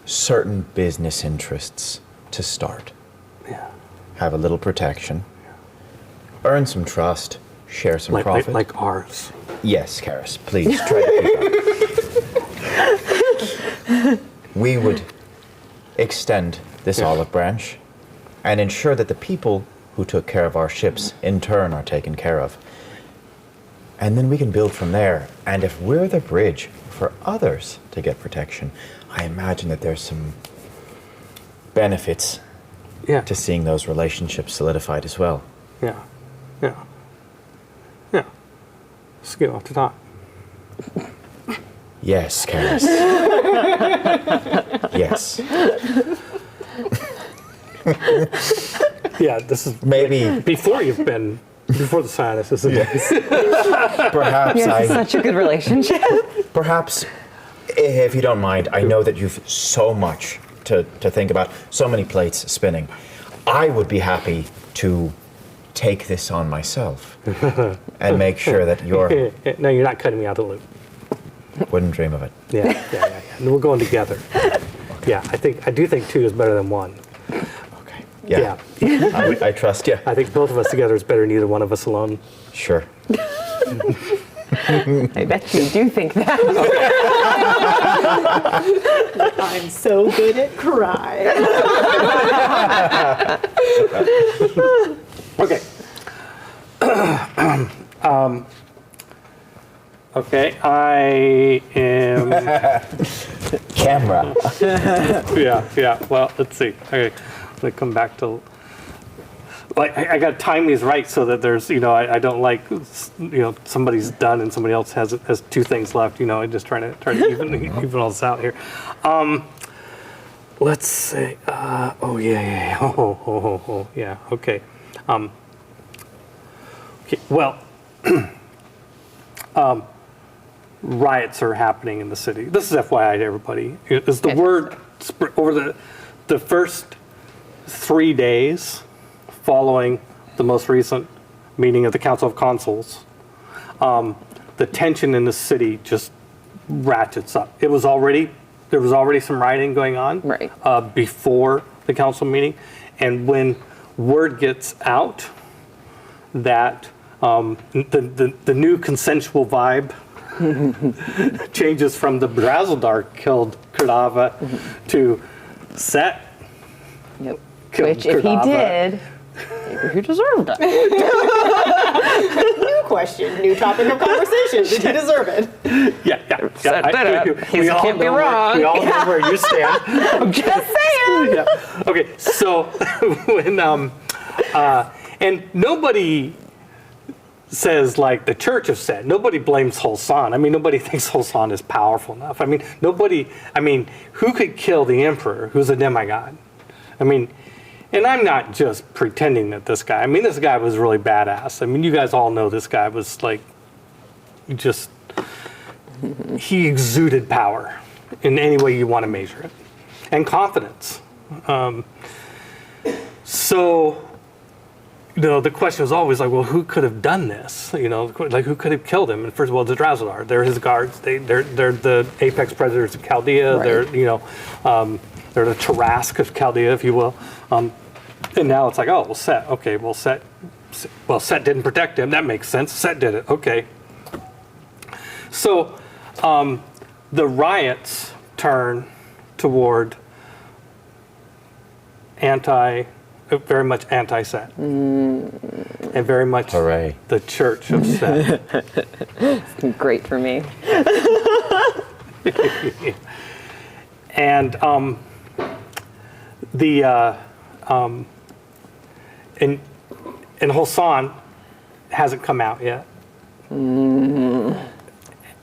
S3: certain business interests to start.
S1: Yeah.
S3: Have a little protection, earn some trust, share some profit.
S1: Like ours.
S3: Yes, Karis, please try to keep up. We would extend this olive branch and ensure that the people who took care of our ships in turn are taken care of. And then we can build from there. And if we're the bridge for others to get protection, I imagine that there's some benefits to seeing those relationships solidified as well.
S1: Yeah. Let's get off the top.
S3: Yes, Karis. Yes.
S1: Yeah, this is
S3: Maybe
S1: before the sinuses.
S3: perhaps
S2: Yes, it's such a good relationship.
S3: Perhaps, if you don't mind, I know that you've so much to think about, so many plates spinning. I would be happy to take this on myself and make sure that you're...
S1: No, you're not cutting me out of the loop.
S3: Wouldn't dream of it.
S1: Yeah. And we're going together. Yeah, I do think two is better than one.
S3: Okay. Yeah. I trust you.
S1: I think both of us together is better than either one of us alone.
S3: Sure.
S2: I bet you do think that.
S4: I'm so good at crying.
S1: Okay. Okay, I am.
S3: Camera.
S1: Yeah. Well, let's see. Okay, I'm gonna come back to. Like, I got to time these right so that there's, I don't like, somebody's done and somebody else has two things left. I'm just trying to even all this out here. Let's see. Oh yeah. Oh yeah. Okay. Okay. Well. Riots are happening in the city. This is FYI to everybody. Is the word over the first 3 days following the most recent meeting of the Council of Consuls, the tension in the city just ratchets up. There was already some rioting going on before the council meeting, and when word gets out that the new consensual vibe changes from the Brazildar killed Kardava to Set.
S2: Yep.
S1: killed
S2: Which, if he
S1: Kardava.
S2: did, maybe he deserved it.
S4: New question, new topic of conversation. Did he deserve it?
S1: Yeah.
S2: Set did it. He can't be wrong.
S1: We all know where you stand.
S2: I'm just saying.
S1: Yeah. Okay. So when and nobody says like the Church of Set. Nobody blames Holsan. I mean, nobody thinks Holsan is powerful enough. I mean, who could kill the Emperor, who's a demigod? I mean, and I'm not just pretending that this guy. I mean, this guy was really badass. I mean, you guys all know this guy was like, he exuded power in any way you want to measure it, and confidence. So, the question was always like, well, who could have done this? Like who could have killed him? And first of all, the Drazdar. They're his guards. They're the apex predators of Chaldea.
S2: Right.
S1: They're they're the Tarask of Chaldea, if you will. And now it's like, oh, well, Set. Okay, well, Set didn't protect him. That makes sense. Set did it. Okay. So, the riots turn toward very much anti-Set. And very much
S3: Hooray.
S1: the Church of Set.
S2: Great for me.
S1: And and Holsan hasn't come out yet.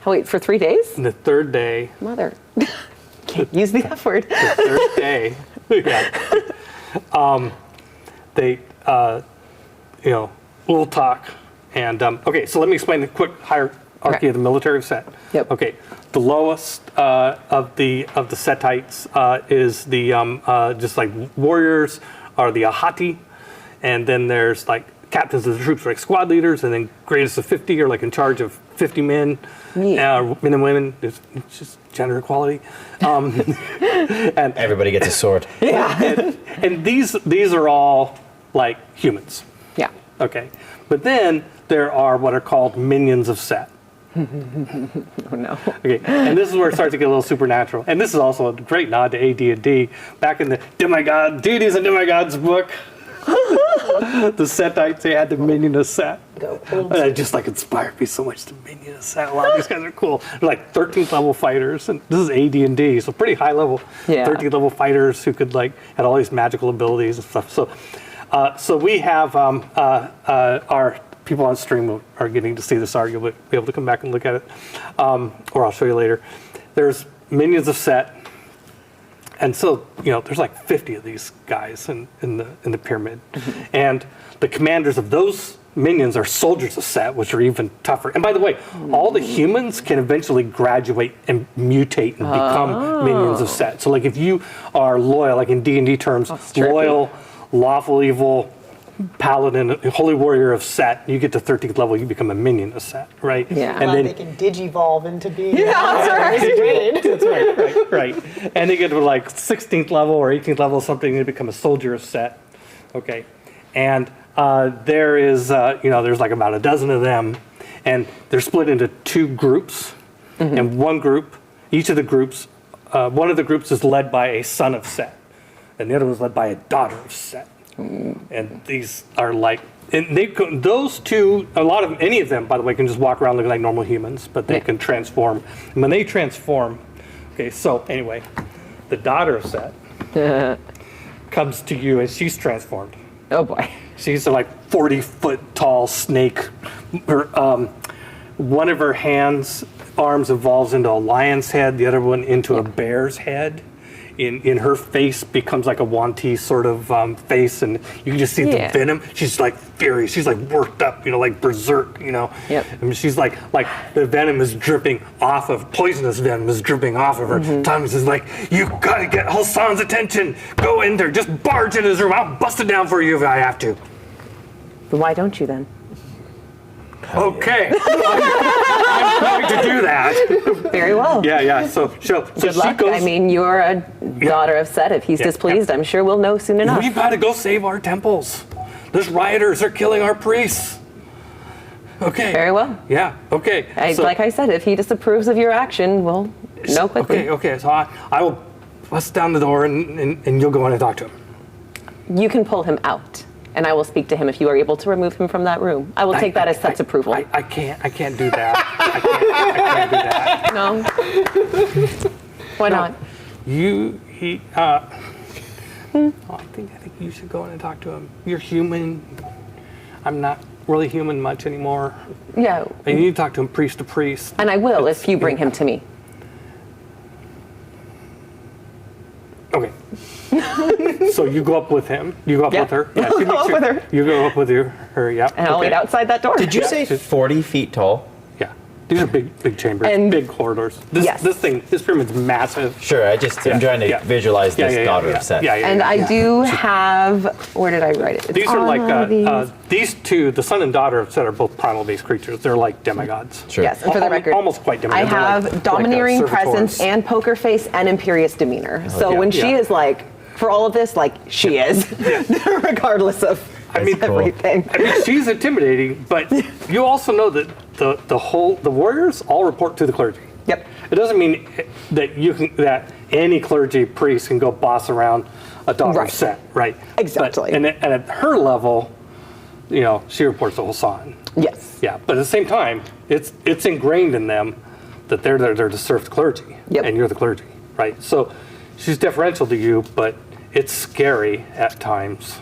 S2: Wait, for 3 days?
S1: And the third day,
S2: Mother. Can't use the F word.
S1: the third day, they, we'll talk. And, okay, so let me explain the quick hierarchy of the military of Set.
S2: Yep.
S1: Okay, the lowest of the Setites is the, just like warriors are the Ahati, and then there's like captains of the troops, like squad leaders, and then greatest of 50 are like in charge of 50 men, men and women. It's just gender equality. And
S3: Everybody gets a sword.
S1: and these are all like humans.
S2: Yeah.
S1: Okay, but then there are what are called minions of Set.
S2: Oh no.
S1: Okay, and this is where it starts to get a little supernatural. And this is also a great nod to AD&D. Back in the Deities and Demigods book, the Setites, they had the minion of Set. And it just like inspired me so much, the minion of Set. A lot of these guys are cool. They're like 13th level fighters, and this is AD&D, so pretty high level.
S2: Yeah.
S1: 13th level fighters who could like, had all these magical abilities and stuff. So we have our people on stream are getting to see this art. You'll be able to come back and look at it, or I'll show you later. There's minions of Set, and so there's like 50 of these guys in the pyramid, and the commanders of those minions are soldiers of Set, which are even tougher. And by the way, all the humans can eventually graduate and mutate and become minions of Set. So like if you are loyal, like in D&D terms, loyal, lawful evil, paladin, holy warrior of Set, you get to 13th level, you become a minion of Set, right?
S2: Yeah.
S1: And then
S4: they can digivolve into being.
S1: that's right. And they get to like 16th level or 18th level, something, and they become a soldier of Set. Okay, and there is, there's like about a dozen of them, and they're split into two groups, and one of the groups is led by a son of Set, and the other was led by a daughter of Set. And these are like, and those two, any of them, by the way, can just walk around looking like normal humans, but they can transform. And when they transform, okay, so anyway, the daughter of Set comes to you and she's transformed.
S2: Oh boy.
S1: She's a like 40-foot tall snake. One of her arms evolves into a lion's head, the other one into a bear's head. In her face becomes like a Wanty sort of face, and you can just see the venom. She's like furious. She's like worked up, like berserk, Yep. I mean, she's like the venom is dripping off of, poisonous venom is dripping off of her. Thomas is like, you gotta get Hassan's attention. Go in there, just barge into his room. I'll bust it down for you if I have to.
S2: But why don't you then?
S1: Okay, I'm going to do that.
S2: Very well.
S1: Yeah. So
S2: Good
S1: she
S2: luck.
S1: goes.
S2: I mean, you're a daughter of Set. If he's displeased, I'm sure we'll know soon enough.
S1: We've got to go save our temples. Those rioters are killing our priests. Okay.
S2: Very well.
S1: Yeah. Okay.
S2: Like I said, if he disapproves of your action, we'll know quickly.
S1: Okay. So I will bust down the door and you'll go in and talk to him.
S2: You can pull him out, and I will speak to him if you are able to remove him from that room. I will take that as Set's approval.
S1: I can't do that. I can't do that.
S2: No. Why not?
S1: I think you should go in and talk to him. You're human. I'm not really human much anymore.
S2: Yeah.
S1: And you need to talk to him priest to priest.
S2: And I will if you bring him to me.
S1: Okay. So you go up with him. You go up
S2: Yeah.
S1: with her. Yeah,
S2: I'll go up with her.
S1: You go up with her. Yeah.
S2: And I'll wait outside that door.
S3: Did you say 40 feet tall?
S1: Yeah. These are big chambers,
S2: And-
S1: big corridors. This
S2: Yes.
S1: this pyramid's massive.
S3: Sure, I'm trying to visualize this daughter of Set.
S1: Yeah.
S2: And I do have, where did I write it? It's
S1: These are
S2: on
S1: like
S2: one of these.
S1: these two, the son and daughter of Set, are both primal-based creatures. They're like demigods.
S3: Sure.
S2: Yes, and for the record,
S1: almost quite
S2: I
S1: demigods. They're
S2: have
S1: like
S2: domineering
S1: servitors.
S2: presence and poker face and imperious demeanor. So
S1: yeah.
S2: when she
S1: Yeah.
S2: is like, for all of this, like she is, regardless of
S1: mean,
S3: cool.
S2: everything.
S1: I mean, she's intimidating, but you also know that the warriors all report to the clergy.
S2: Yep.
S1: It doesn't mean that any clergy priest can go boss around a daughter
S2: Right.
S1: of Set, right?
S2: Exactly.
S1: And at her level, she reports to Hassan.
S2: Yes.
S1: Yeah, but at the same time, it's ingrained in them that they're there to serve the clergy,
S2: Yep.
S1: and you're the clergy, right? So she's deferential to you, but it's scary at times.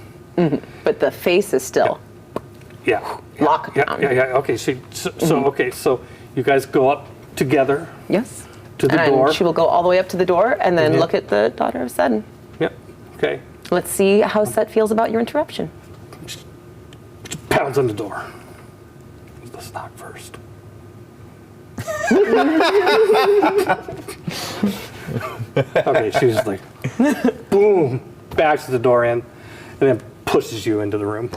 S2: But the face is still
S1: Yeah.
S2: locked
S1: Yeah.
S2: down.
S1: Yeah. Okay. So you guys go up together
S2: Yes.
S1: to the
S2: And
S1: door.
S2: she will go all the way up to the door and then look at the daughter of Set.
S1: Yep. Okay.
S2: Let's see how Set feels about your interruption.
S1: Pounds on the door. Let's knock first. Okay, she's just like, boom, backs the door in, and then pushes you into the room.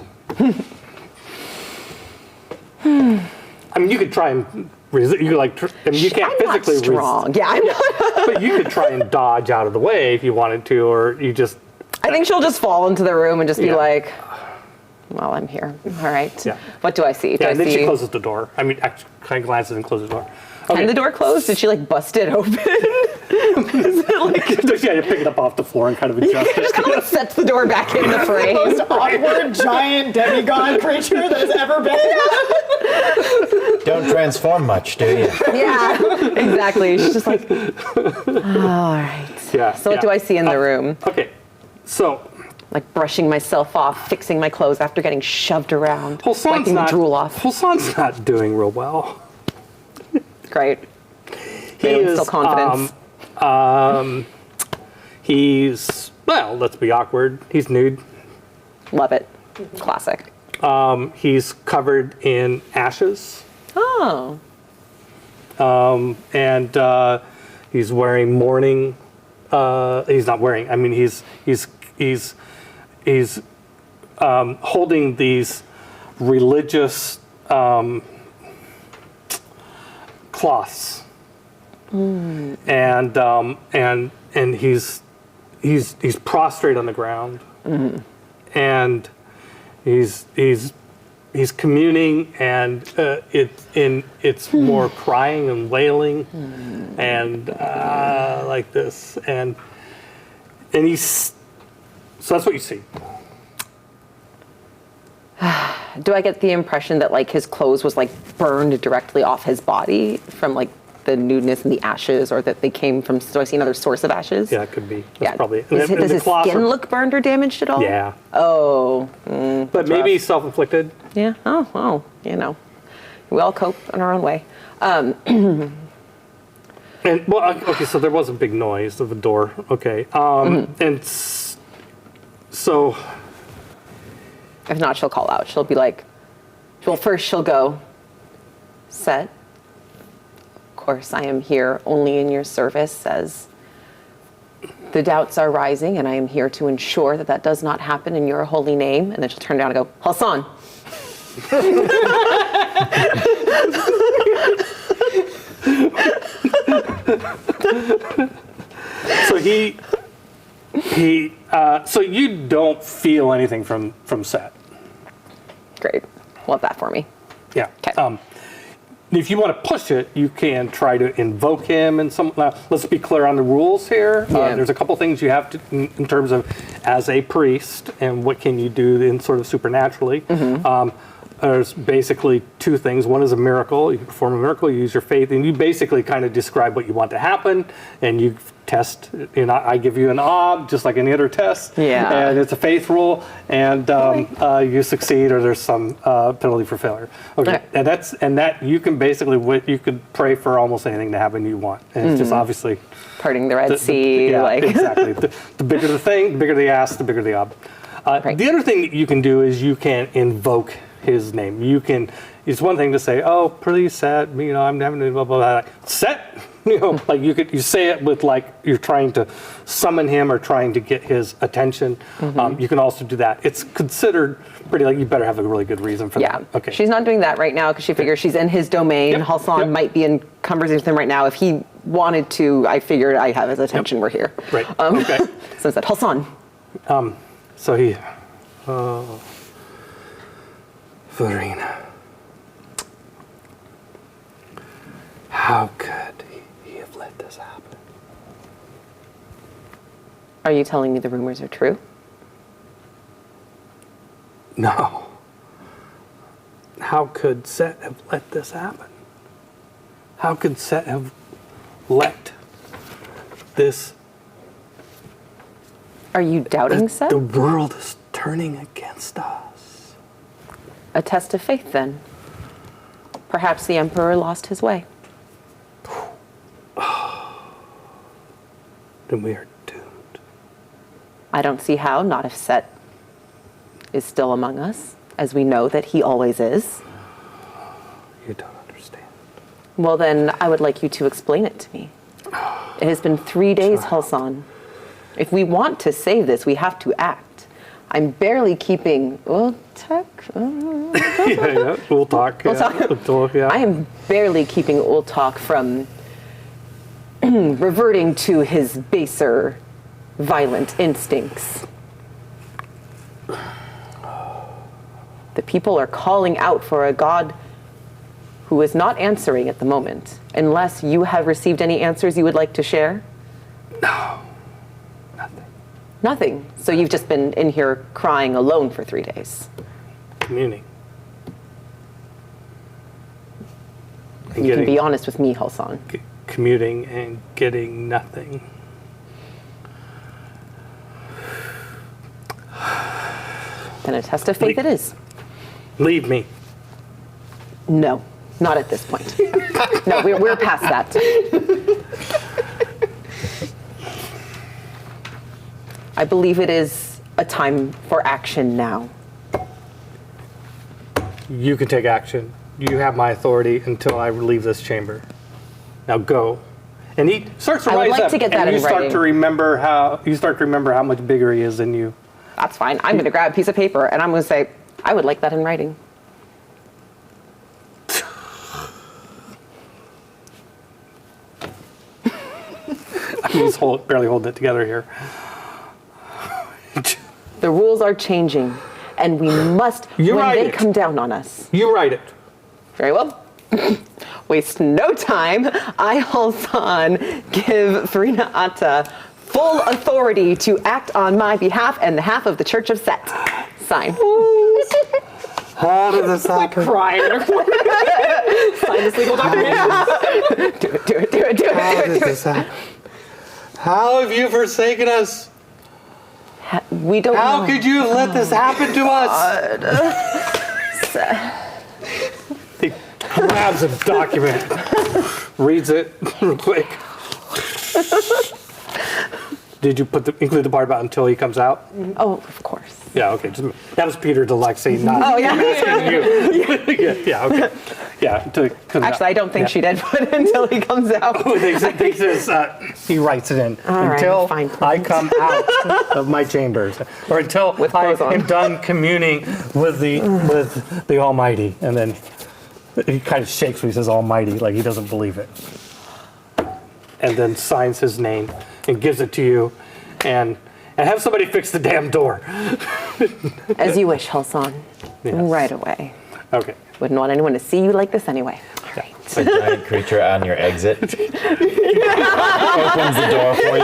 S1: I mean, you could try and resist. You could you can't
S2: I'm
S1: physically
S2: not strong. Yeah, I'm not.
S1: but you could try and dodge out of the way if you wanted to, or you just.
S2: I think she'll just fall into the room and just be
S1: Yeah.
S2: like, well, I'm here. All right.
S1: Yeah.
S2: What do I see? Do
S1: Yeah,
S2: I
S1: and then
S2: see?
S1: she closes the door. I mean, actually, kind of glances and closes the door.
S2: And the door closed? Did she like bust it open?
S1: She had to pick it up off the floor and kind of adjust it.
S2: Just kind of like sets the door back in the frame.
S4: Most awkward giant demigod creature that has ever been.
S3: Don't transform much, do you?
S2: Yeah, exactly. She's just like, all right.
S1: Yeah.
S2: So what do I see in the room?
S1: Okay, so
S2: Like brushing myself off, fixing my clothes after getting shoved around,
S1: Hassan's
S2: wiping the
S1: not.
S2: drool off.
S1: Hassan's not doing real well.
S2: Great.
S1: He
S2: Feeling
S1: is
S2: still confidence.
S1: He's let's be awkward. He's nude.
S2: Love it. Classic.
S1: He's covered in ashes.
S2: Oh.
S1: And he's wearing mourning. He's not wearing. I mean, he's holding these religious cloths, and he's prostrate on the ground, and he's communing, and it's more crying and wailing, and like this, and he's so that's what you see.
S2: Do I get the impression that like his clothes was like burned directly off his body from like the nudeness and the ashes, or that they came from? Do I see another source of ashes?
S1: Yeah, it could be. That's
S2: Yeah.
S1: probably.
S2: Does his
S1: cloths
S2: skin
S1: are-
S2: look burned or damaged at all?
S1: Yeah,
S2: Oh.
S1: but maybe self-inflicted.
S2: Yeah. Oh. You know, we all cope in our own way.
S1: And okay, so there was a big noise of the door. Okay, so
S2: If not, she'll call out. She'll be like, well, first she'll go, Set. Of course, I am here only in your service as the doubts are rising, and I am here to ensure that that does not happen in your holy name. And then she'll turn down and go, Hassan.
S1: so so you don't feel anything from Set.
S2: Great. Love that for me.
S1: Yeah.
S2: Okay.
S1: If you want to push it, you can try to invoke him and some. Let's be clear on the rules here.
S2: Yeah.
S1: There's a couple things you have to, in terms of as a priest, and what can you do in sort of supernaturally. There's basically two things. One is a miracle. You perform a miracle, you use your faith, and you basically kind of describe what you want to happen, and you test. And I give you an ob, just like any other test.
S2: Yeah.
S1: And it's a faith rule, and you succeed, or there's some penalty for failure. Okay.
S2: Okay.
S1: And that you can basically you could pray for almost anything to happen you want, and it's just obviously
S2: Parting the Red Sea,
S1: yeah,
S2: like
S1: exactly. The bigger the thing, the bigger the ask, the bigger the ob.
S2: Right.
S1: The other thing that you can do is you can invoke his name. You can. It's one thing to say, "Oh, please set," I'm having a blah blah blah. Set, like you say it with like you're trying to summon him or trying to get his attention. You can also do that. It's considered pretty like you better have a really good reason for
S2: yeah.
S1: that. Okay.
S2: She's not doing that right now because she figures she's in his domain.
S1: Yep.
S2: Halsan might be in conversation with him right now. If he wanted to, I figured I have his attention. We're here.
S1: Right. Okay.
S2: So I said, Halsan.
S1: So he, Verena, how could he have let this happen?
S2: Are you telling me the rumors are true?
S1: No. How could Set have let this happen? How could Set have let this?
S2: Are you doubting Set?
S1: The world is turning against us.
S2: A test of faith, then. Perhaps the Emperor lost his way.
S1: Then we are doomed.
S2: I don't see how, not if Set is still among us, as we know that he always is.
S1: You don't understand.
S2: Well, then, I would like you to explain it to me. It has been 3 days, Halsan. If we want to save this, we have to act. I'm barely keeping Ultak.
S1: Yeah, we'll talk. Yeah.
S2: I am barely keeping Ultak from reverting to his baser, violent instincts. The people are calling out for a god who is not answering at the moment. Unless you have received any answers you would like to share?
S1: No, nothing.
S2: Nothing. So you've just been in here crying alone for 3 days.
S1: Communing.
S2: You can be honest with me, Halsan.
S1: Commuting and getting nothing.
S2: Then a test of faith it is.
S1: Leave me.
S2: No, not at this point. No, we're past that. I believe it is a time for action now.
S1: You can take action. You have my authority until I leave this chamber. Now go. And he starts to
S2: I would
S1: rise
S2: like
S1: up,
S2: to get that
S1: and
S2: in
S1: you start
S2: writing.
S1: to remember how much bigger he is than you.
S2: That's fine. I'm going to grab a piece of paper and I'm going to say, I would like that in writing.
S1: He's barely holding it together here.
S2: The rules are changing and we must,
S1: You
S2: when
S1: write
S2: they
S1: it.
S2: come down on us.
S1: You write it.
S2: Very well. Waste no time. I, Halsan, give Farina Atta full authority to act on my behalf and the half of the Church of Set. Sign.
S1: How did this happen?
S2: Crying. Sign this legal document. Do it.
S1: How did this happen? How have you forsaken us?
S2: We don't know.
S1: How could you have let this happen to us? He grabs a document, reads it real quick. Did you include the part about until he comes out?
S2: Oh, of course.
S1: Yeah, okay. That was Peter to Lexi, not
S2: Oh, yeah.
S1: asking you. yeah, okay. Yeah, until he comes out.
S2: Actually, I don't think
S1: Yeah.
S2: she did put it until he comes out.
S1: Oh, they says, he writes it in.
S2: All right,
S1: until
S2: fine.
S1: I come out of my chambers, or until
S2: With
S1: I
S2: clothes on.
S1: am done communing with the Almighty. And then he kind of shakes when he says Almighty, like he doesn't believe it. And then signs his name and gives it to you, and have somebody fix the damn door.
S2: As you wish, Halsan.
S1: Yes.
S2: Right away.
S1: Okay.
S2: Wouldn't want anyone to see you like this anyway.
S3: A giant creature on your exit. Opens the door for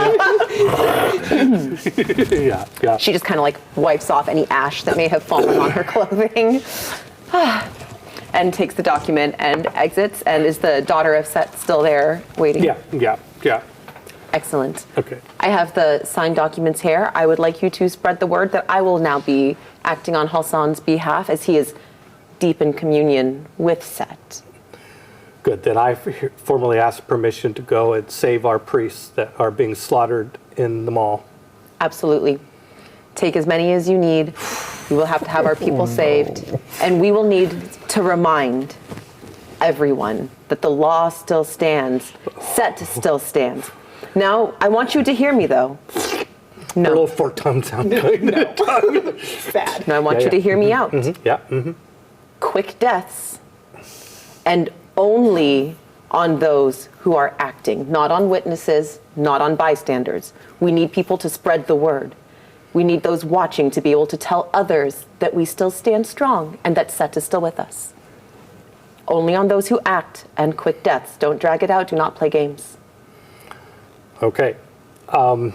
S3: you.
S1: Yeah.
S2: She just kind of like wipes off any ash that may have fallen on her clothing. And takes the document and exits. And is the daughter of Set still there waiting?
S1: Yeah.
S2: Excellent.
S1: Okay.
S2: I have the signed documents here. I would like you to spread the word that I will now be acting on Halsan's behalf as he is deep in communion with Set.
S1: Good. Then I formally ask permission to go and save our priests that are being slaughtered in the mall.
S2: Absolutely. Take as many as you need. We will have to have our people saved. And we will need to remind everyone that the law still stands. Set still stands. Now, I want you to hear me, though.
S1: A little fork-tongue sound.
S4: Bad.
S2: Now, I want you to hear me out.
S1: Yeah.
S2: Quick deaths, and only on those who are acting, not on witnesses, not on bystanders. We need people to spread the word. We need those watching to be able to tell others that we still stand strong and that Set is still with us. Only on those who act, and quick deaths. Don't drag it out. Do not play games.
S1: Okay. You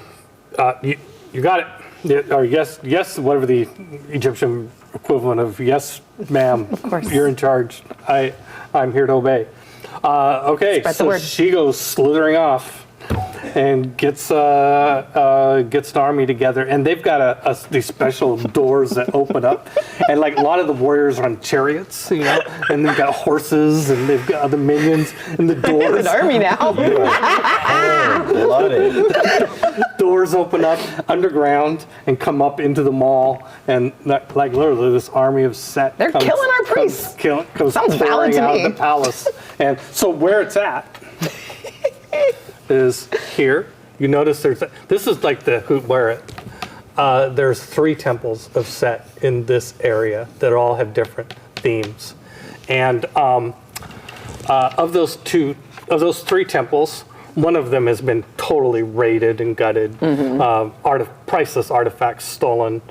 S1: got it. Yeah, or yes, whatever the Egyptian equivalent of yes, ma'am.
S2: Of course.
S1: You're in charge. I'm here to obey. Okay,
S2: Spread the
S1: so
S2: word.
S1: she goes slithering off and gets an army together, and they've got these special doors that open up, and like a lot of the warriors are on chariots, and they've got horses, and they've got other minions, and the doors.
S2: An army now.
S3: Love it.
S1: Doors open up underground and come up into the mall, and like literally this army of Set.
S2: They're killing our priests.
S1: Comes
S2: Sounds valid
S1: pouring
S2: to
S1: out
S2: me.
S1: of the palace, and so where it's at is here. You notice this is like there's 3 temples of Set in this area that all have different themes, and of those 3 temples, one of them has been totally raided and gutted, priceless artifacts stolen,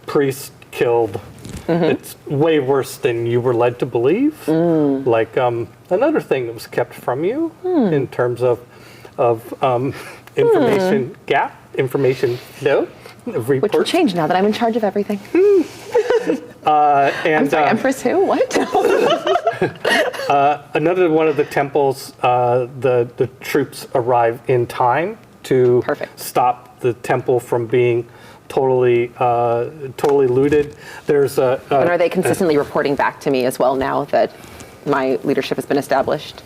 S1: priests killed. It's way worse than you were led to believe. Like another thing that was kept from you in terms of information gap, information
S2: Which will change now that I'm in charge of everything.
S1: And
S2: I'm sorry, Empress who? What?
S1: another one of the temples, the troops arrive in time to stop the temple from being totally looted. There's and
S2: are they consistently reporting back to me as well now that my leadership has been established?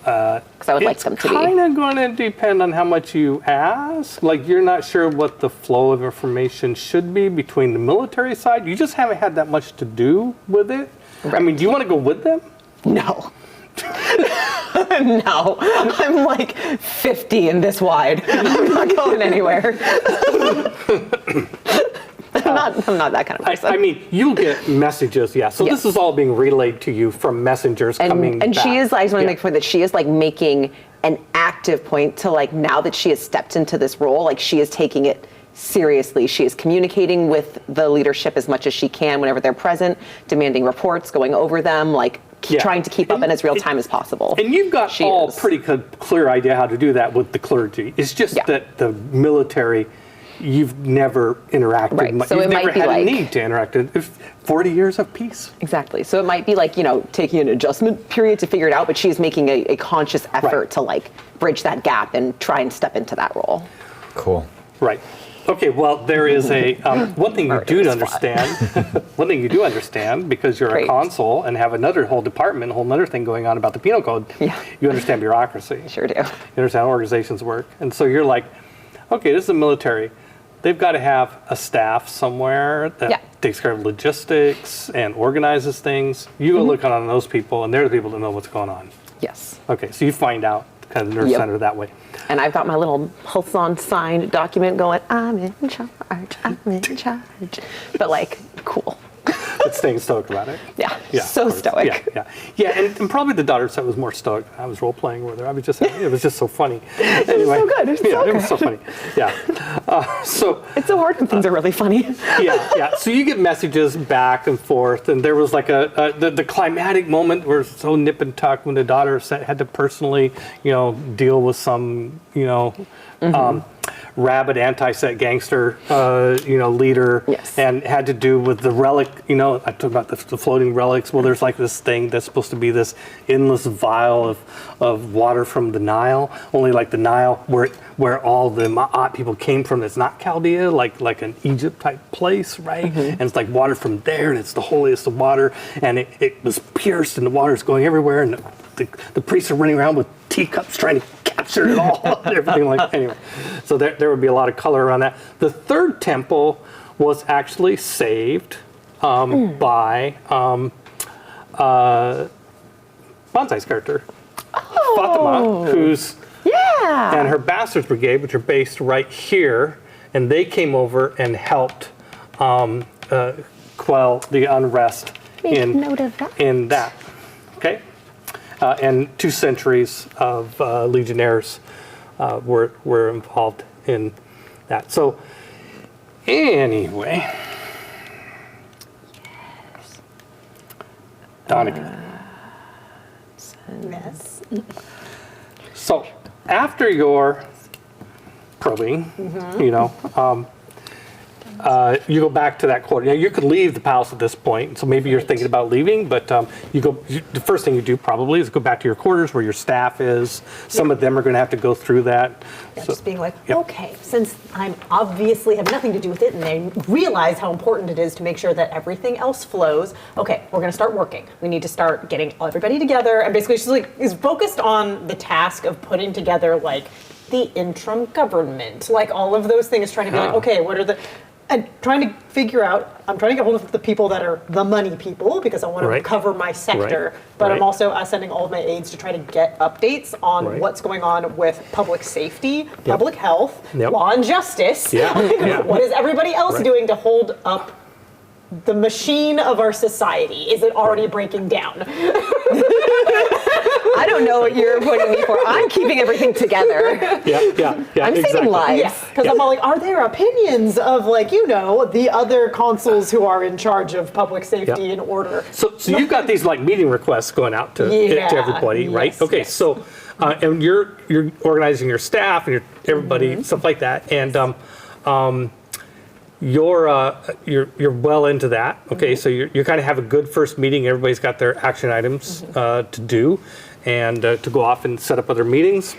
S2: Because I would like them to be.
S1: It's kind of going to depend on how much you ask. Like, you're not sure what the flow of information should be between the military side. You just haven't had that much to do with it. Right. I mean, do you want to go with them?
S2: No. No. I'm like 50 and this wide. I'm not going anywhere. I'm not that kind of person.
S1: I mean, you'll get messages, yeah. So this is all being relayed to you from messengers coming back.
S2: And she is, I just want to make sure that she is like making an active point to like, now that she has stepped into this role, like she is taking it seriously. She is communicating with the leadership as much as she can whenever they're present, demanding reports, going over them, like trying to keep up in as real time as possible.
S1: And you've got pretty clear idea how to do that with the clergy. It's just that the military, you've never interacted.
S2: Right. So
S1: you've
S2: it
S1: never
S2: might be
S1: had
S2: like
S1: a need to interact. 40 years of peace.
S2: Exactly. So it might be like, taking an adjustment period to figure it out, but she's making a conscious effort to like bridge that gap and try and step into that role.
S3: Cool.
S1: Right. Okay, well, there is one thing you do understand. One thing you do understand, because you're a consul and have another whole department, a whole other thing going on about the penal code. Yeah. You understand bureaucracy.
S2: Sure do.
S1: You understand how organizations work. And so you're like, okay, this is the military. They've got to have a staff somewhere that takes care of logistics and organizes things. You go look on those people, and they're the people that know what's going on.
S2: Yes.
S1: Okay, so you find out kind of the nerve center that way.
S2: And I've got my little Halsan signed document going, I'm in charge, I'm in charge. But like, cool.
S1: but staying stoic about it.
S2: Yeah,
S1: Yeah,
S2: so
S1: of course.
S2: stoic.
S1: Yeah, and probably the daughter set was more stoic. I was role playing with her. I was just, it was just so funny. Anyway,
S2: so good. It's
S1: yeah,
S2: so
S1: it was
S2: good.
S1: so funny. Yeah. So
S2: It's so hard when things are really funny.
S1: yeah. So you get messages back and forth, and there was like the climatic moment where it's so nip and tuck when the daughter had to personally, deal with some, rabid anti-set gangster, leader,
S2: Yes.
S1: and had to do with the relic. I talked about the floating relics. Well, there's like this thing that's supposed to be this endless vial of water from the Nile. Only like the Nile, where all the Ma'at people came from. It's not Chaldea, like an Egypt type place, right? And it's like water from there, and it's the holiest of water, and it was pierced, and the water's going everywhere, and the priests are running around with teacups trying to capture it all, and everything like. Anyway, so there would be a lot of color around that. The third temple was actually saved by Bonsai's character, Fatima, who's and her bastards brigade, which are based right here, and they came over and helped quell the unrest
S2: Note of that.
S1: in that. Okay, and 2 centuries of legionnaires were involved in that. So anyway, Donica.
S4: Yes.
S1: So after your probing, you go back to that quarter. Now you could leave the palace at this point, so maybe you're thinking about leaving. But the first thing you do probably is go back to your quarters where your staff is. Some of them are going to have to go through that.
S4: Yeah,
S1: So-
S4: just being like,
S1: Yep.
S4: okay, since I'm obviously have nothing to do with it, and they realize how important it is to make sure that everything else flows. Okay, we're gonna start working. We need to start getting everybody together, and basically she's like is focused on the task of putting together like the interim government, like all of those things, trying to be like, okay, what are the and trying to figure out, I'm trying to get hold of the people that are the money people because I want to
S1: Right.
S4: cover my sector,
S1: Right.
S4: but
S1: Right.
S4: I'm also sending all of my aides to try to get updates on
S1: Right.
S4: what's going on with public safety, public health,
S1: Yep.
S4: law and justice.
S1: Yeah, yeah.
S4: What is everybody else
S1: Right.
S4: doing to hold up the machine of our society? Is it already breaking down?
S2: I don't know what you're appointing me for. I'm keeping everything together.
S1: Yeah.
S2: I'm saving
S1: exactly.
S2: lives.
S4: Yes, because I'm all like, are there opinions of the other consuls who are in charge of public safety
S1: Yep.
S4: and order?
S1: So you've got these like meeting requests going out to everybody, right?
S4: Yes,
S1: Okay,
S4: yes.
S1: so and you're organizing your staff and everybody stuff like that, and you're well into that. Okay, so you kind of have a good first meeting. Everybody's got their action items to do, and to go off and set up other meetings.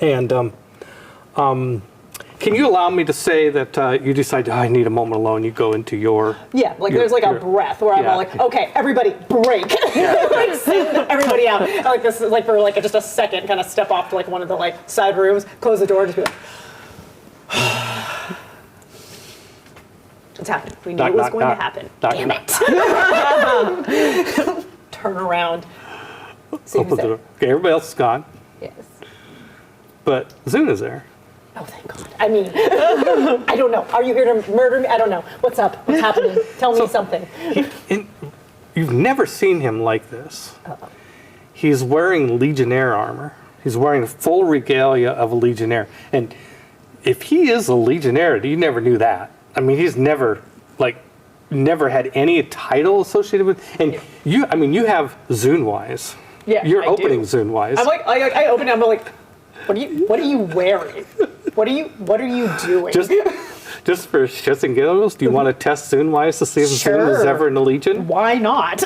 S1: And can you allow me to say that you decide, I need a moment alone, you go into your...
S4: Yeah, like
S1: your-
S4: there's like a
S1: your-
S4: breath where I'm
S1: yeah.
S4: all like, okay, everybody break. Like send everybody out. And like this is like for like just a second, kind of step off to like one of the like side rooms, close the door, just be like, it's happened. We knew
S1: Knock,
S4: it was
S1: knock,
S4: going
S1: knock.
S4: to happen.
S1: Knock,
S4: Damn
S1: knock.
S4: it. Turn around. See
S1: Open
S4: who's
S1: the
S4: there.
S1: door. Okay, everybody else is gone,
S4: Yes.
S1: but Zuna's there.
S4: Oh, thank God. I mean, I don't know. Are you here to murder me? I don't know. What's up? What's happening? Tell me something.
S1: And you've never seen him like this. He's wearing Legionnaire armor. He's wearing the full regalia of a Legionnaire. And if he is a Legionnaire, you never knew that. I mean, he's never had any title associated with. And you have Zunwise.
S4: Yeah,
S1: You're
S4: I
S1: opening
S4: do.
S1: Zunwise.
S4: I'm like, I open it. I'm like, what are you wearing? What are you doing?
S1: Just for shits and giggles, do you want to test Zunwise to see if Zun is
S4: Sure.
S1: ever in the Legion?
S4: Why not?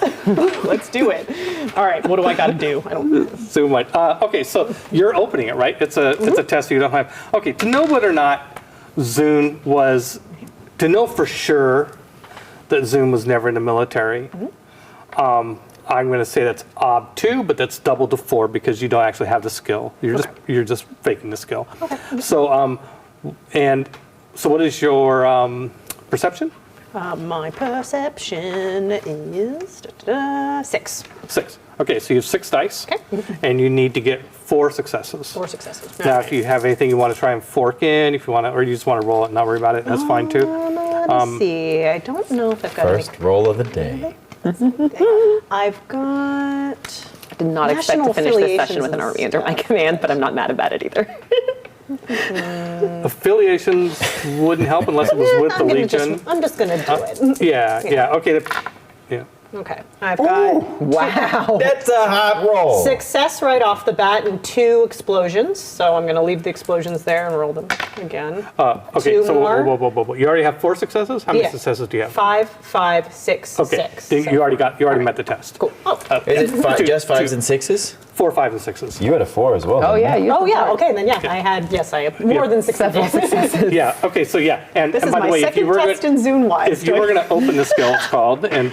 S4: Let's do it. All right, what do I got to do? I don't.
S1: Zunwise. Okay, so you're opening it, right? It's a test you don't have. Okay, to know whether or not Zun was, to know for sure that Zun was never in the military. I'm going to say that's ob 2, but that's double to 4 because you don't actually have the skill. You're just faking the skill. Okay. So so what is your perception?
S4: My perception is 6.
S1: 6. Okay, so you have 6 dice,
S4: Okay.
S1: and you need to get 4 successes.
S4: 4 successes.
S1: Now, if you have anything you want to try and fork in, if you want to, or you just want to roll it and not worry about it, that's fine too.
S4: Let's see. I don't know if I've got
S3: First roll of the day.
S4: I've got.
S2: I did not expect to
S4: National
S2: finish this session
S4: affiliations
S2: with an
S4: and
S2: army under my command, but I'm not mad about it either.
S1: Affiliations wouldn't help unless it was with the Legion.
S4: I'm just gonna do it.
S1: Yeah. Okay. Yeah.
S4: Okay. I've got
S2: Wow.
S3: That's a hot roll.
S4: success right off the bat and 2 explosions. So I'm gonna leave the explosions there and roll them again.
S1: Okay.
S4: 2
S1: So
S4: more.
S1: whoa. You already have 4 successes. How many
S4: Yeah.
S1: successes do you have?
S4: 5, 5, 6,
S1: Okay.
S4: 6.
S1: Then you already met the test.
S4: Cool. Oh.
S3: Is it just 5s
S1: Two.
S3: and 6s?
S1: 4, 5, and 6s.
S3: You had a 4 as well.
S2: Oh,
S3: didn't
S2: yeah.
S3: you?
S2: You
S4: Oh yeah. Okay. Then yeah, I have more than 6
S2: Several successes.
S1: Yeah. Okay. So yeah. And,
S4: This
S1: and
S4: is
S1: by the
S4: my
S1: way, if you
S4: second
S1: were
S4: test
S1: gonna,
S4: in Zune-wise.
S1: if you were going to open the skill, it's called, and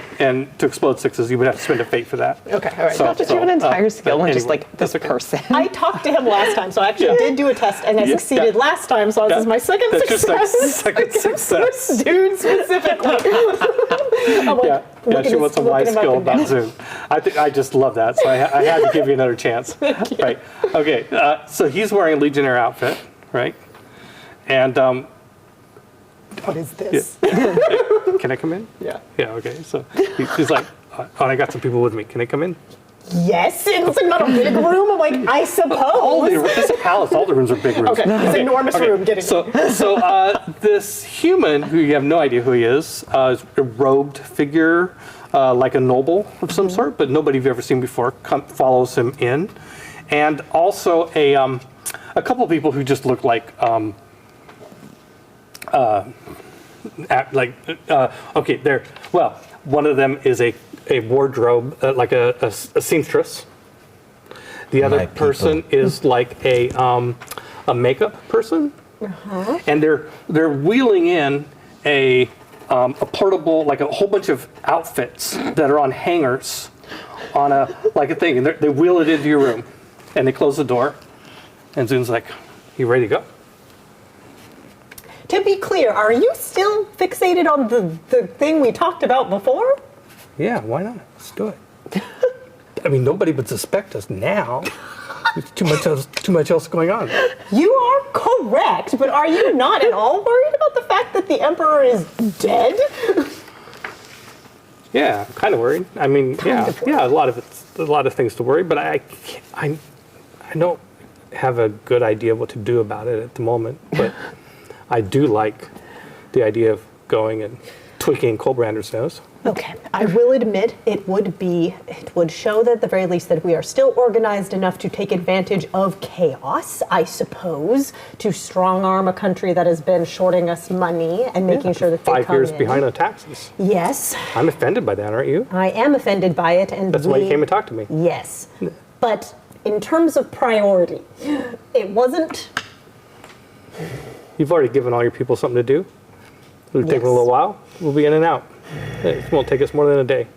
S1: to explode 6s, you would have to spend a fate for that.
S4: Okay. All right.
S1: So-
S2: Just you have an entire skill and just
S1: anyway,
S2: like this
S1: that's okay.
S2: person.
S4: I talked to him last time, so I actually did do a test, and I
S1: Yeah.
S4: succeeded
S1: Yeah.
S4: last time, so this is my second
S1: That's just like
S4: success.
S1: second success.
S4: This dude specifically. I'm like,
S1: Yeah,
S4: looking
S1: she wants a
S4: looking
S1: wise
S4: him up
S1: skill
S4: and
S1: about
S4: down.
S1: Zoom. I just love that, so I had to give you another chance. Right. Okay. So he's wearing a Legionnaire outfit, right? And
S4: What is this?
S1: can I come in?
S4: Yeah.
S1: Yeah. Okay. So he's like, oh, I got some people with me. Can I come in?
S4: Yes, it's like not a big room. I'm like, I suppose.
S1: This palace, all the rooms are big rooms.
S4: Okay, this enormous room. Getting
S1: So this human, who you have no idea who he is a robed figure, like a noble of some sort, but nobody you've ever seen before, follows him in, and also a couple of people who just look like okay, they're well. One of them is a wardrobe, like a seamstress. The other
S3: My
S1: person is like a makeup person, and they're wheeling in a portable, like a whole bunch of outfits that are on hangers, on a thing, and they wheel it into your room, and they close the door, and Zune's like, "You ready to go?"
S4: To be clear, are you still fixated on the thing we talked about before?
S1: Yeah, why not? Let's do it. I mean, nobody would suspect us now. There's too much else going on.
S4: You are correct, but are you not at all worried about the fact that the Emperor is dead?
S1: Yeah, I'm kind of worried. I mean, yeah, a lot of things to worry, but I don't have a good idea what to do about it at the moment. But I do like the idea of going and tweaking Colbrander's nose.
S4: Okay, I will admit it would show that at the very least that we are still organized enough to take advantage of chaos, I suppose, to strong arm a country that has been shorting us money and making sure that they
S1: 5
S4: come
S1: years
S4: in.
S1: behind on taxes.
S4: Yes,
S1: I'm offended by that, aren't you?
S4: I am offended by it, and
S1: That's why you came and talked to me.
S4: Yes, but in terms of priority, it wasn't.
S1: You've already given all your people something to do. It'll take
S4: Yes.
S1: them a little while. We'll be in and out. It won't take us more than a day.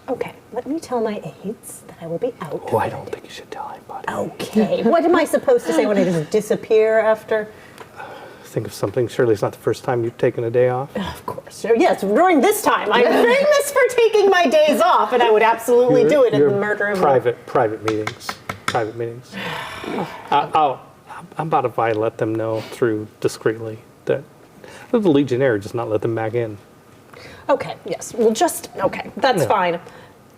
S4: Okay, let me tell my aides that I will be out.
S1: Oh, I don't think you should tell anybody.
S4: Okay, what am I supposed to say when I just disappear after?
S1: Think of something. Surely it's not the first time you've taken a day off.
S4: Of course. So yes, during this time, I'm famous for taking my days off, and I would absolutely do it in
S1: Your
S4: the murder of
S1: private meetings. Private meetings. I'm about if I let them know through discreetly that the Legionnaire just not let them back in.
S4: Okay, yes. Well, okay, that's
S1: Yeah.
S4: fine.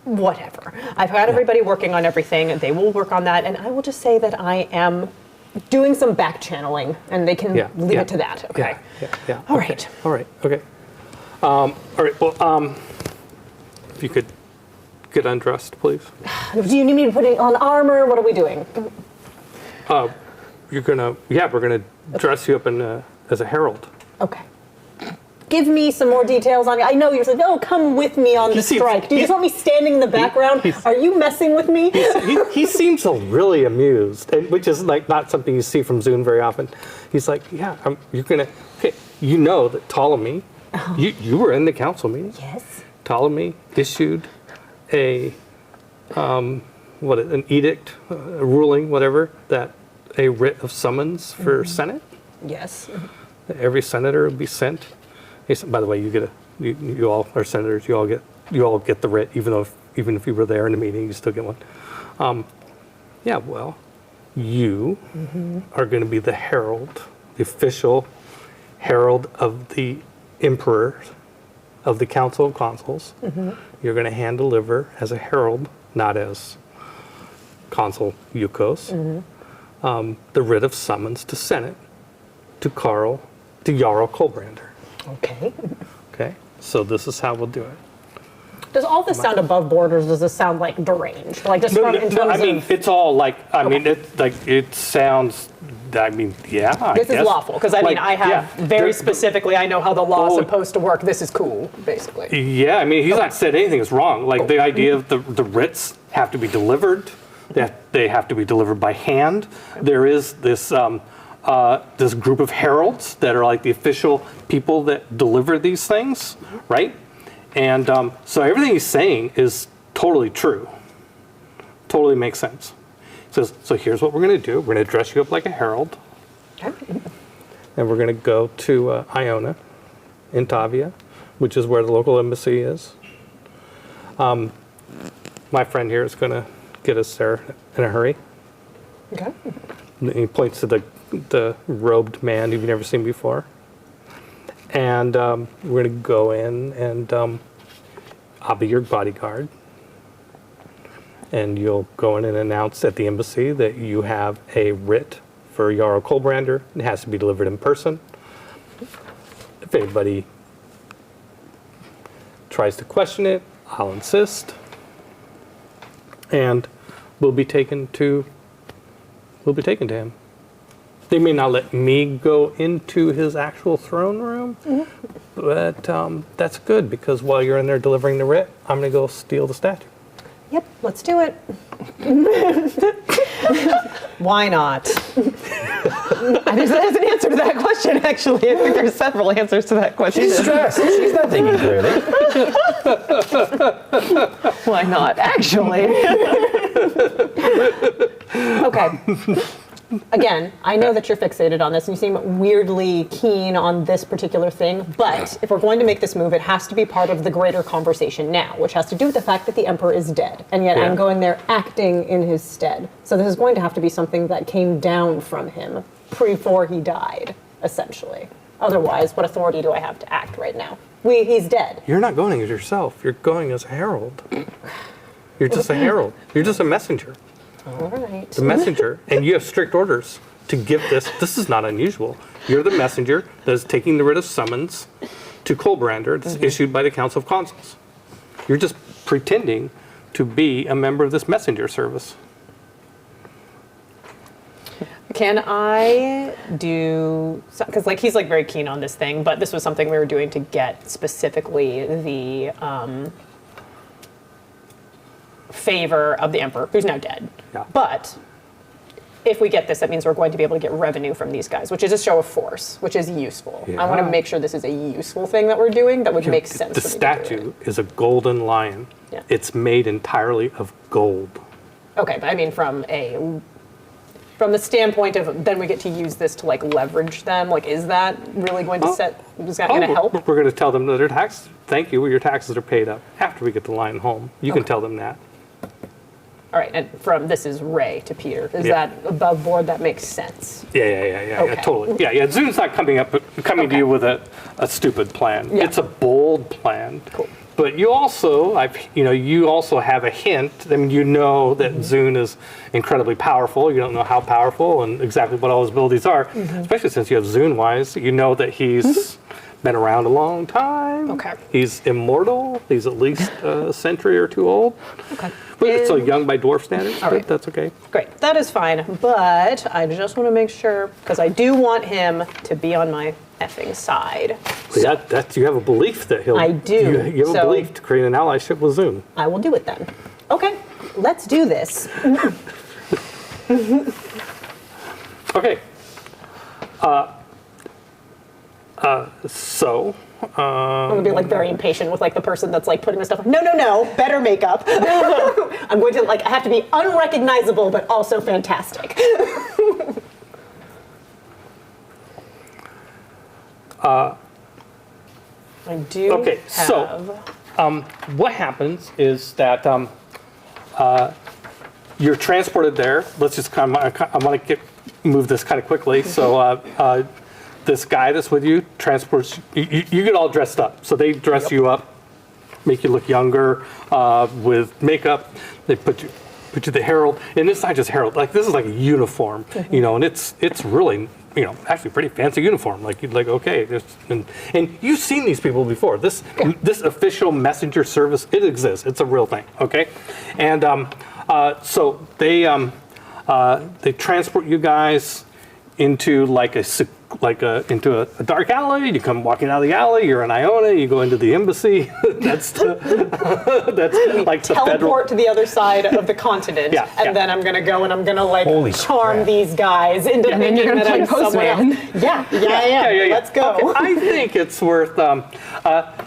S4: Whatever. I've got everybody working on everything. They will work on that, and I will just say that I am doing some back channeling, and they can leave it to that. Okay.
S1: Yeah.
S4: All
S1: okay.
S4: right.
S1: All right. Okay. All right. Well, if you could get undressed, please.
S4: Do you need me to put on armor? What are we doing?
S1: We're gonna dress you up in as a herald.
S4: Okay. Give me some more details on it. I know you're saying, oh, come with me on the
S1: seems-
S4: strike. Do you just want me standing in the background? Are you messing with me?
S1: He seems so really amused, which is like not something you see from Zune very often. He's like, yeah, you're gonna. Okay, you know that Ptolemy, you were in the council meeting.
S4: Yes.
S1: Ptolemy issued an edict, a ruling, whatever, that a writ of summons for Senate.
S4: Yes.
S1: Every senator will be sent. By the way, you all are senators. You all get the writ, even if you were there in the meeting, you still get one. You are going to be the herald, the official herald of the emperor of the Council of Consuls. You're going to hand deliver as a herald, not as Consul Yukos, the writ of summons to Senate to Jarl Colbrander.
S5: Okay.
S1: Okay, so this is how we'll do it.
S5: Does all this sound above board, or does this sound like deranged? Like just from in terms
S1: I mean,
S5: of
S1: it's all like, I mean, it sounds, I mean, yeah, I
S5: this
S1: guess.
S5: is lawful because I mean
S1: Like,
S5: I have
S1: yeah,
S5: very
S1: there-
S5: specifically I know how the law is
S1: Oh.
S5: supposed to work. This is cool, basically.
S1: Yeah, I mean, he's not said anything is wrong. Like the idea of the writs have to be delivered. They have to be delivered by hand. There is this this group of heralds that are like the official people that deliver these things, right? And so everything he's saying is totally true. Totally makes sense. He says, so here's what we're going to do. We're going to dress you up like a herald.
S5: Okay.
S1: And we're going to go to Iona in Tavia, which is where the local embassy is. My friend here is going to get us there in a hurry.
S5: Okay.
S1: And he points to the robed man you've never seen before. And we're going to go in, and I'll be your bodyguard. And you'll go in and announce at the embassy that you have a writ for Jarl Colbrander. It has to be delivered in person. If anybody tries to question it, I'll insist. And we'll be taken to him. They may not let me go into his actual throne room, but that's good because while you're in there delivering the writ, I'm going to go steal the statue.
S5: Yep. Let's do it. Why not?
S2: I think there's an answer to that question, actually. I think there's several answers to that question.
S3: She's stressed. She's not thinking clearly.
S2: Why not, actually?
S5: Okay. Again, I know that you're fixated on this and you seem weirdly keen on this particular thing, but if we're going to make this move, it has to be part of the greater conversation now, which has to do with the fact that the Emperor is dead, and yet
S1: Yeah.
S5: I'm going there acting in his stead. So this is going to have to be something that came down from him before he died, essentially. Otherwise, what authority do I have to act right now? He's dead.
S1: You're not going as yourself. You're going as a herald. You're just a herald. You're just a messenger.
S5: All right.
S1: The messenger, and you have strict orders to give this. This is not unusual. You're the messenger that is taking the writ of summons to Colbrander. It's issued by the Council of Consuls. You're just pretending to be a member of this messenger service.
S5: Can I do, because like he's like very keen on this thing, but this was something we were doing to get specifically the favor of the Emperor, who's now dead.
S1: Yeah.
S5: But if we get this, that means we're going to be able to get revenue from these guys, which is a show of force, which is useful. I want to
S1: Yeah.
S5: make sure this is a useful thing that we're doing that would make sense.
S1: The
S5: for me to do it.
S1: statue is a golden lion.
S5: Yeah.
S1: It's made entirely of gold.
S5: Okay, but I mean from the standpoint of then we get to use this to like leverage them. Like, is that really going to is that going to help?
S1: We're going to tell them that their tax. Thank you. Your taxes are paid up after we get the lion home. You can tell them that.
S5: All right, and from this is Ray to Peter. Is
S1: Yeah.
S5: that above board? That makes sense.
S1: Yeah,
S5: Okay.
S1: totally. Yeah. Zune's not coming to you with a stupid plan.
S5: Yeah.
S1: It's a bold plan.
S5: Cool.
S1: But you also, you also have a hint. I mean, you know that Zune is incredibly powerful. You don't know how powerful and exactly what all his abilities are. Especially since you have Zune Wise, you know that he's been around a long time.
S5: Okay.
S1: He's immortal. He's at least a century or two old.
S5: Okay.
S1: But it's so young by dwarf standards.
S5: All
S1: But
S5: right.
S1: that's okay.
S5: Great, that is fine. But I just want to make sure because I do want him to be on my effing side.
S1: That you have a belief that he'll.
S5: I do.
S1: You have a
S5: So-
S1: belief to create an allyship with Zune.
S5: I will do it then. Okay, let's do this.
S1: Okay. So.
S5: I'm gonna be like very impatient with like the person that's like putting the stuff. No, better makeup. I'm going to like I have to be unrecognizable but also fantastic. I do.
S1: Okay,
S5: have,
S1: so what happens is that you're transported there. Let's just I want to move this kind of quickly. So this guy that's with you transports you get all dressed up. So they dress you up, make you look younger with makeup. They put you the herald, and it's not just herald. Like this is like a uniform, you know, and it's really, you know, actually pretty fancy uniform. Like you'd like, okay, and you've seen these people before. This official messenger service, it exists. It's a real thing. Okay, and so they transport you guys into like into a dark alley. You come walking out of the alley. You're in Iona. You go into the embassy. that's like the federal.
S5: Teleport to the other side of the continent,
S1: Yeah,
S5: and
S1: yeah.
S5: then I'm gonna go and I'm gonna like
S3: Holy
S5: charm
S3: crap.
S5: these guys into
S2: And then
S5: thinking
S2: you're
S5: that
S2: gonna
S5: I'm
S2: play
S5: someone
S2: postman.
S5: else. Yeah. Let's go.
S1: Okay, I think it's worth.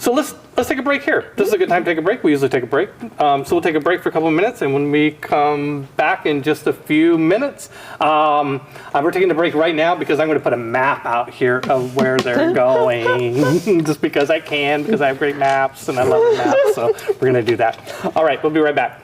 S1: So let's take a break here. This is a good time to take a break. We usually take a break. So we'll take a break for a couple of minutes, and when we come back in just a few minutes, we're taking a break right now because I'm going to put a map out here of where they're going, just because I can, because I have great maps and I love maps. So we're going to do that. All right, we'll be right back.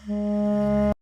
S1: Oh,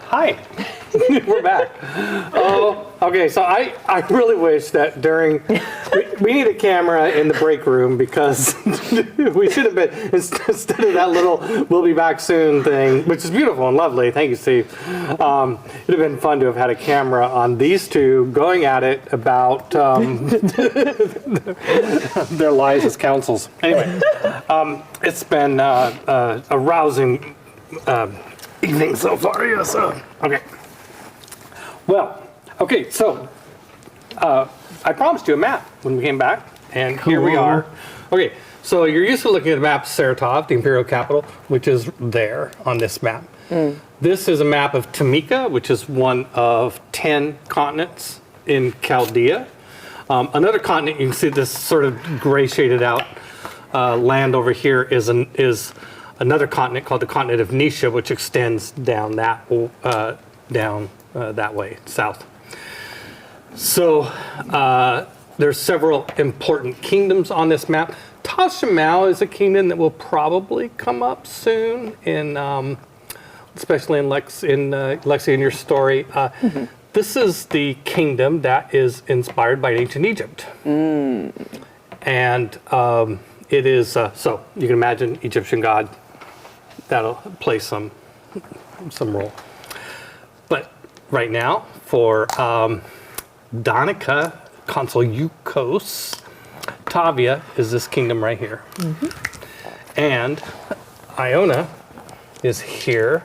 S1: hi. We're back. Oh, okay. So I really wish that we need a camera in the break room because we should have been, instead of that little "we'll be back soon" thing, which is beautiful and lovely. Thank you, Steve. It'd have been fun to have had a camera on these two going at it about their lives as counsels. Anyway, it's been a rousing evening so far. Yes. Okay. Well, okay, so I promised you a map when we came back, and here we are. Okay, so you're used to looking at a map of Saratof, the imperial capital, which is there on this map. This is a map of Tamika, which is one of 10 continents in Chaldea. Another continent, you can see this sort of gray shaded out land over here is another continent called the continent of Nisha, which extends down that way, south. So there's several important kingdoms on this map. Tashamau is a kingdom that will probably come up soon, especially in Lexi, in your story. This is the kingdom that is inspired by ancient Egypt. And it is, so you can imagine Egyptian god, that'll play some role. But right now, for Danica, Consul Yukos, Tavia is this kingdom right here. And Iona is here.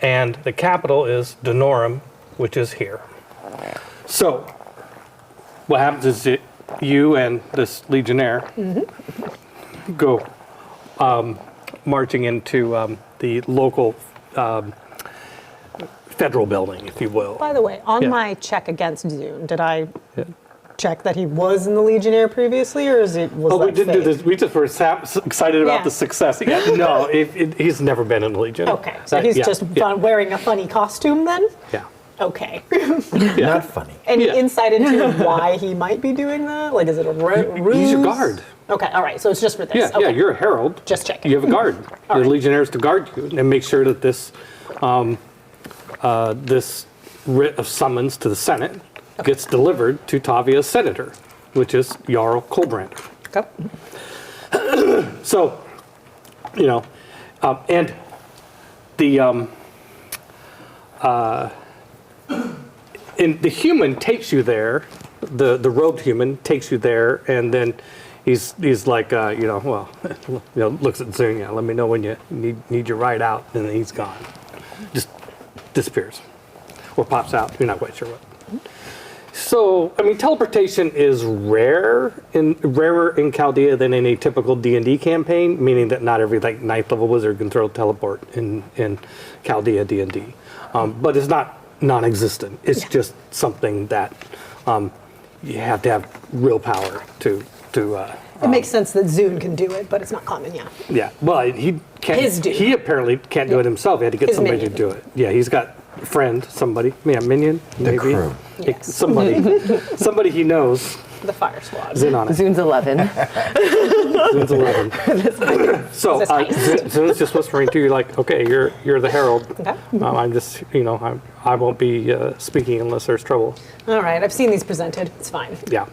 S1: And the capital is Denorum, which is here. So what happens is that you and this legionnaire go marching into the local federal building, if you will.
S5: By the way, on my check against Zune, did I check that he was in the Legionnaire previously, or was that
S1: we didn't do this. We just were excited about
S5: Yeah.
S1: the success. No, he's never been in the Legion.
S5: Okay, so he's just wearing a funny costume then?
S1: Yeah.
S5: Okay.
S3: Not funny.
S5: Any
S1: Yeah.
S5: insight into why he might be doing that? Like, is it a ruse?
S1: He's your guard.
S5: Okay, all right, so it's just for this.
S1: Yeah,
S5: okay.
S1: yeah, you're a herald.
S5: Just checking.
S1: You have a guard.
S5: All
S1: The
S5: right.
S1: legionnaires to guard you and make sure that this this writ of summons to the Senate gets delivered to Tavia's senator, which is Jarl Kolbrand.
S5: Okay.
S1: So, and the and the human takes you there, the robed human takes you there, and then he's like, looks at Zune, let me know when you need your ride out, and then he's gone. Just disappears. Or pops out, you're not quite sure what. So, I mean, teleportation is rarer in Chaldea than in a typical D&D campaign, meaning that not every like 9th level wizard can throw teleport in Chaldea D&D. But it's not non-existent. It's just something that you have to have real power to.
S5: It makes sense that Zune can do it, but it's not common, yeah.
S1: Yeah. Well, he can't.
S5: His dude.
S1: He apparently can't do it himself. He had to get
S5: His
S1: somebody
S5: minion.
S1: to do it. Yeah, he's got a friend, somebody, minion, maybe.
S3: crew.
S5: Yes.
S1: Somebody he knows
S5: The fire squad.
S1: is in on it.
S2: Zune's 11.
S1: Zune's 11. So
S5: This is nice.
S1: Zune's just whispering to you, like, okay, you're the herald.
S5: Okay.
S1: I'm just, I won't be speaking unless there's trouble.
S5: All right, I've seen these presented. It's fine.
S1: Yeah.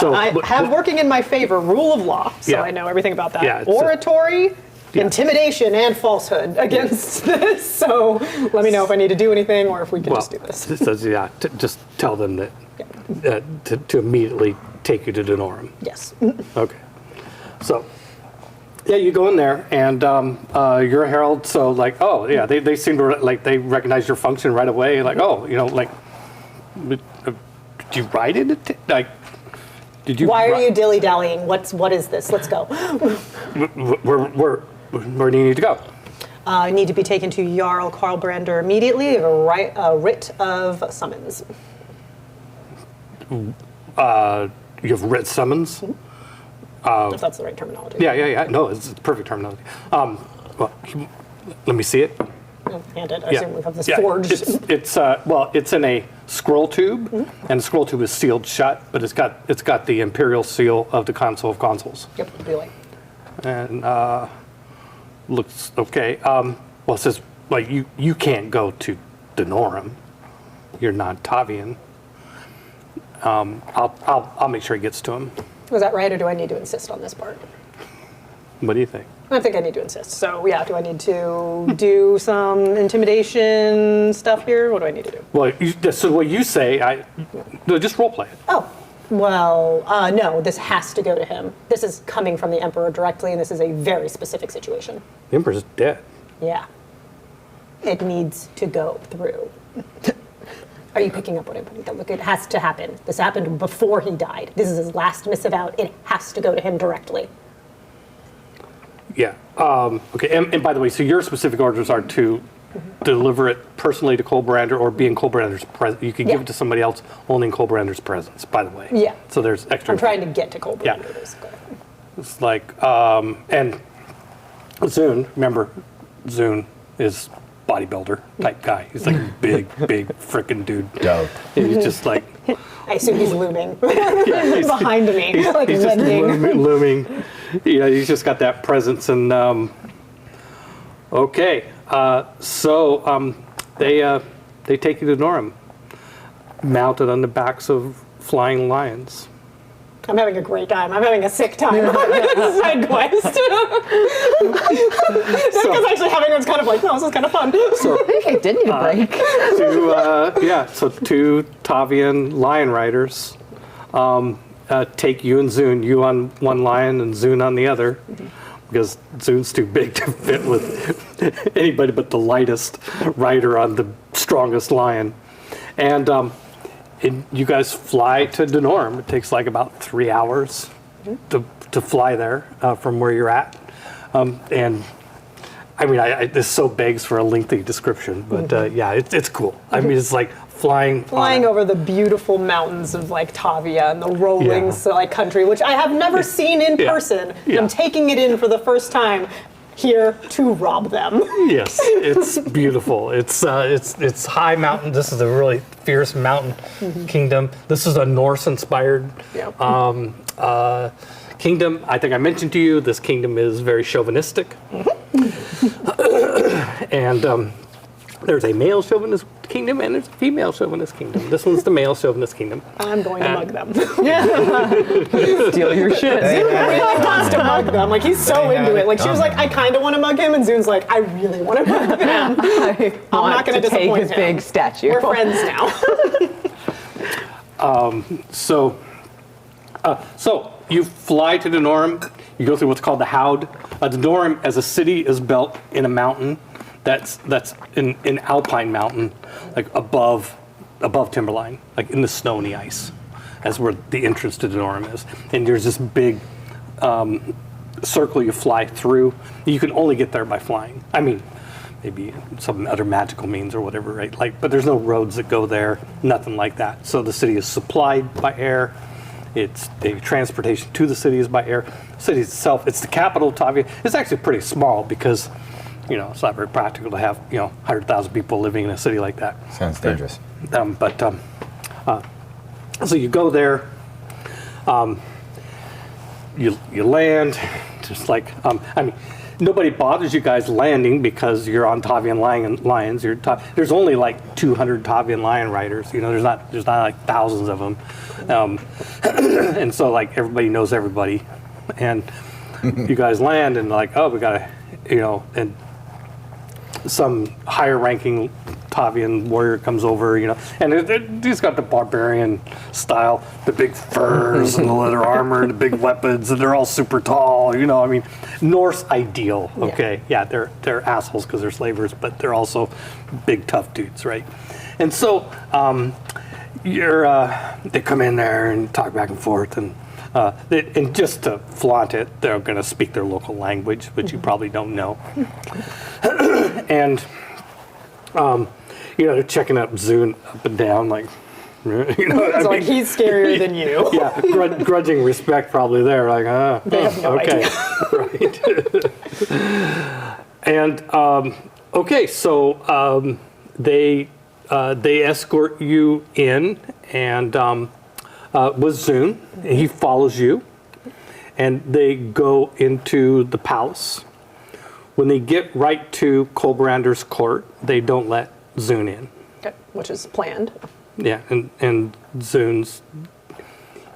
S1: So,
S5: I
S1: but-
S5: have working in my favor rule of law, so
S1: Yeah.
S5: I know everything about that.
S1: Yeah, it's
S5: Oratory, intimidation, and falsehood against this. So let me know if I need to do anything or if we can just do this.
S1: Just tell them that to immediately take you to Denorum.
S5: Yes.
S1: Okay. So, yeah, you go in there, and you're a herald. So, like, oh, yeah, they seem to they recognize your function right away. Like, oh, did you write it? Like, did you?
S5: Why are you dilly dallying? What is this? Let's go.
S1: Where do you need to go?
S5: I need to be taken to Jarl Karlbrander immediately. A writ of summons.
S1: You have writ summons.
S5: If that's the right terminology.
S1: Yeah. No, it's perfect terminology. Well, let me see it.
S5: Hand it. I
S1: Yeah.
S5: assume we have this
S1: Yeah,
S5: forged.
S1: It's in a scroll tube, and the scroll tube is sealed shut, but it's got the imperial seal of the Council of Consuls,
S5: Yep. Really.
S1: and looks okay. Well, it says you can't go to Denorum. You're not Tavian. I'll make sure he gets to him.
S5: Was that right, or do I need to insist on this part?
S1: What do you think?
S5: I think I need to insist. So yeah, do I need to do some intimidation stuff here? What do I need to do?
S1: Well, so what you say, no, just role play it.
S5: Oh, well, no, this has to go to him. This is coming from the Emperor directly, and this is a very specific situation.
S1: The Emperor's dead.
S5: Yeah. It needs to go through. Are you picking up what I'm putting down? Look, it has to happen. This happened before he died. This is his last missive out. It has to go to him directly.
S1: Yeah. Okay. And by the way, so your specific orders are to deliver it personally to Colbrander or be in Colbrander's presence. You can give
S5: Yeah.
S1: it to somebody else only in Colbrander's presence, by the way.
S5: Yeah.
S1: So there's extra.
S5: I'm trying to get to Colbrander,
S1: Yeah.
S5: basically.
S1: It's like, and Zune, remember, Zune is bodybuilder type guy. He's like big frickin' dude.
S3: Dope.
S1: He's just like,
S5: I assume he's looming
S1: he's-
S5: behind me, like
S1: he's just
S5: lending.
S1: looming. He's just got that presence. And okay, so they take you to Norum, mounted on the backs of flying lions.
S5: I'm having a great time. I'm having a sick time on this side quest. Danica's actually having it's kind of like, no, this is kind of fun.
S1: So
S2: I did need a break.
S1: two Tavian lion riders take you and Zune, you on one lion and Zune on the other, because Zune's too big to fit with anybody but the lightest rider on the strongest lion. And you guys fly to Denorum. It takes like about 3 hours to fly there from where you're at. And I mean, this so begs for a lengthy description, but yeah, it's cool. I mean, it's like flying
S5: Over the beautiful mountains of like Tavia and the rolling like country, which I have never seen in person.
S1: Yeah.
S5: I'm taking it in for the first time here to rob them.
S1: Yes, it's beautiful. It's high mountain. This is a really fierce mountain kingdom. This is a Norse-inspired kingdom. I think I mentioned to you, this kingdom is very chauvinistic. And there's a male chauvinist kingdom and there's a female chauvinist kingdom. This one's the male chauvinist kingdom.
S5: I'm going to mug them.
S2: Steal your shit.
S5: Really wants to mug them. Like he's so
S3: They
S5: into
S3: have
S5: it.
S3: it
S5: Like she was like, I kind of want to mug him, and Zune's like, I really want to mug him. I'm not going to
S2: take
S5: disappoint
S2: his
S5: him.
S2: big statue.
S5: We're friends now.
S1: So you fly to Denorum. You go through what's called the Howd. Denorum, as a city, is built in a mountain that's in Alpine Mountain, like above above timberline, like in the snow and the ice. That's where the entrance to Denorum is. And there's this big circle you fly through. You can only get there by flying. I mean, maybe some other magical means or whatever, right? Like, but there's no roads that go there, nothing like that. So the city is supplied by air. It's the transportation to the city is by air. The city itself, it's the capital of Tavia. It's actually pretty small because, it's not very practical to have, 100,000 people living in a city like that.
S3: Sounds dangerous.
S1: So you go there, you land, just like, nobody bothers you guys landing because you're on Tavian lions. There's only like 200 Tavian lion riders. There's not like thousands of them, and so like everybody knows everybody, and you guys land and like, oh, we gotta, and some higher ranking Tavian warrior comes over, and he's got the barbarian style, the big furs and the leather armor and the big weapons, and they're all super tall, Norse ideal, okay? Yeah, they're assholes because they're slavers, but they're also big tough dudes, right? And so they come in there and talk back and forth, and just to flaunt it, they're going to speak their local language, which you probably don't know. And they're checking up Zune up and down, like,
S5: It's like he's scarier than you.
S1: Yeah, grudging respect probably there, like,
S5: They have no
S1: okay, right. And so they escort you in, and with Zune, he follows you, and they go into the palace. When they get right to Colbrander's court, they don't let Zune in.
S5: Okay, which is planned.
S1: Yeah, and Zune's,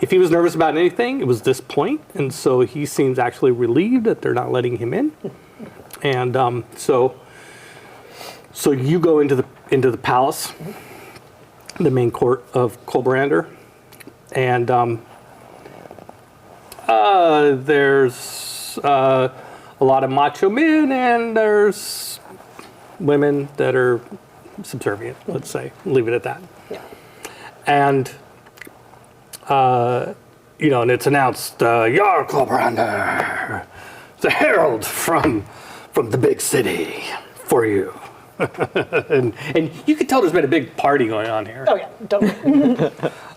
S1: if he was nervous about anything, it was this point, and so he seems actually relieved that they're not letting him in. And so you go into the palace, the main court of Colbrander, and there's a lot of macho men, and there's women that are subservient, let's say. Leave it at that.
S5: Yeah.
S1: And, and it's announced, Yar Colbrander, the herald from the big city for you. and you can tell there's been a big party going on here.
S5: Oh, yeah, totally.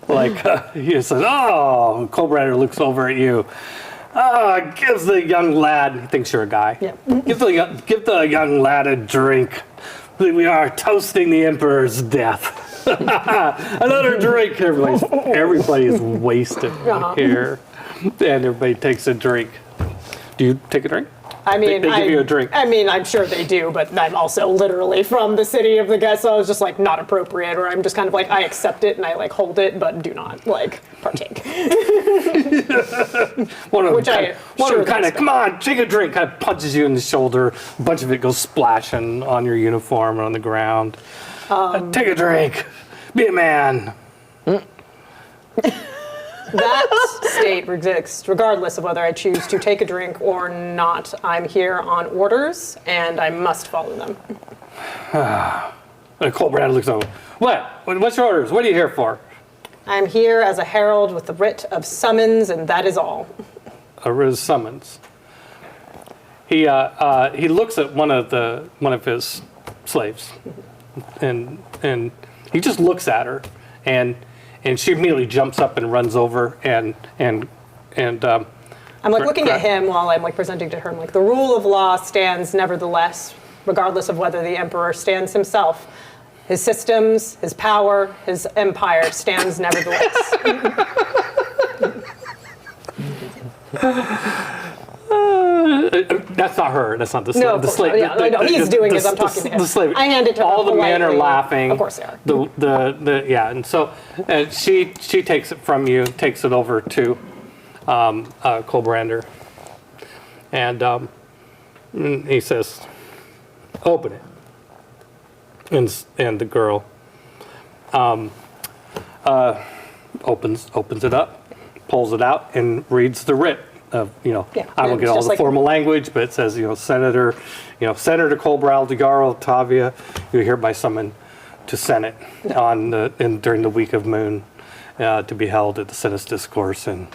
S1: Like, he says, oh, Colbrander looks over at you. Gives the young lad, he thinks you're a guy.
S5: Yeah.
S1: Give the young lad a drink. We are toasting the Emperor's death. Another drink. Everybody is wasted here. And everybody takes a drink. Do you take a drink?
S5: I mean,
S1: they give you a drink.
S5: I mean, I'm sure they do, but I'm also literally from the city of the guest, so I was just like, not appropriate, or I'm just kind of like, I accept it and I like hold it, but do not like partake.
S1: One of them kind of, come on, take a drink, kind of punches you in the shoulder. A bunch of it goes splashing on your uniform and on the ground. Take a drink. Be a man.
S5: That state exists regardless of whether I choose to take a drink or not. I'm here on orders, and I must follow them.
S1: Colbrand looks over. What's your orders? What are you here for?
S5: I'm here as a herald with the writ of summons, and that is all.
S1: A writ of summons. He looks at one of his slaves, and he just looks at her, and she immediately jumps up and runs over and I'm
S5: like looking at him while I'm like presenting to her. I'm like, the rule of law stands nevertheless, regardless of whether the emperor stands himself. His systems, his power, his empire stands nevertheless.
S1: That's not her. That's not the slave.
S5: No,
S1: the slave.
S5: Yeah, no, he's doing as I'm talking to him.
S1: The slave.
S5: I hand it to her
S1: all the men are
S5: politely.
S1: laughing.
S5: Of course they are.
S1: Yeah, and so she takes it from you, takes it over to Colbrander, and he says, "Open it." And the girl opens it up, pulls it out, and reads the writ. I won't get all the formal language, but it says, Senator Colbrand, the Jarl of Tavia, you hereby summon to Senate during the week of Moon to be held at the Senate's discourse in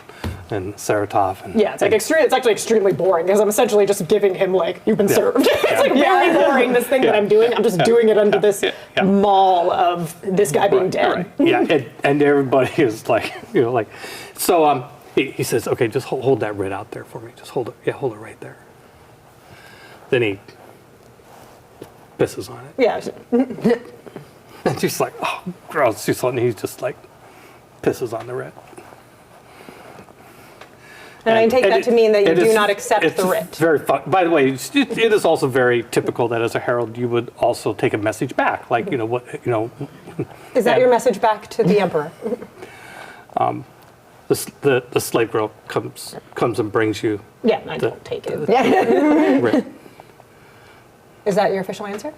S1: Saratof. And,
S5: Yeah, it's like it's actually extremely boring because I'm essentially just giving him like, you've been served. It's like very boring, this thing that I'm doing. I'm just doing it under this maul of this guy being dead.
S1: Right. Yeah, and everybody is like, so he says, okay, just hold that writ out there for me. Just hold it. Yeah, hold it right there. Then he pisses on it.
S5: Yeah.
S1: And she's like, oh, gross. He's just like, pisses on the writ.
S5: And I take that to mean that you do not accept
S1: it's
S5: the writ.
S1: Very fun. By the way, it is also very typical that as a herald you would also take a message back, like
S5: Is that your message back to the emperor?
S1: the slave girl comes and brings you.
S5: Yeah, I don't take it.
S1: Writ.
S5: Is that your official answer?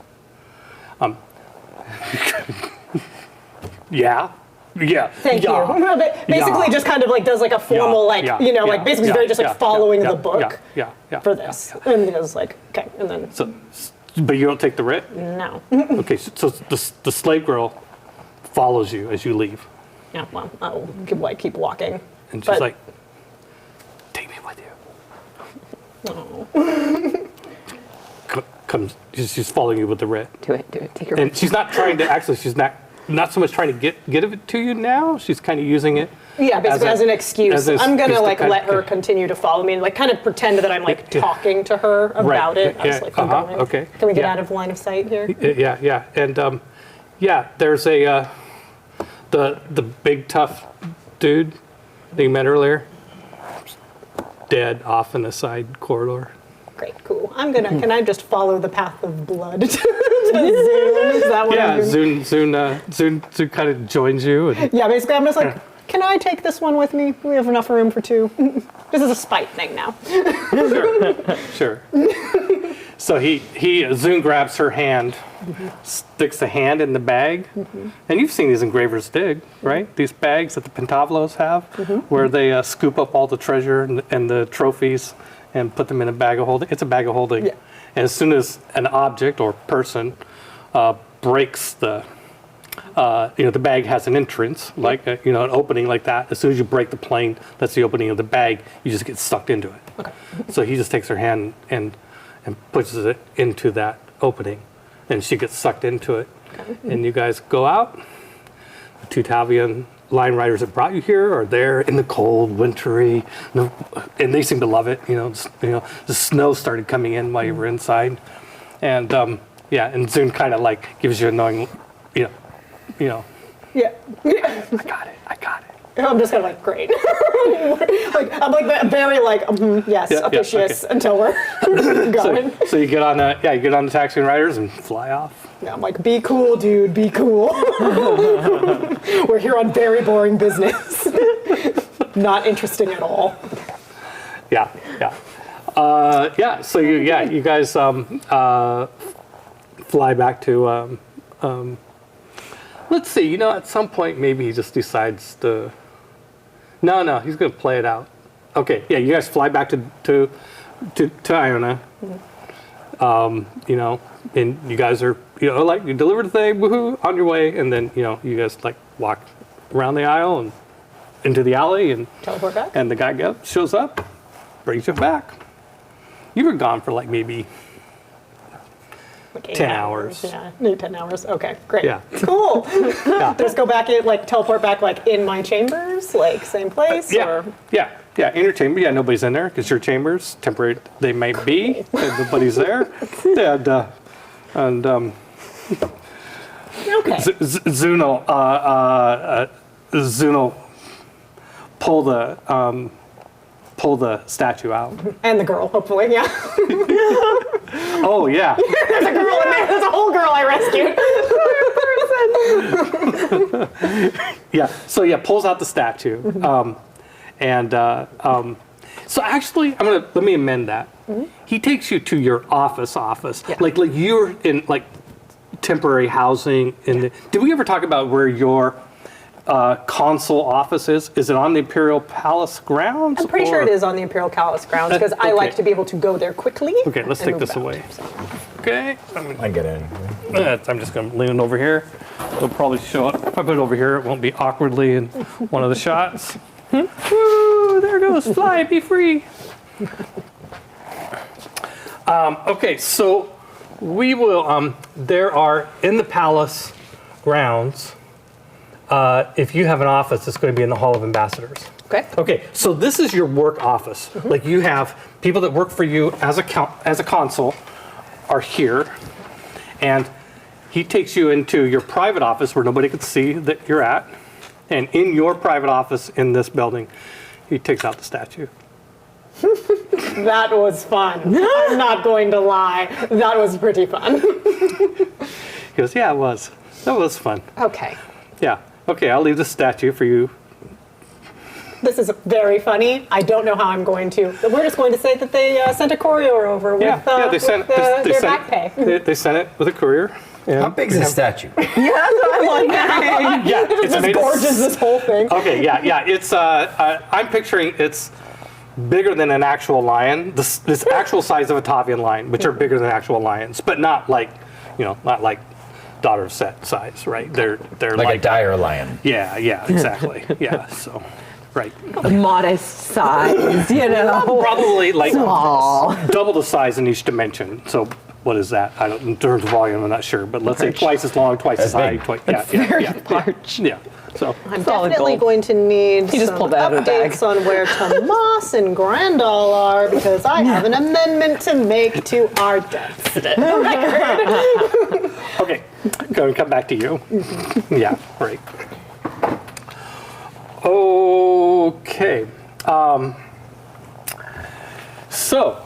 S1: Yeah.
S5: Thank you. No, but basically, just kind of like does like a formal basically very just like following the book for this, and he goes like, okay, and then
S1: So, but you don't take the writ.
S5: no.
S1: Okay, so the slave girl follows you as you leave,
S5: Yeah, well, I'll keep walking.
S1: and she's
S5: But-
S1: like, "Take me with you." Comes, she's following you with the writ,
S2: Do it. Take your.
S1: and she's not trying to. Actually, she's not so much trying to get it to you now. She's kind of using it.
S5: Yeah, basically as an excuse. I'm gonna
S1: excuse
S5: like
S1: to
S5: let her continue to follow me and like kind of pretend that I'm like talking to her about it. I was like, I'm going.
S1: Okay.
S5: Can we get
S1: Yeah.
S5: out of line of sight here?
S1: Yeah, and there's a the big tough dude that you met earlier, dead off in the side corridor.
S5: Great, cool. Can I just follow the path of blood to Zoom? Is that what
S1: Yeah,
S5: I'm doing?
S1: Zoom kind of joins you. And,
S5: Yeah, basically I'm just like, can I take this one with me? We have enough room for two. This is a spite thing now.
S1: sure. So Zoom grabs her hand, sticks the hand in the bag, and you've seen these engravers dig, right? These bags that the Pentavlos have, where they scoop up all the treasure and the trophies and put them in a bag of holding. It's a bag of holding.
S5: Yeah.
S1: And as soon as an object or person breaks the bag has an entrance, like an opening like that. As soon as you break the plane, that's the opening of the bag. You just get sucked into it.
S5: Okay.
S1: So he just takes her hand and pushes it into that opening, and she gets sucked into it. Okay. And you guys go out. The two Tavian line riders that brought you here are there in the cold, wintry, and they seem to love it. The snow started coming in while you were inside, and and Zune kind of like gives you a knowing,
S5: Yeah.
S1: I got it.
S5: I'm just kind of like, great. I'm like very like, yes,
S1: Yeah,
S5: officious
S1: okay.
S5: until we're going.
S1: So you get on the taxi riders and fly off.
S5: Yeah, I'm like, be cool, dude, be cool. We're here on very boring business. Not interesting at all.
S1: Yeah. So you guys fly back to. Let's see. At some point maybe he just decides to. No, he's going to play it out. Okay. Yeah, you guys fly back to Iona. And you guys are like you deliver the thing, woohoo, on your way, and then you guys like walk around the aisle and into the alley and
S5: Teleport back?
S1: and the guy shows up, brings you back. You were gone for like maybe
S5: Like 8
S1: 10 hours.
S5: Yeah, maybe 10 hours. Okay, great.
S1: Yeah.
S5: Cool.
S1: Yeah.
S5: Just go back in, like teleport back like in my chambers, like same place? Or?
S1: Yeah, in your chamber. Yeah, nobody's in there because your chambers, temporary they might be, and nobody's there. And
S5: Okay.
S1: Zuno pull the statue out.
S5: And the girl, hopefully, yeah.
S1: Oh yeah.
S5: There's a girl in there. There's a whole girl I rescued.
S1: Yeah. So pulls out the statue, so actually, let me amend that. He takes you to your office,
S5: Yeah.
S1: like you're in like temporary housing. Did we ever talk about where your consul office is? Is it on the Imperial Palace grounds?
S5: I'm pretty sure it is on the Imperial Palace grounds because I like
S1: Okay.
S5: to be able to go there quickly.
S1: Okay, let's
S5: and
S1: take
S5: move
S1: this
S5: about,
S1: away.
S5: so.
S1: Okay.
S3: I get in.
S1: I'm just going to lean over here. It'll probably show up. If I put it over here, it won't be awkwardly in one of the shots. Woo, there it goes. Fly, be free. Okay, so we will, there are, in the palace grounds, if you have an office, it's going to be in the Hall of Ambassadors.
S2: Okay.
S1: Okay, so this is your work office. Like you have people that work for you as a consul are here, and he takes you into your private office where nobody can see that you're at. And in your private office in this building, he takes out the statue.
S5: That was fun. I'm not going to lie. That was pretty fun.
S1: He goes, yeah, it was. That was fun.
S2: Okay.
S1: Yeah. Okay, I'll leave the statue for you.
S5: This is very funny. I don't know how I'm going to. We're just going to say that they sent a courier over with,
S1: They sent
S5: their back pay.
S1: They sent it with a courier. And
S3: How big is the statue?
S5: I'm wondering.
S1: Yeah, it's
S5: It's
S1: made
S5: gorgeous, this whole thing.
S1: Okay, yeah. It's I'm picturing it's bigger than an actual lion. This actual size of a Tavian lion, which are bigger than actual lions, but not like, not like Daughter of Set size, right? They're
S3: Like a dire lion.
S1: Yeah, exactly. Yeah, so right.
S2: Modest size,
S1: Probably like
S2: Small.
S1: double the size in each dimension. So what is that? I don't in terms of volume, I'm not sure, but let's say twice as long, twice as high.
S3: big.
S1: Yeah.
S2: large.
S1: Yeah. So
S4: I'm
S2: Solid
S4: definitely
S2: gold.
S4: going to need
S2: just
S4: some
S2: pulled that out of the bag.
S4: updates on where Tomas and Grandal are because I have an amendment to make to our death record.
S1: okay, go and come back to you. Yeah, right. Okay. So,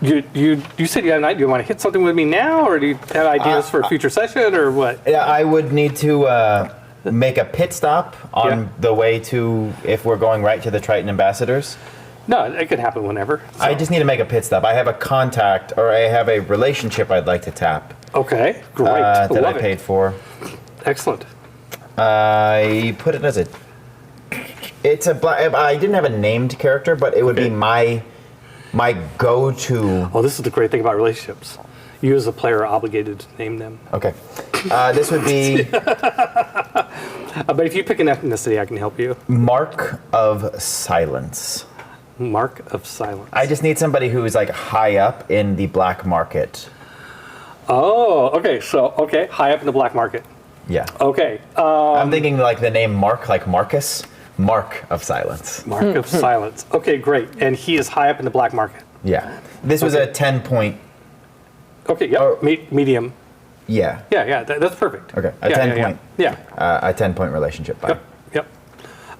S1: you said you have an idea. Do you want to hit something with me now, or do you have ideas for a future session, or what?
S3: Yeah, I would need to make a pit stop on the way to, if we're going right to the Triton Ambassadors.
S1: No, it could happen whenever. So.
S3: I just need to make a pit stop. I have a contact, or I have a relationship I'd like to tap
S1: Okay, great.
S3: that I
S1: Love it.
S3: paid for.
S1: Excellent.
S3: I put it as a. It's a black. I didn't have a named character, but it would be my go-to.
S1: Oh, this is the great thing about relationships. You as a player are obligated to name them.
S3: Okay, this would be
S1: But if you pick an ethnicity, I can help you.
S3: Mark of Silence.
S1: Mark of Silence.
S3: I just need somebody who is like high up in the black market.
S1: Oh, okay. So, high up in the black market.
S3: Yeah.
S1: Okay.
S3: I'm thinking like the name Mark, like Marcus. Mark of Silence.
S1: Mark of Silence. Okay, great. And he is high up in the black market.
S3: Yeah. This was a 10-point.
S1: Okay, yep.
S3: Oh.
S1: Medium.
S3: Yeah.
S1: Yeah, that's perfect.
S3: Okay, a
S1: Yeah,
S3: 10
S1: yeah,
S3: point.
S1: Yeah.
S3: A 10-point relationship. Bye.
S1: Yep.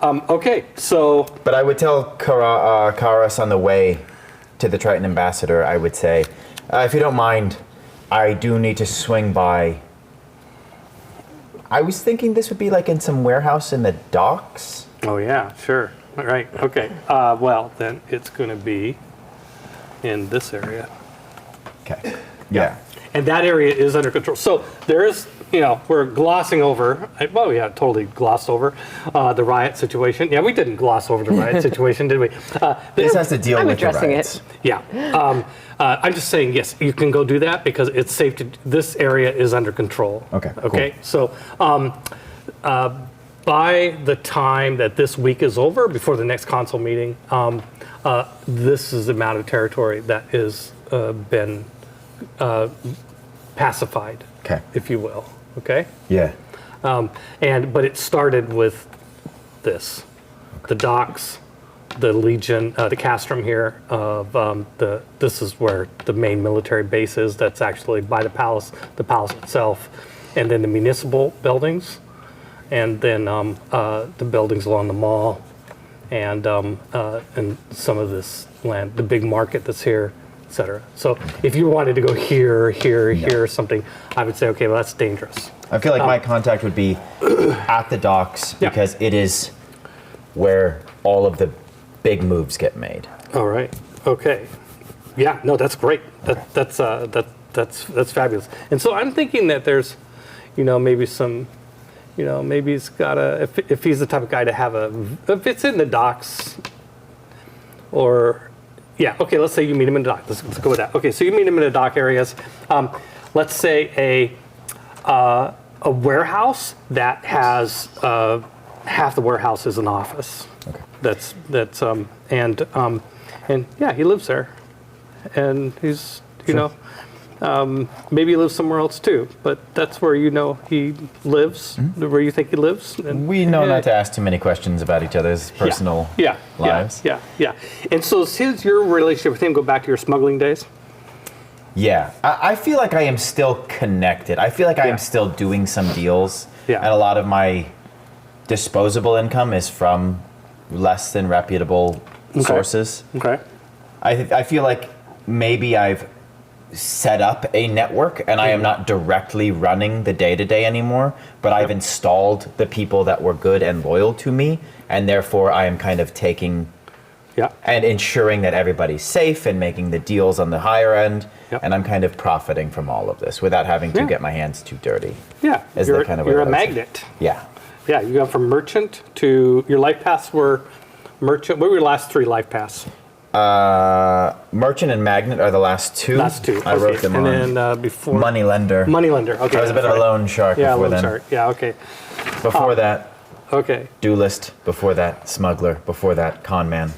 S1: Okay, so
S3: But I would tell Karas on the way to the Triton Ambassador, I would say, if you don't mind, I do need to swing by. I was thinking this would be like in some warehouse in the docks.
S1: oh yeah, sure. All right. Okay. Well, then it's going to be in this area.
S3: Okay. Yeah.
S1: And that area is under control. So there is, we're glossing over, well, yeah, totally glossed over the riot situation. Yeah, we didn't gloss over the riot situation, did we?
S3: This has to deal
S2: I'm
S3: with the
S2: addressing
S3: riots.
S2: it.
S1: Yeah. I'm just saying, yes, you can go do that because it's safe to, this area is under control.
S3: Okay, cool.
S1: Okay. So by the time that this week is over, before the next council meeting, this is the amount of territory that has been pacified,
S3: Okay.
S1: if you will. Okay.
S3: Yeah.
S1: But it started with this, the docks, the Legion, the castrum here of this is where the main military base is. That's actually by the palace itself, and then the municipal buildings, and then the buildings along the mall, and some of this land, the big market that's here, etc. So if you wanted to go here, or something, I would say, okay, well that's dangerous.
S3: I feel like my contact would be at the docks
S1: Yeah.
S3: because it is where all of the big moves get made.
S1: All right. Okay. Yeah. No, that's great. That's fabulous. And so I'm thinking that there's, maybe some, maybe he's got if he's the type of guy to have if it's in the docks, or, yeah. Okay. Let's say you meet him in the dock. Let's go with that. Okay. So you meet him in the dock areas. Let's say a warehouse that has half the warehouse is an office.
S3: Okay.
S1: And yeah, he lives there, and he's maybe he lives somewhere else too, but that's where he lives, where you think he lives. And,
S3: We know not to ask too many questions about each other's personal lives.
S1: Yeah. And so since your relationship with him go back to your smuggling days?
S3: Yeah, I feel like I am still connected. I feel like I am still doing some deals, and a lot of my disposable income is from less than reputable sources.
S1: Okay.
S3: I feel like maybe I've set up a network and I am not directly running the day-to-day anymore, but I've installed the people that were good and loyal to me, and therefore I am kind of taking and ensuring that everybody's safe and making the deals on the higher end, and I'm kind of profiting from all of this without having to get my hands too dirty.
S1: Yeah, you're a magnet.
S3: Yeah.
S1: Yeah, you go from merchant to your life paths were merchant. What were your last 3 life paths?
S3: Merchant and magnet are the last 2.
S1: Last 2.
S3: I wrote them on.
S1: And then before
S3: Moneylender.
S1: Moneylender. Okay.
S3: I was a bit of a loan shark before then.
S1: Shark. Yeah. Okay.
S3: Before that,
S1: Okay.
S3: duelist. Before that, smuggler. Before that, con man.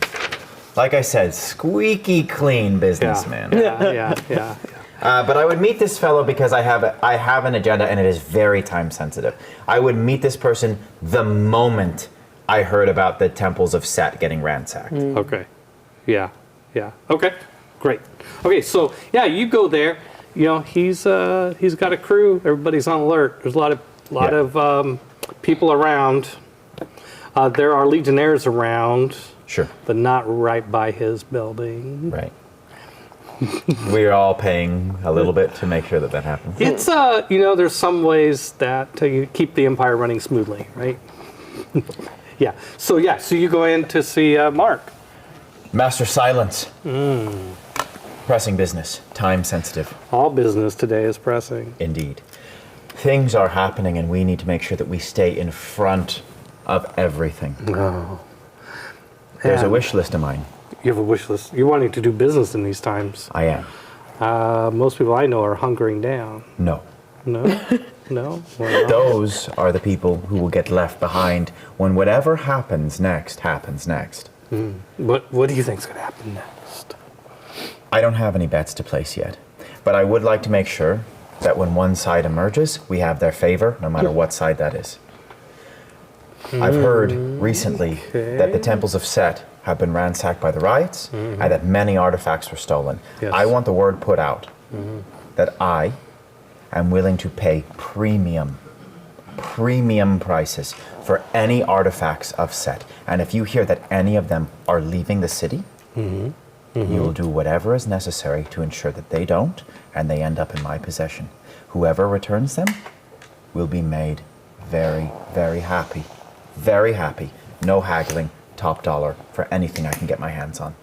S3: Like I said, squeaky clean businessman.
S1: Yeah.
S3: But I would meet this fellow because I have an agenda, and it is very time sensitive. I would meet this person the moment I heard about the temples of Set getting ransacked.
S1: Okay. Yeah. Okay. Great. Okay. So you go there. He's got a crew. Everybody's on alert. There's a lot of people around. There are legionnaires around.
S3: Sure.
S1: But not right by his building.
S3: Right. We're all paying a little bit to make sure that happens.
S1: It's there's some ways that you keep the empire running smoothly, right? So you go in to see Mark.
S3: Master Silence. Pressing business. Time sensitive.
S1: All business today is pressing.
S3: Indeed. Things are happening, and we need to make sure that we stay in front of everything.
S1: No.
S3: There's a wish list of mine.
S1: You have a wish list. You're wanting to do business in these times.
S3: I am.
S1: Most people I know are hunkering down.
S3: No.
S1: No? No? Well,
S3: Those are the people who will get left behind when whatever happens next happens next.
S1: what do you think's going to happen next?
S3: I don't have any bets to place yet, but I would like to make sure that when one side emerges, we have their favor, no matter what side that is. I've heard recently that the temples of Set have been ransacked by the riots, and that many artifacts were stolen.
S1: Yes.
S3: I want the word put out that I am willing to pay premium prices for any artifacts of Set. And if you hear that any of them are leaving the city, you will do whatever is necessary to ensure that they don't, and they end up in my possession. Whoever returns them will be made very, very happy. Very happy. No haggling. Top dollar for anything I can get my hands on.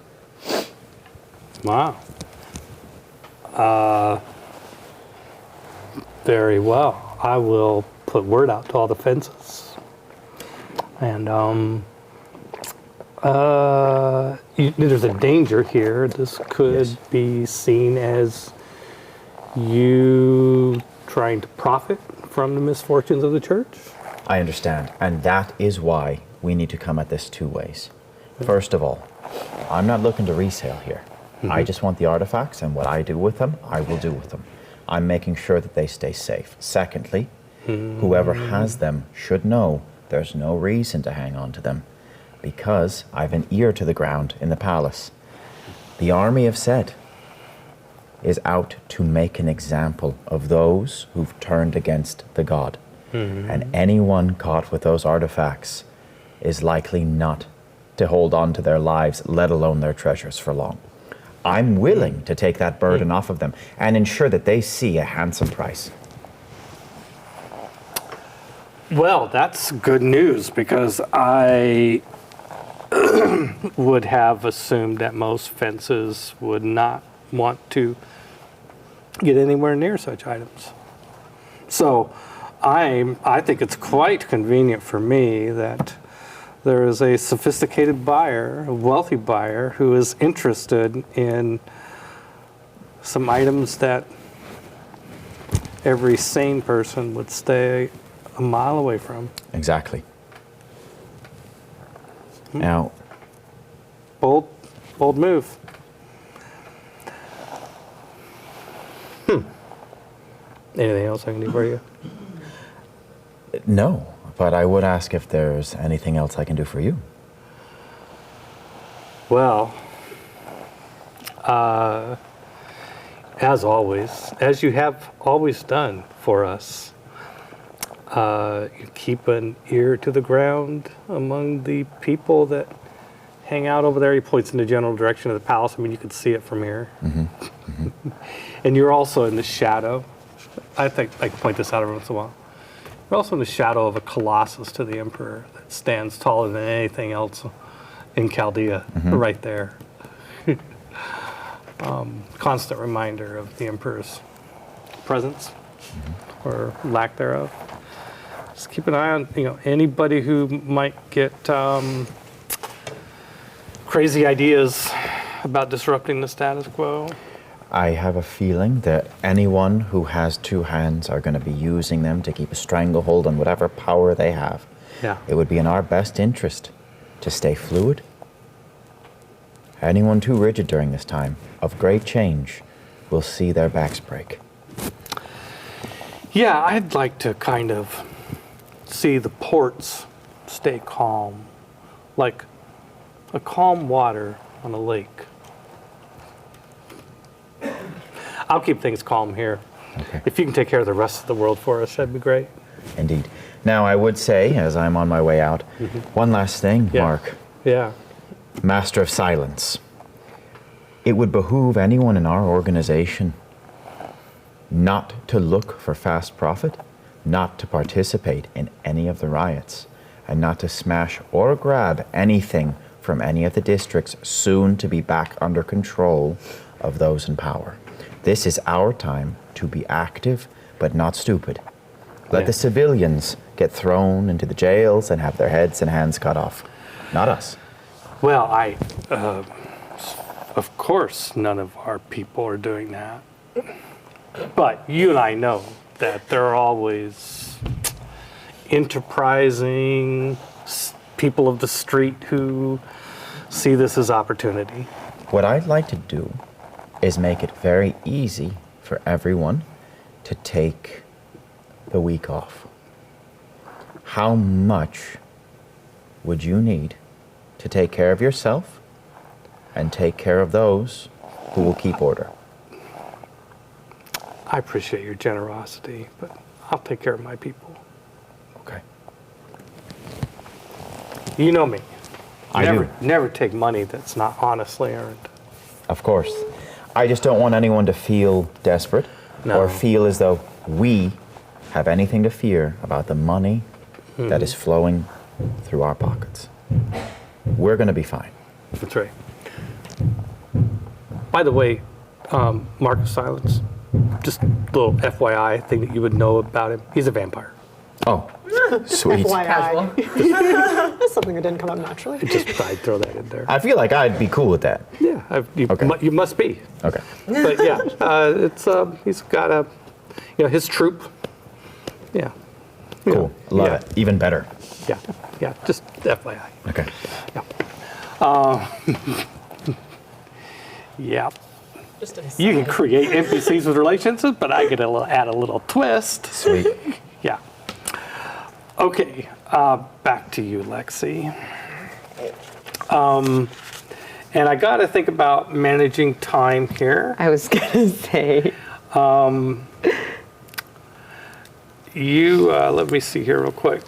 S1: Wow. Very well. I will put word out to all the fences. And there's a danger here. This could be seen as you trying to profit from the misfortunes of the church.
S3: I understand. And that is why we need to come at this 2 ways. First of all, I'm not looking to resale here. I just want the artifacts, and what I do with them, I will do with them. I'm making sure that they stay safe. Secondly, whoever has them should know there's no reason to hang on to them, because I've an ear to the ground in the palace. The army of Set is out to make an example of those who've turned against the god. And anyone caught with those artifacts is likely not to hold on to their lives, let alone their treasures, for long. I'm willing to take that burden off of them and ensure that they see a handsome price.
S1: Well, that's good news, because I would have assumed that most fences would not want to get anywhere near such items. So I think it's quite convenient for me that there is a sophisticated buyer, a wealthy buyer, who is interested in some items that every sane person would stay a mile away from.
S3: Exactly. Now,
S1: Bold move. Anything else I can do for you?
S3: no, but I would ask if there's anything else I can do for you.
S1: Well, as always, as you have always done for us, you keep an ear to the ground among the people that hang out over there. He points in the general direction of the palace. I mean, you can see it from here. And you're also in the shadow. I think I can point this out every once in a while. You're also in the shadow of a colossus to the emperor that stands taller than anything else in Chaldea, right there. Constant reminder of the emperor's presence or lack thereof. Just keep an eye on anybody who might get crazy ideas about disrupting the status quo.
S3: I have a feeling that anyone who has two hands are going to be using them to keep a stranglehold on whatever power they have.
S1: Yeah.
S3: It would be in our best interest to stay fluid. Anyone too rigid during this time of great change will see their backs break.
S1: Yeah, I'd like to kind of see the ports stay calm, like a calm water on a lake. I'll keep things calm here.
S3: Okay.
S1: If you can take care of the rest of the world for us, that'd be great.
S3: Indeed. Now, I would say, as I'm on my way out, one last thing,
S1: Yeah.
S3: Mark.
S1: Yeah.
S3: Master of Silence. It would behoove anyone in our organization not to look for fast profit, not to participate in any of the riots, and not to smash or grab anything from any of the districts soon to be back under control of those in power. This is our time to be active, but not stupid. Let
S1: Yeah.
S3: the civilians get thrown into the jails and have their heads and hands cut off. Not us.
S1: Well, of course, none of our people are doing that. But you and I know that there are always enterprising people of the street who see this as opportunity.
S3: What I'd like to do is make it very easy for everyone to take the week off. How much would you need to take care of yourself and take care of those who will keep order?
S1: I appreciate your generosity, but I'll take care of my people.
S3: Okay.
S1: You know me.
S3: I do.
S1: Never take money that's not honestly earned.
S3: Of course. I just don't want anyone to feel desperate
S1: No.
S3: or feel as though we have anything to fear about the money that is flowing through our pockets. We're going to be fine.
S1: That's right. By the way, Mark of Silence, just a little FYI thing that you would know about him. He's a vampire.
S3: Oh, sweet.
S5: FYI. That's something that didn't come up naturally.
S1: Just I'd throw that in there.
S3: I feel like I'd be cool with that.
S1: Yeah,
S3: Okay.
S1: you must be.
S3: Okay.
S1: But yeah, he's got his troop. Yeah. You
S3: Cool.
S1: know,
S3: Love
S1: yeah,
S3: it. Even better.
S1: Yeah, just FYI.
S3: Okay.
S1: Yeah.
S5: Just an
S1: You can create NPCs with relationships, but I get add a little twist.
S3: Sweet.
S1: Yeah. Okay, back to you, Lexi. And I got to think about managing time here.
S2: I was gonna say.
S1: Let me see here real quick,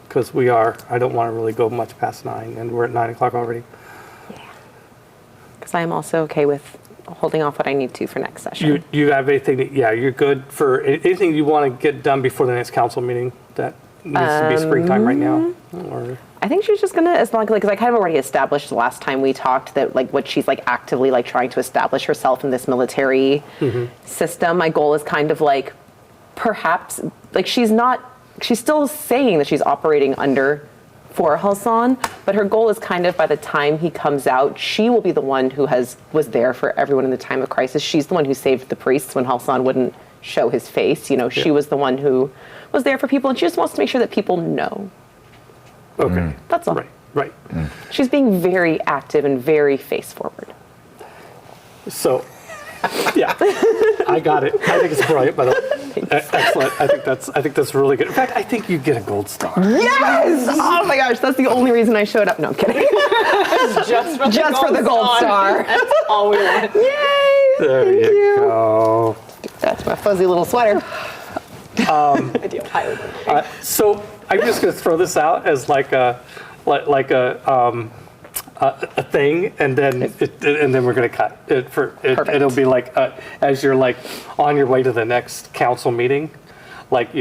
S1: because I don't want to really go much past 9, and we're at 9 o'clock already.
S2: Because I am also okay with holding off what I need to for next session.
S1: You have anything you're good for anything you want to get done before the next council meeting that needs to be springtime right now? Or
S2: I think she's just gonna, as long because I kind of already established the last time we talked that what she's actively trying to establish herself in this military system. My goal is kind of perhaps she's still saying that she's operating under for Halsan, but her goal is kind of by the time he comes out, she will be the one who was there for everyone in the time of crisis. She's the one who saved the priests when Halsan wouldn't show his face. You know, she was the one who was there for people, and she just wants to make sure that people know.
S1: Okay.
S2: That's all.
S1: Right.
S2: She's being very active and very face forward.
S1: So, yeah, I got it. I think it's brilliant, by the way. Excellent. I think that's really good. In fact, I think you get a gold star.
S2: Yes! Oh my gosh, that's the only reason I showed up. No, I'm kidding.
S5: Just
S2: For the gold star.
S5: That's all we want.
S2: Yay!
S1: There
S2: Thank
S1: you go.
S2: That's my fuzzy little sweater.
S5: I do. Highly.
S1: So I'm just going to throw this out as like a thing, and then we're going to cut it for it.
S2: Perfect.
S1: It'll be like as you're like on your way to the next council meeting, like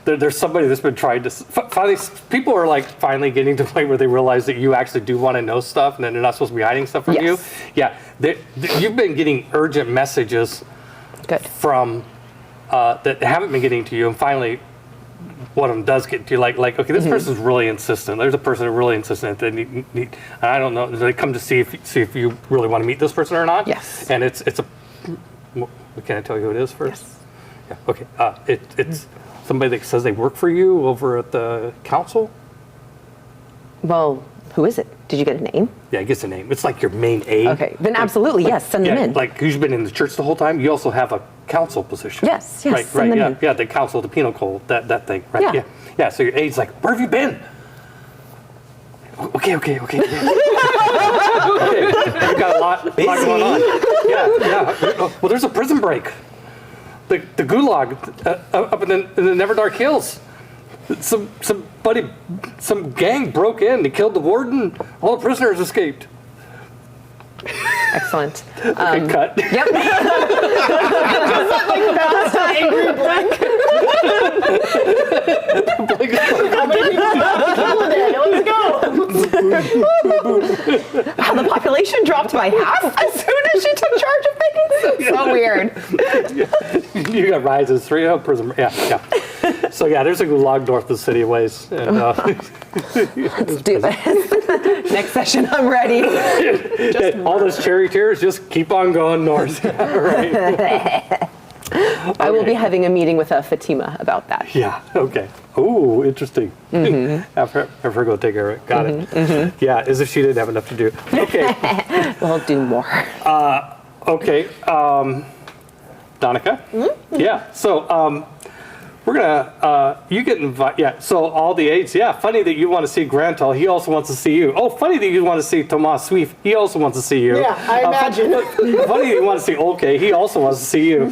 S1: there's somebody that's been trying to finally. People are like finally getting to the point where they realize that you actually do want to know stuff, and then they're not supposed to be hiding stuff from you.
S2: Yes.
S1: Yeah, you've been getting urgent messages
S2: Good.
S1: from that haven't been getting to you, and finally one of them does get to you. Like okay, this person's really insistent. There's a person who's really insistent. They need I don't know. They come to see if you really want to meet this person or not.
S2: Yes.
S1: And it's a. Can I tell you who it is first?
S2: Yes.
S1: Yeah. Okay. It's somebody that says they work for you over at the council.
S2: Well, who is it? Did you get a name?
S1: Yeah, it gets a name. It's like your main aide.
S2: Okay, then absolutely, yes, send them in.
S1: Like who's been in the church the whole time. You also have a council position.
S2: Yes,
S1: Right.
S2: send them
S1: Yeah.
S2: in.
S1: Yeah. The council, the penal code, that thing. Right.
S2: Yeah.
S1: Yeah. So your aide's like, where have you been? Okay. Okay. We got a lot going on. Yeah. Well, there's a prison break. The gulag up in the Never Dark Hills. Some gang broke in. They killed the warden. All the prisoners escaped.
S2: Excellent.
S1: Okay, cut.
S2: Yep.
S5: Angry blank. How many people got today? Let's go.
S2: Wow, the population dropped by half as soon as she took charge of things. So weird.
S1: You got rises, 3 prison. Yeah. So yeah, there's a gulag north of the city a ways. And,
S2: Let's do this. Next session, I'm ready.
S1: all those cherry tears, just keep on going north. Right.
S2: I will be having a meeting with Fatima about that.
S1: Yeah. Okay. Ooh, interesting. Have her go take care of it. Got it. Yeah, as if she didn't have enough to do. Okay.
S2: We'll do more.
S1: Okay. Donica. Yeah. So we're gonna you get invited. Yeah. So all the aides. Yeah. Funny that you want to see Grantal. He also wants to see you. Oh, funny that you want to see Tomas Swift. He also wants to see you.
S5: Yeah, I imagine.
S1: Funny that you want to see Olke. He also wants to see you.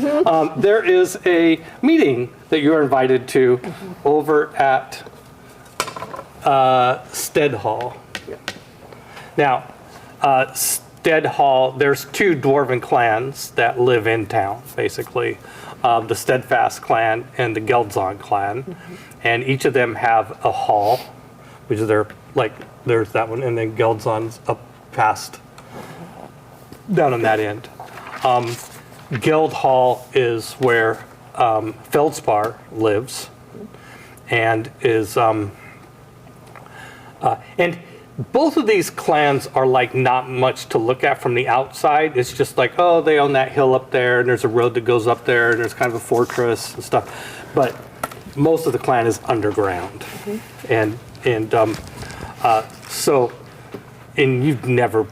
S1: There is a meeting that you're invited to over at Stead Hall. Now, Stead Hall, there's 2 dwarven clans that live in town, basically. The Steadfast clan and the Geldzon clan. And each of them have a hall, which is there's that one, and then Geldzon's up past, down on that end. Guild Hall is where Feldspar lives, and is and both of these clans are like not much to look at from the outside. It's just like, oh, they own that hill up there, and there's a road that goes up there, and there's kind of a fortress and stuff. But most of the clan is underground, and so, and you've never,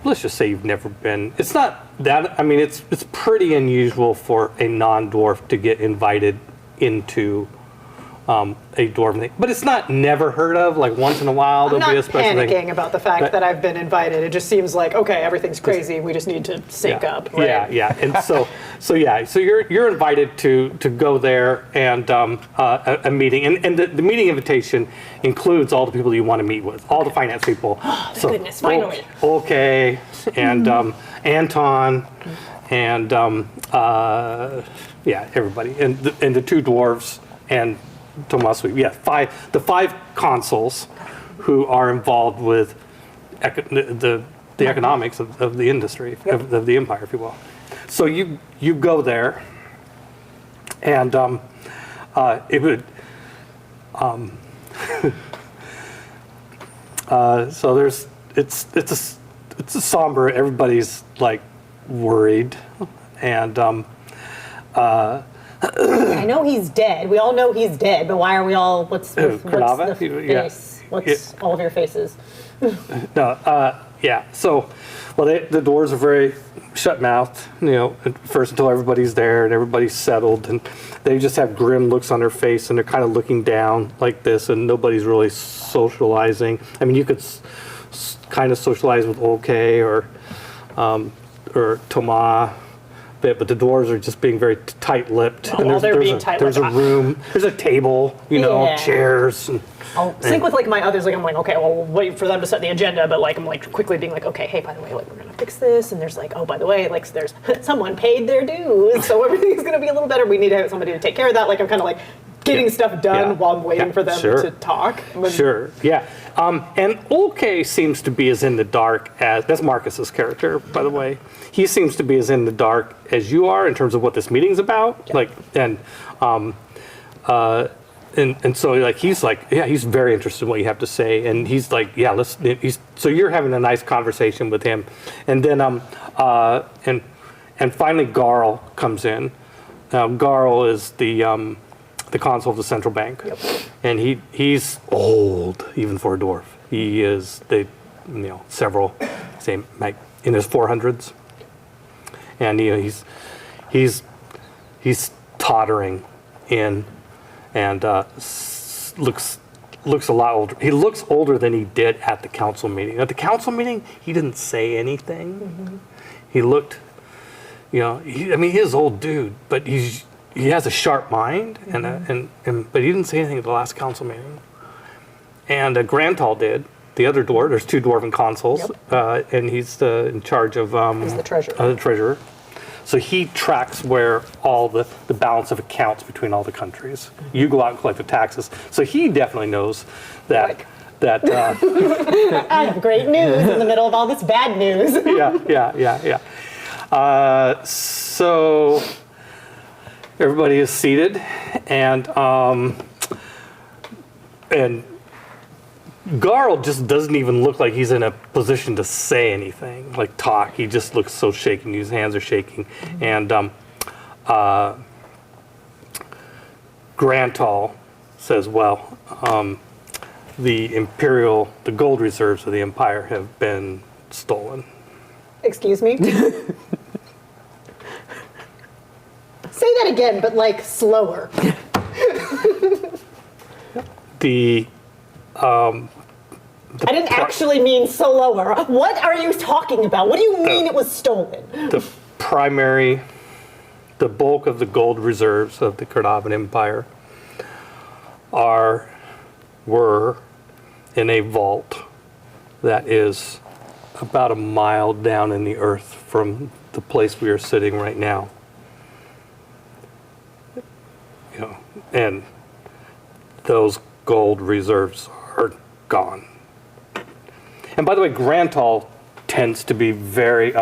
S1: let's just say you've never been. It's not that. I mean, it's pretty unusual for a non-dwarf to get invited into a dwarven thing, but it's not never heard of. Like once in a while,
S4: I'm
S1: there'll
S4: not
S1: be a special
S4: panicking
S1: thing.
S4: about the fact that I've been invited. It just seems like, okay, everything's crazy. We just need to sync up. Right?
S1: Yeah, and so you're invited to go there and a meeting, and the meeting invitation includes all the people you want to meet with, all the finance people. So,
S5: goodness, finally.
S1: Okay, and Anton, and everybody, and the 2 dwarves and Tomas. Yeah, the 5 consuls who are involved with the economics of the industry, of the empire, if you will. So you go there, and it would. So there's it's a somber. Everybody's like worried, and
S5: I know he's dead. We all know he's dead, but why are we all? What's the
S1: Kardava?
S5: face? What's all of your faces?
S1: No, yeah. So, well, the doors are very shut-mouthed, at first until everybody's there and everybody's settled, and they just have grim looks on their face, and they're kind of looking down like this, and nobody's really socializing. I mean, you could kind of socialize with OK or Toma, but the doors are just being very tight-lipped.
S5: Oh, and
S1: there's a room, there's a table, chairs. And,
S5: I'll sync with my others. I'm like, okay, well, we'll wait for them to set the agenda. But I'm quickly being like, okay, hey, by the way, we're gonna fix this. And there's oh, by the way, there's someone paid their dues, so everything's gonna be a little better. We need to have somebody to take care of that. I'm kind of getting stuff done while I'm waiting for them to talk.
S1: Sure, yeah. And OK seems to be as in the dark as, that's Marcus's character, by the way. He seems to be as in the dark as you are in terms of what this meeting's about. And so he's very interested in what you have to say. And he's so you're having a nice conversation with him. And then, and finally Garl comes in. Garl is the consul of the central bank.
S5: Yep.
S1: And he's old, even for a dwarf. He is several, say, in his 400s, and he's tottering in, and looks a lot older. He looks older than he did at the council meeting. At the council meeting, he didn't say anything. Mm-hmm. He looked, he is an old dude, but he has a sharp mind, mm-hmm. but he didn't say anything at the last council meeting. And Grantal did. The other dwarf. There's two dwarven consuls, yep. And he's in charge of.
S5: He's the treasurer.
S1: The treasurer. So he tracks where all the balance of accounts between all the countries. Mm-hmm. You go out and collect the taxes. So he definitely knows that. I
S5: have great news in the middle of all this bad news.
S1: Yeah. So everybody is seated, and Garl just doesn't even look like he's in a position to say anything, talk. He just looks so shaken. His hands are shaking. Mm-hmm. And Grantal says, well, the gold reserves of the Empire have been stolen.
S5: Excuse me? Say that again, but slower. I didn't actually mean slower. What are you talking about? What do you mean it was stolen?
S1: The bulk of the gold reserves of the Kardavan Empire were in a vault that is about a mile down in the earth from the place we are sitting right now. And those gold reserves are gone. And by the way, Grantal tends to be very.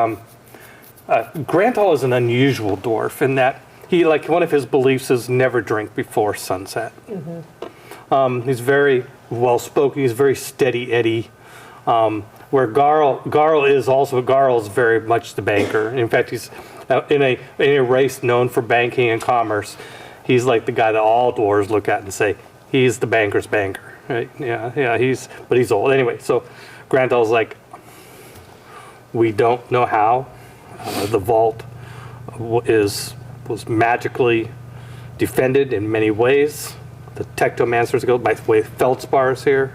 S1: Grantal is an unusual dwarf in that he, one of his beliefs is never drink before sunset. Mm-hmm. He's very well spoken. He's very steady Eddie. Where Garl is very much the banker. In fact, he's in a race known for banking and commerce. He's like the guy that all dwarves look at and say, he's the banker's banker, right? Yeah. But he's old anyway. So Grantal's we don't know how. The vault was magically defended in many ways. The Tectomancers Guild, by the way, Feldspar is here.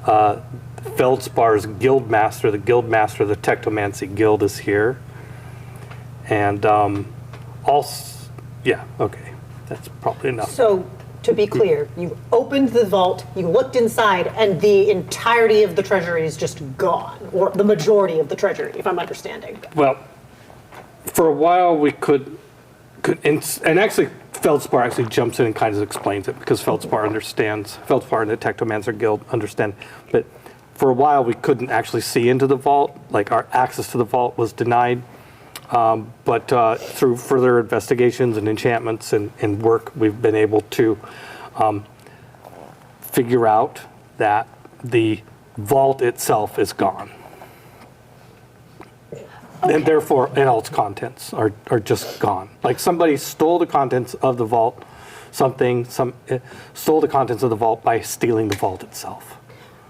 S1: Feldspar's guildmaster, the guildmaster of the Tectomancy Guild, is here. And okay, that's probably enough.
S5: So, to be clear, you opened the vault, you looked inside, and the entirety of the treasury is just gone, or the majority of the treasury, if I'm understanding.
S1: Well, for a while we could and actually Feldspar actually jumps in and kind of explains it, because Feldspar and the Tectomancer Guild understand. But for a while we couldn't actually see into the vault, our access to the vault was denied. But through further investigations and enchantments and work, we've been able to figure out that the vault itself is gone. and therefore, and all its contents are just gone. Like somebody stole the contents of the vault, stole the contents of the vault by stealing the vault itself.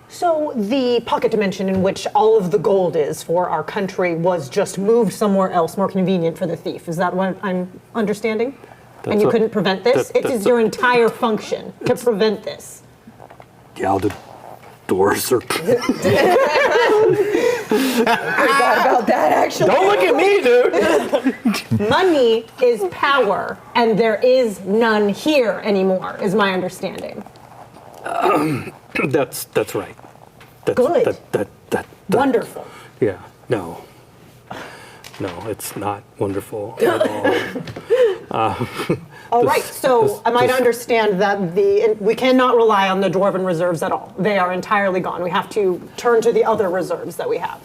S5: So the pocket dimension in which all of the gold is for our country was just moved somewhere else, more convenient for the thief. Is that what I'm understanding? And you couldn't prevent this? It is your entire function to prevent this.
S1: Yeah, the doors are.
S2: Forgot about that, actually.
S1: Don't look at me, dude.
S5: Money is power, and there is none here anymore, is my understanding.
S1: That's right.
S5: Good.
S1: That
S5: Wonderful.
S1: Yeah. No, it's not wonderful at all.
S5: All right, so I might understand that we cannot rely on the dwarven reserves at all. They are entirely gone. We have to turn to the other reserves that we have.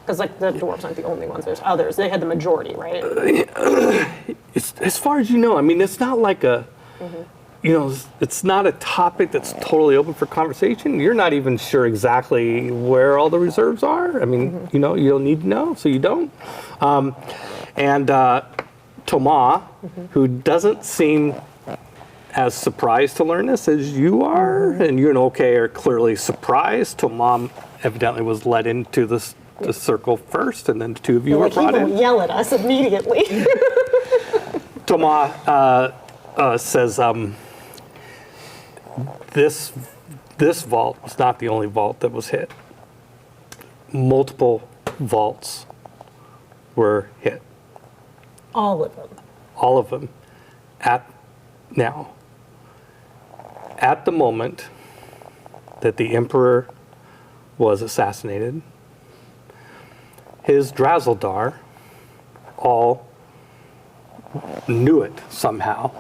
S5: Because like the dwarves aren't the only ones. There's others. They had the majority, right?
S1: As far as you know, I mean, it's not like it's not a topic that's totally open for conversation. You're not even sure exactly where all the reserves are. I mean, you don't need to know, so you don't. Thomas, who doesn't seem as surprised to learn this as you are, and you and OK are clearly surprised. Thomas evidently was led into the circle first, and then the two of you were brought in.
S5: He will yell at us immediately.
S1: Thomas says, this vault was not the only vault that was hit. Multiple vaults were hit.
S5: All of them.
S1: All of them. At the moment that the Emperor was assassinated, his Drazeldar all knew it somehow.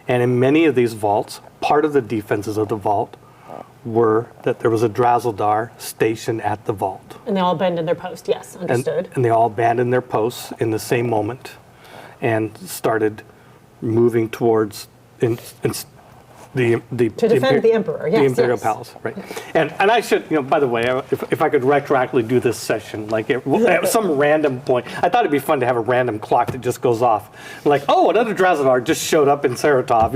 S1: And in many of these vaults, part of the defenses of the vault were that there was a Drazeldar stationed at the vault.
S5: And they all abandoned their post, yes, understood.
S1: And they all abandoned their posts in the same moment and started moving towards the
S5: To defend the Emperor, yes.
S1: the Imperial
S5: yes.
S1: Palace, right? And I should, by the way, if I could retroactively do this session, like at some random point, I thought it'd be fun to have a random clock that just goes off, like, oh, another Drazeldar just showed up in Saratof,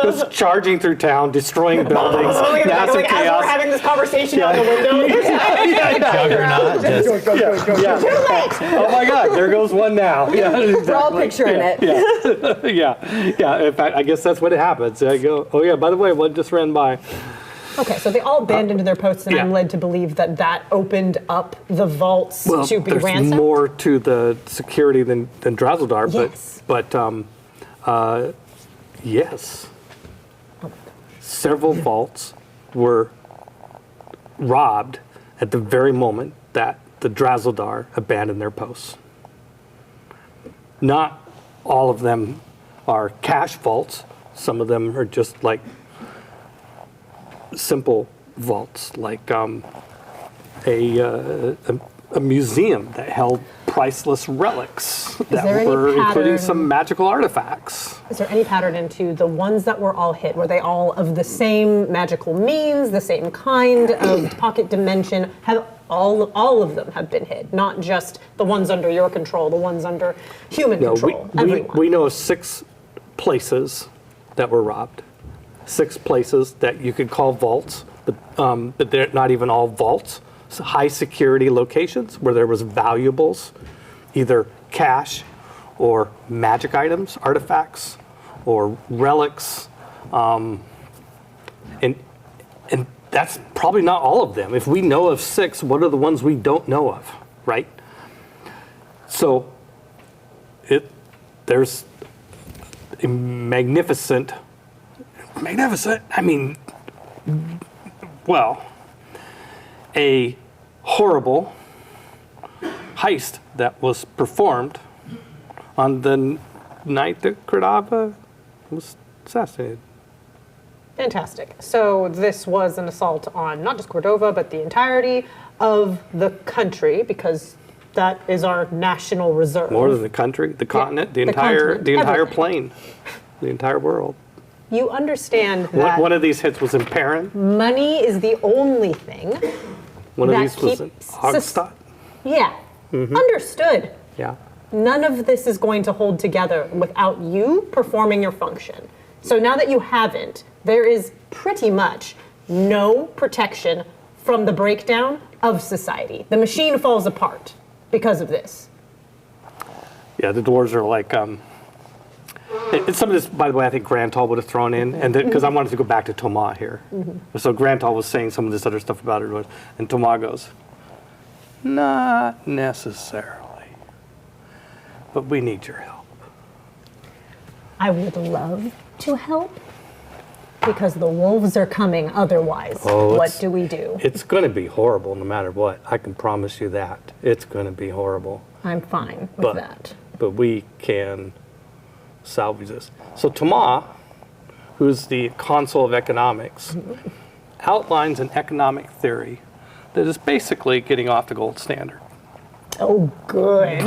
S1: just charging through town, destroying buildings, massive
S5: As
S1: chaos.
S5: we're having this conversation out the window.
S3: Juggernaut. Just,
S1: Oh my God, there goes one now. Yeah, exactly.
S2: We're all picturing it.
S1: Yeah. In fact, I guess that's what happens. I go, oh yeah, by the way, one just ran by.
S5: Okay, so they all abandoned their posts, and I'm led to believe that opened up the vaults to be
S1: there's
S5: ransacked.
S1: more to the security than Drazeldar,
S5: Yes.
S1: but yes. Several vaults were robbed at the very moment that the Drazeldar abandoned their posts. Not all of them are cash vaults. Some of them are just like simple vaults, like a museum that held priceless relics
S5: there
S1: that
S5: any
S1: were including
S5: pattern?
S1: some magical artifacts.
S5: Is there any pattern into the ones that were all hit? Were they all of the same magical means, the same kind of pocket dimension? Have all of them have been hit, not just the ones under your control, the ones under human control. Everyone.
S1: We know of 6 places that were robbed. 6 places that you could call vaults, but they're not even all vaults. So high security locations where there was valuables, either cash or magic items, artifacts, or relics, and that's probably not all of them. If we know of 6, what are the ones we don't know of, right? So there's a magnificent, I mean, well, a horrible heist that was performed on the night that Cordova was assassinated.
S5: Fantastic. So this was an assault on not just Cordova, but the entirety of the country, because that is our national reserve.
S1: More than the country, the continent, the
S5: continent,
S1: entire
S5: everything.
S1: plane, the entire world.
S5: You understand that
S1: One of these hits was in Perrin.
S5: money is the only thing
S1: One of
S5: that
S1: these was in
S5: keeps
S1: Hogstadt.
S5: Yeah. Understood.
S1: Yeah.
S5: None of this is going to hold together without you performing your function. So now that you haven't, there is pretty much no protection from the breakdown of society. The machine falls apart because of this.
S1: Yeah, the dwarves are like, and some of this, by the way, I think Grantal would have thrown in, and because I wanted to go back to Thomas here. So Grantal was saying some of this other stuff about it, and Thomas goes, not necessarily, but we need your help.
S5: I would love to help because the wolves are coming otherwise. What do we do?
S1: It's going to be horrible no matter what. I can promise you that. It's going to be horrible.
S5: I'm fine with that.
S1: But we can salvage this. So Thomas, who's the consul of economics, outlines an economic theory that is basically getting off the gold standard.
S5: Oh, good.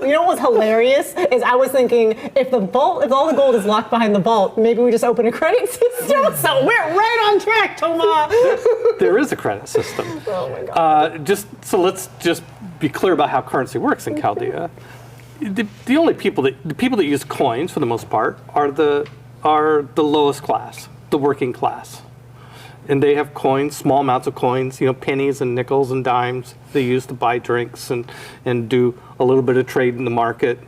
S5: You know what's hilarious is I was thinking if all the gold is locked behind the vault, maybe we just open a credit system. So we're right on track, Thomas.
S1: There is a credit system.
S5: Oh my God.
S1: Let's just be clear about how currency works in Chaldea. The only people that use coins for the most part are the lowest class, the working class. And they have coins, small amounts of coins, pennies and nickels and dimes they use to buy drinks and do a little bit of trade in the market,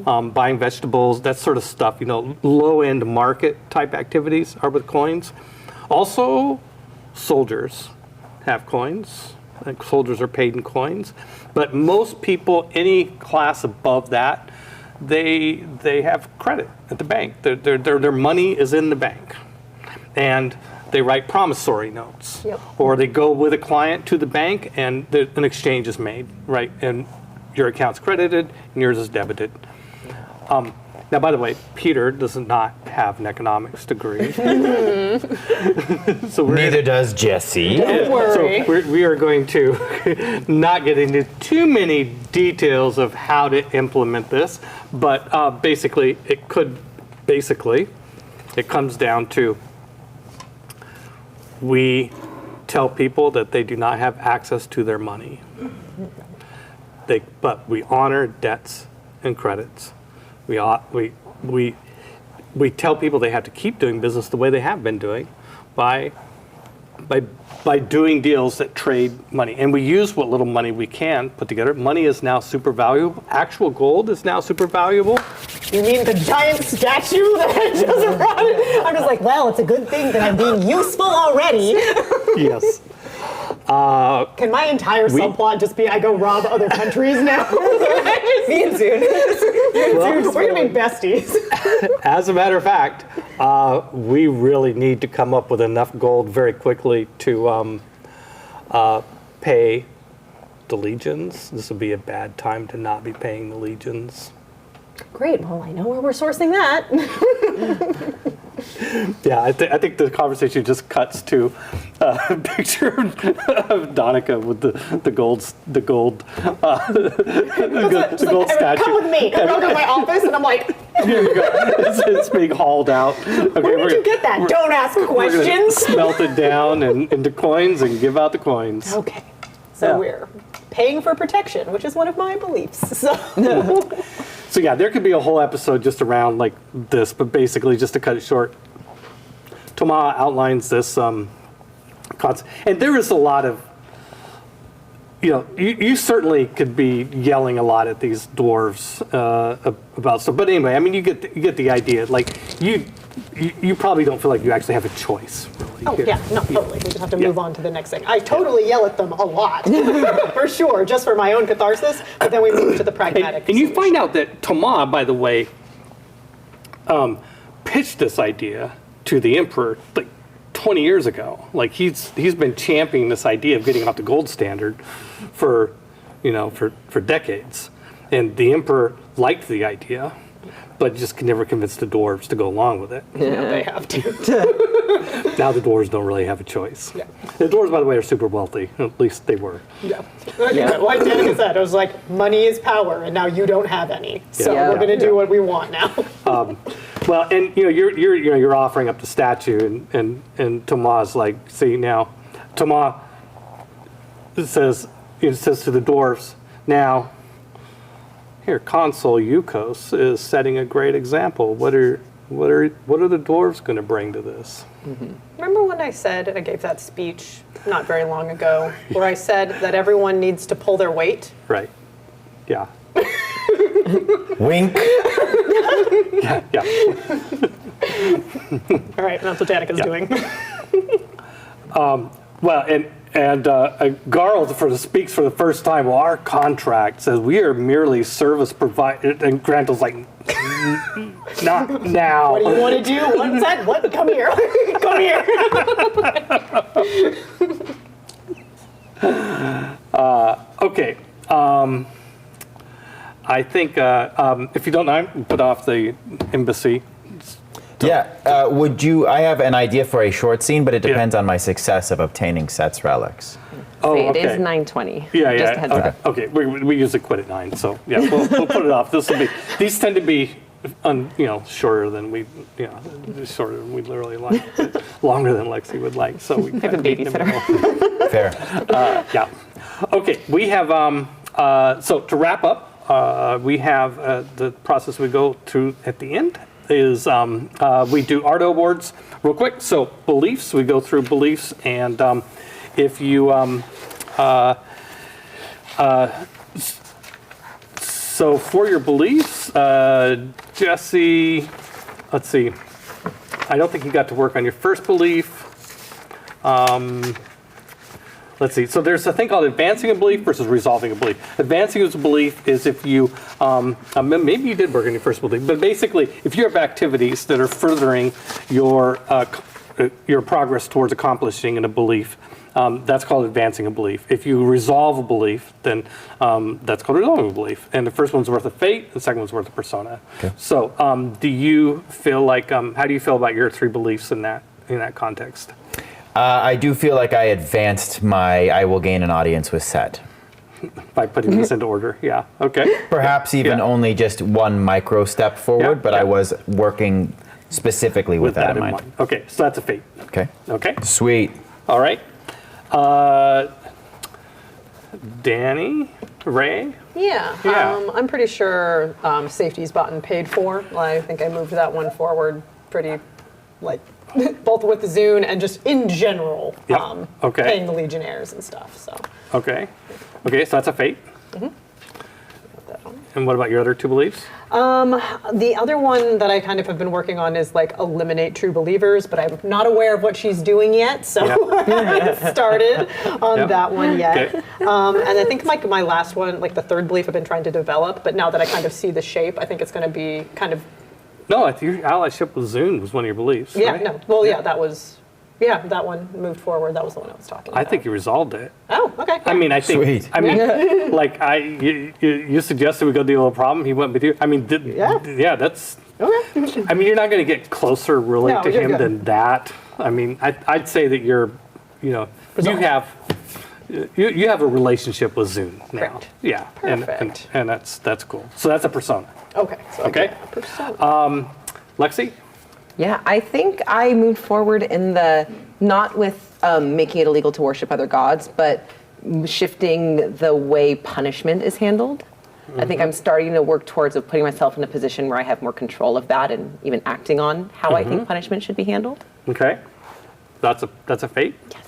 S1: buying vegetables, that sort of stuff. Low-end market type activities are with coins. Also, soldiers have coins. Like soldiers are paid in coins. But most people, any class above that, they have credit at the bank. Their money is in the bank. And they write promissory notes, or they go with a client to the bank and an exchange is made, right? And your account's credited and yours is debited. Now, by the way, Peter does not have an economics degree. So
S3: Neither does Jesse.
S5: Don't worry.
S1: So we are going to not get into too many details of how to implement this, but basically, it comes down to we tell people that they do not have access to their money. But we honor debts and credits. We tell people they have to keep doing business the way they have been doing by doing deals that trade money. And we use what little money we can put together. Money is now super valuable. Actual gold is now super valuable.
S5: You mean the giant statue that I just brought? I'm just like, well, it's a good thing that I'm being useful already.
S1: Yes.
S5: Can my entire subplot just be I go rob other countries now? Me and Zoon. We're going to be besties.
S1: As a matter of fact, we really need to come up with enough gold very quickly to pay the legions. This would be a bad time to not be paying the legions.
S5: Great. Well, I know where we're sourcing that.
S1: Yeah, I think the conversation just cuts to a picture of Donica with the gold statue.
S5: Come with me. And I'll go to my office, and I'm like,
S1: Here you go. It's being hauled out. Okay,
S5: where did you get that? Don't ask questions.
S1: Smelt it down into coins and give out the coins.
S5: Okay. So we're paying for protection, which is one of my beliefs. So.
S1: So yeah, there could be a whole episode just around like this, but basically, just to cut it short, Thomas outlines this concept, and there is a lot of, you certainly could be yelling a lot at these dwarves about stuff. But anyway, I mean, you get the idea. Like you probably don't feel like you actually have a choice. Really,
S5: Oh,
S1: here.
S5: yeah, no, totally. We just have to move on to the next thing. I totally yell at them a lot, for sure, just for my own catharsis, but then we move to the pragmatic.
S1: And you find out that Thomas, by the way, pitched this idea to the emperor like 20 years ago. Like he's been championing this idea of getting off the gold standard for decades. And the emperor liked the idea, but just could never convince the dwarves to go along with it.
S5: Yeah, they have to.
S1: Now the dwarves don't really have a choice.
S5: Yeah.
S1: The dwarves, by the way, are super wealthy. At least they were.
S5: Yeah. Like Danica said, I was like, money is power, and now you don't have any. So we're going to do what we want now.
S1: Well, and you're offering up the statue, and Thomas like, see now, Thomas says to the dwarves, Now, here, Consul Yukos is setting a great example. What are the dwarves going to bring to this?
S4: Remember when I said, and I gave that speech not very long ago, where I said that everyone needs to pull their weight?
S1: Right. Yeah.
S3: Wink.
S1: Yeah.
S4: All right, that's what Danica's doing.
S1: Well, and Garl speaks for the first time. Well, our contract says we are merely service provider, and Grantel's like, not now.
S5: What do you want to do? What's that? What? Come here. Come here.
S1: Okay. I think if you don't mind, put off the embassy.
S3: Yeah. Would you? I have an idea for a short scene, but it depends on my success of obtaining Set's relics.
S1: Oh,
S2: It
S1: okay.
S2: is 9:20.
S1: Yeah.
S2: Just a heads up.
S1: Okay. We usually quit at 9, so yeah, we'll put it off. These tend to be, shorter than we literally like, but longer than Lexi would like. So we
S2: have a babysitter.
S3: Fair.
S1: Yeah. Okay. We have so to wrap up, we have the process we go through at the end is we do art awards real quick. So beliefs, we go through beliefs, and if you so for your beliefs, Jesse, let's see. I don't think you got to work on your first belief. Let's see. So there's a thing called advancing a belief versus resolving a belief. Advancing a belief is if you, maybe you did work on your first belief, but basically, if you have activities that are furthering your progress towards accomplishing in a belief, that's called advancing a belief. If you resolve a belief, then that's called resolving a belief. And the first one's worth of fate, the second one's worth of persona. Okay. So, do you feel like? How do you feel about your 3 beliefs in that context?
S3: I do feel like I advanced my I will gain an audience with Set.
S1: By putting this into order, yeah. Okay.
S3: Perhaps even only just one micro step forward, but I was working specifically with that in mind.
S1: Okay, so that's a fate.
S3: Okay.
S1: Okay.
S3: Sweet.
S1: All right. Danny, Ray.
S5: Yeah. I'm pretty sure safety's bought and paid for. I think I moved that one forward pretty, both with the Zune and just in general,
S1: Okay.
S5: paying the Legionnaires and stuff. So.
S1: Okay. Okay, so that's a fate. And what about your other 2 beliefs?
S5: The other one that I kind of have been working on is eliminate true believers, but I'm not aware of what she's doing yet, so I haven't started on that one yet.
S1: Okay.
S5: And I think my last one, the third belief I've been trying to develop, but now that I kind of see the shape, I think it's going to be kind of.
S1: No, I think your allyship with Zune was one of your beliefs.
S5: Yeah,
S1: right?
S5: no. Well, yeah, that was. Yeah, that one moved forward. That was the one I was talking about.
S1: I think you resolved it.
S5: Oh, okay.
S1: I mean, I think.
S3: Sweet.
S1: I mean, you suggested we go deal with a problem. He went with you. I mean, that's.
S5: Okay.
S1: I mean, you're not going to get closer really
S5: No,
S1: to
S5: you're
S1: him
S5: good.
S1: than that. I mean, I'd say that you're, you have a relationship with Zune now.
S5: Correct.
S1: Yeah.
S5: Perfect.
S1: And that's cool. So that's a persona.
S5: Okay. So
S1: Okay.
S5: persona.
S1: Lexi?
S2: Yeah, I think I moved forward in not with making it illegal to worship other gods, but shifting the way punishment is handled. I think I'm starting to work towards putting myself in a position where I have more control of that and even acting on how I think punishment should be handled.
S1: Okay. That's a fate?
S2: Yes.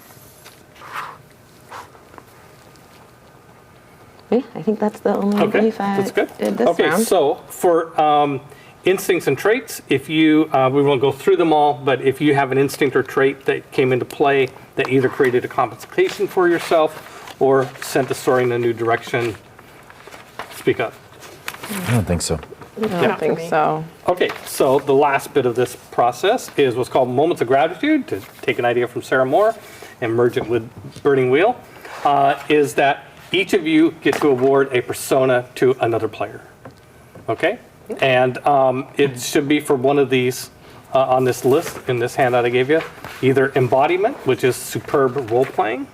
S2: Yeah, I think that's the only belief I
S1: that's good.
S2: did this
S1: Okay,
S2: round.
S1: so for instincts and traits, if you, we won't go through them all, but if you have an instinct or trait that came into play that either created a compensation for yourself or sent a story in a new direction, speak up.
S3: I don't think so.
S2: I don't think so.
S1: Okay, so the last bit of this process is what's called moments of gratitude, to take an idea from Sarah Moore and merge it with Burning Wheel, is that each of you get to award a persona to another player. Okay? And it should be for one of these on this list, in this handout I gave you. Either embodiment, which is superb role-playing.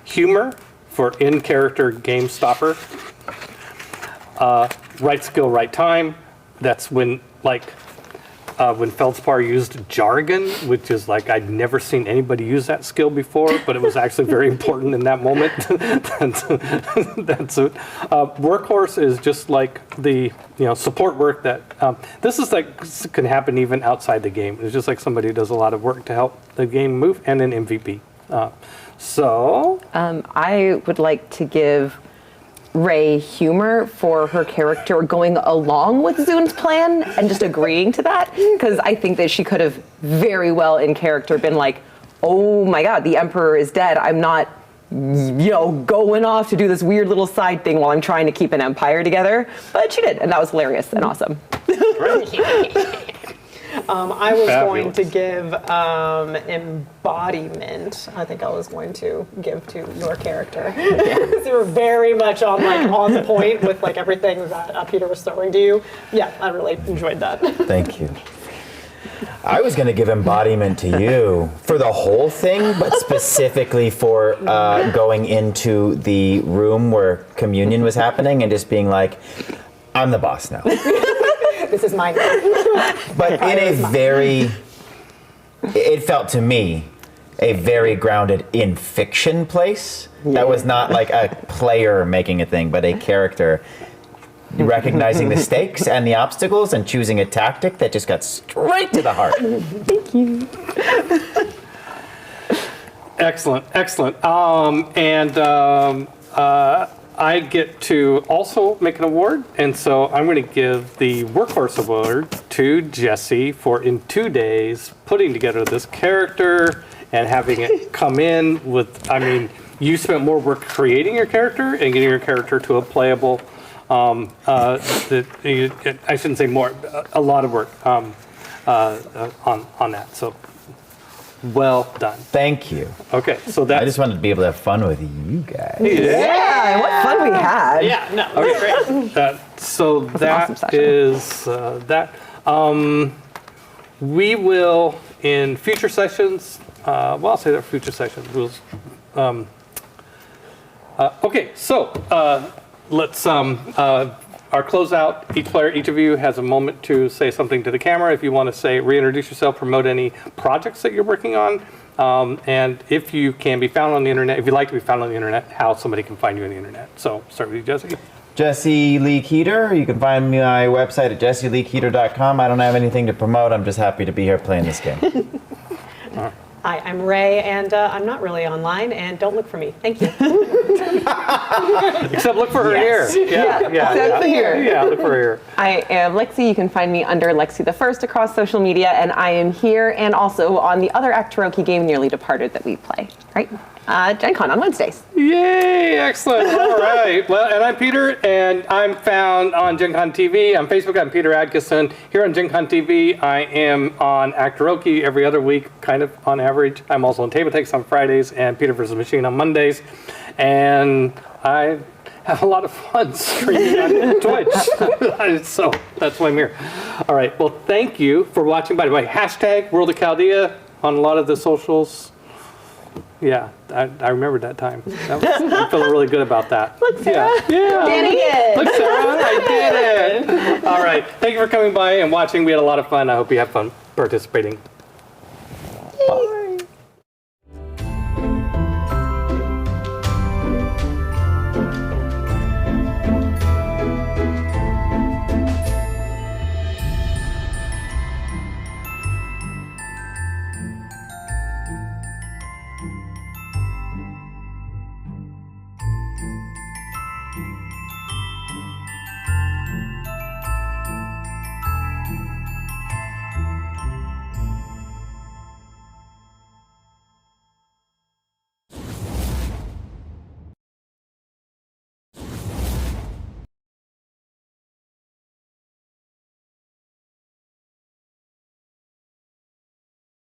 S1: Humor, for in-character game stopper. Right skill, right time. That's when, when Feldspar used jargon, which is like I'd never seen anybody use that skill before, but it was actually very important in that moment. That's it. Workhorse is just like the support work that this is like can happen even outside the game. It's just like somebody who does a lot of work to help the game move, and an MVP.
S2: I would like to give Ray humor for her character going along with Zune's plan and just agreeing to that, because I think that she could have very well in character been like, oh my god, the Emperor is dead. I'm not going off to do this weird little side thing while I'm trying to keep an empire together. But she did, and that was hilarious and awesome.
S4: I was
S1: Fabulous.
S4: going to give embodiment. I think I was going to give to your character. Because you were very much on the point with like everything that Peter was throwing to you. Yeah, I really enjoyed that.
S3: Thank you. I was going to give embodiment to you for the whole thing, but specifically for going into the room where communion was happening and just being like, I'm the boss now.
S4: This is mine.
S3: But in a very, it felt to me, a very grounded in fiction place. That was not like a player making a thing, but a character recognizing the stakes and the obstacles and choosing a tactic that just got straight to the heart.
S2: Thank you.
S1: Excellent. I get to also make an award, and so I'm going to give the Workhorse Award to Jesse for in 2 days putting together this character and having it come in with, you spent more work creating your character and getting your character to a playable, I shouldn't say more, a lot of work on that. So well done.
S3: Thank you.
S1: Okay, so that
S3: I just wanted to be able to have fun with you guys.
S2: Yeah, what fun we had.
S4: Yeah, no, okay, great.
S1: So
S2: awesome
S1: that
S2: session.
S1: is that. We will in future sessions. I'll say that future sessions. Okay, so let's. Our closeout. Each player, each of you has a moment to say something to the camera. If you want to reintroduce yourself, promote any projects that you're working on, and if you can be found on the internet, if you'd like to be found on the internet, how somebody can find you on the internet. So start with you, Jesse.
S3: Jesse Lee Keeter. You can find me my website at jesseleekeeter.com. I don't have anything to promote. I'm just happy to be here playing this game.
S4: Hi, I'm Ray, and I'm not really online, and don't look for me. Thank you.
S1: Except look for her
S4: Yes.
S1: here. Yeah,
S2: except for here.
S1: Yeah, look for her here.
S2: I am Lexi. You can find me under Lexi the First across social media, and I am here and also on the other Actoroke game, Nearly Departed, that we play, right? Gen Con on Wednesdays.
S1: Yay, excellent. All right. Well, and I'm Peter, and I'm found on Gen Con TV. On Facebook, I'm Peter Adkison. Here on Gen Con TV, I am on Actoroke every other week, kind of on average. I'm also on Table Takes on Fridays and Peter vs. Machine on Mondays. And I have a lot of fun streaming on Twitch. So that's why I'm here. All right. Well, thank you for watching. By the way, hashtag World of Chaldea on a lot of the socials. Yeah, I remembered that time. I'm feeling really good about that.
S2: Look, Sarah.
S1: Yeah.
S2: Danny did.
S1: Look, Sarah, I did it. All right. Thank you for coming by and watching. We had a lot of fun. I hope you have fun participating. Bye.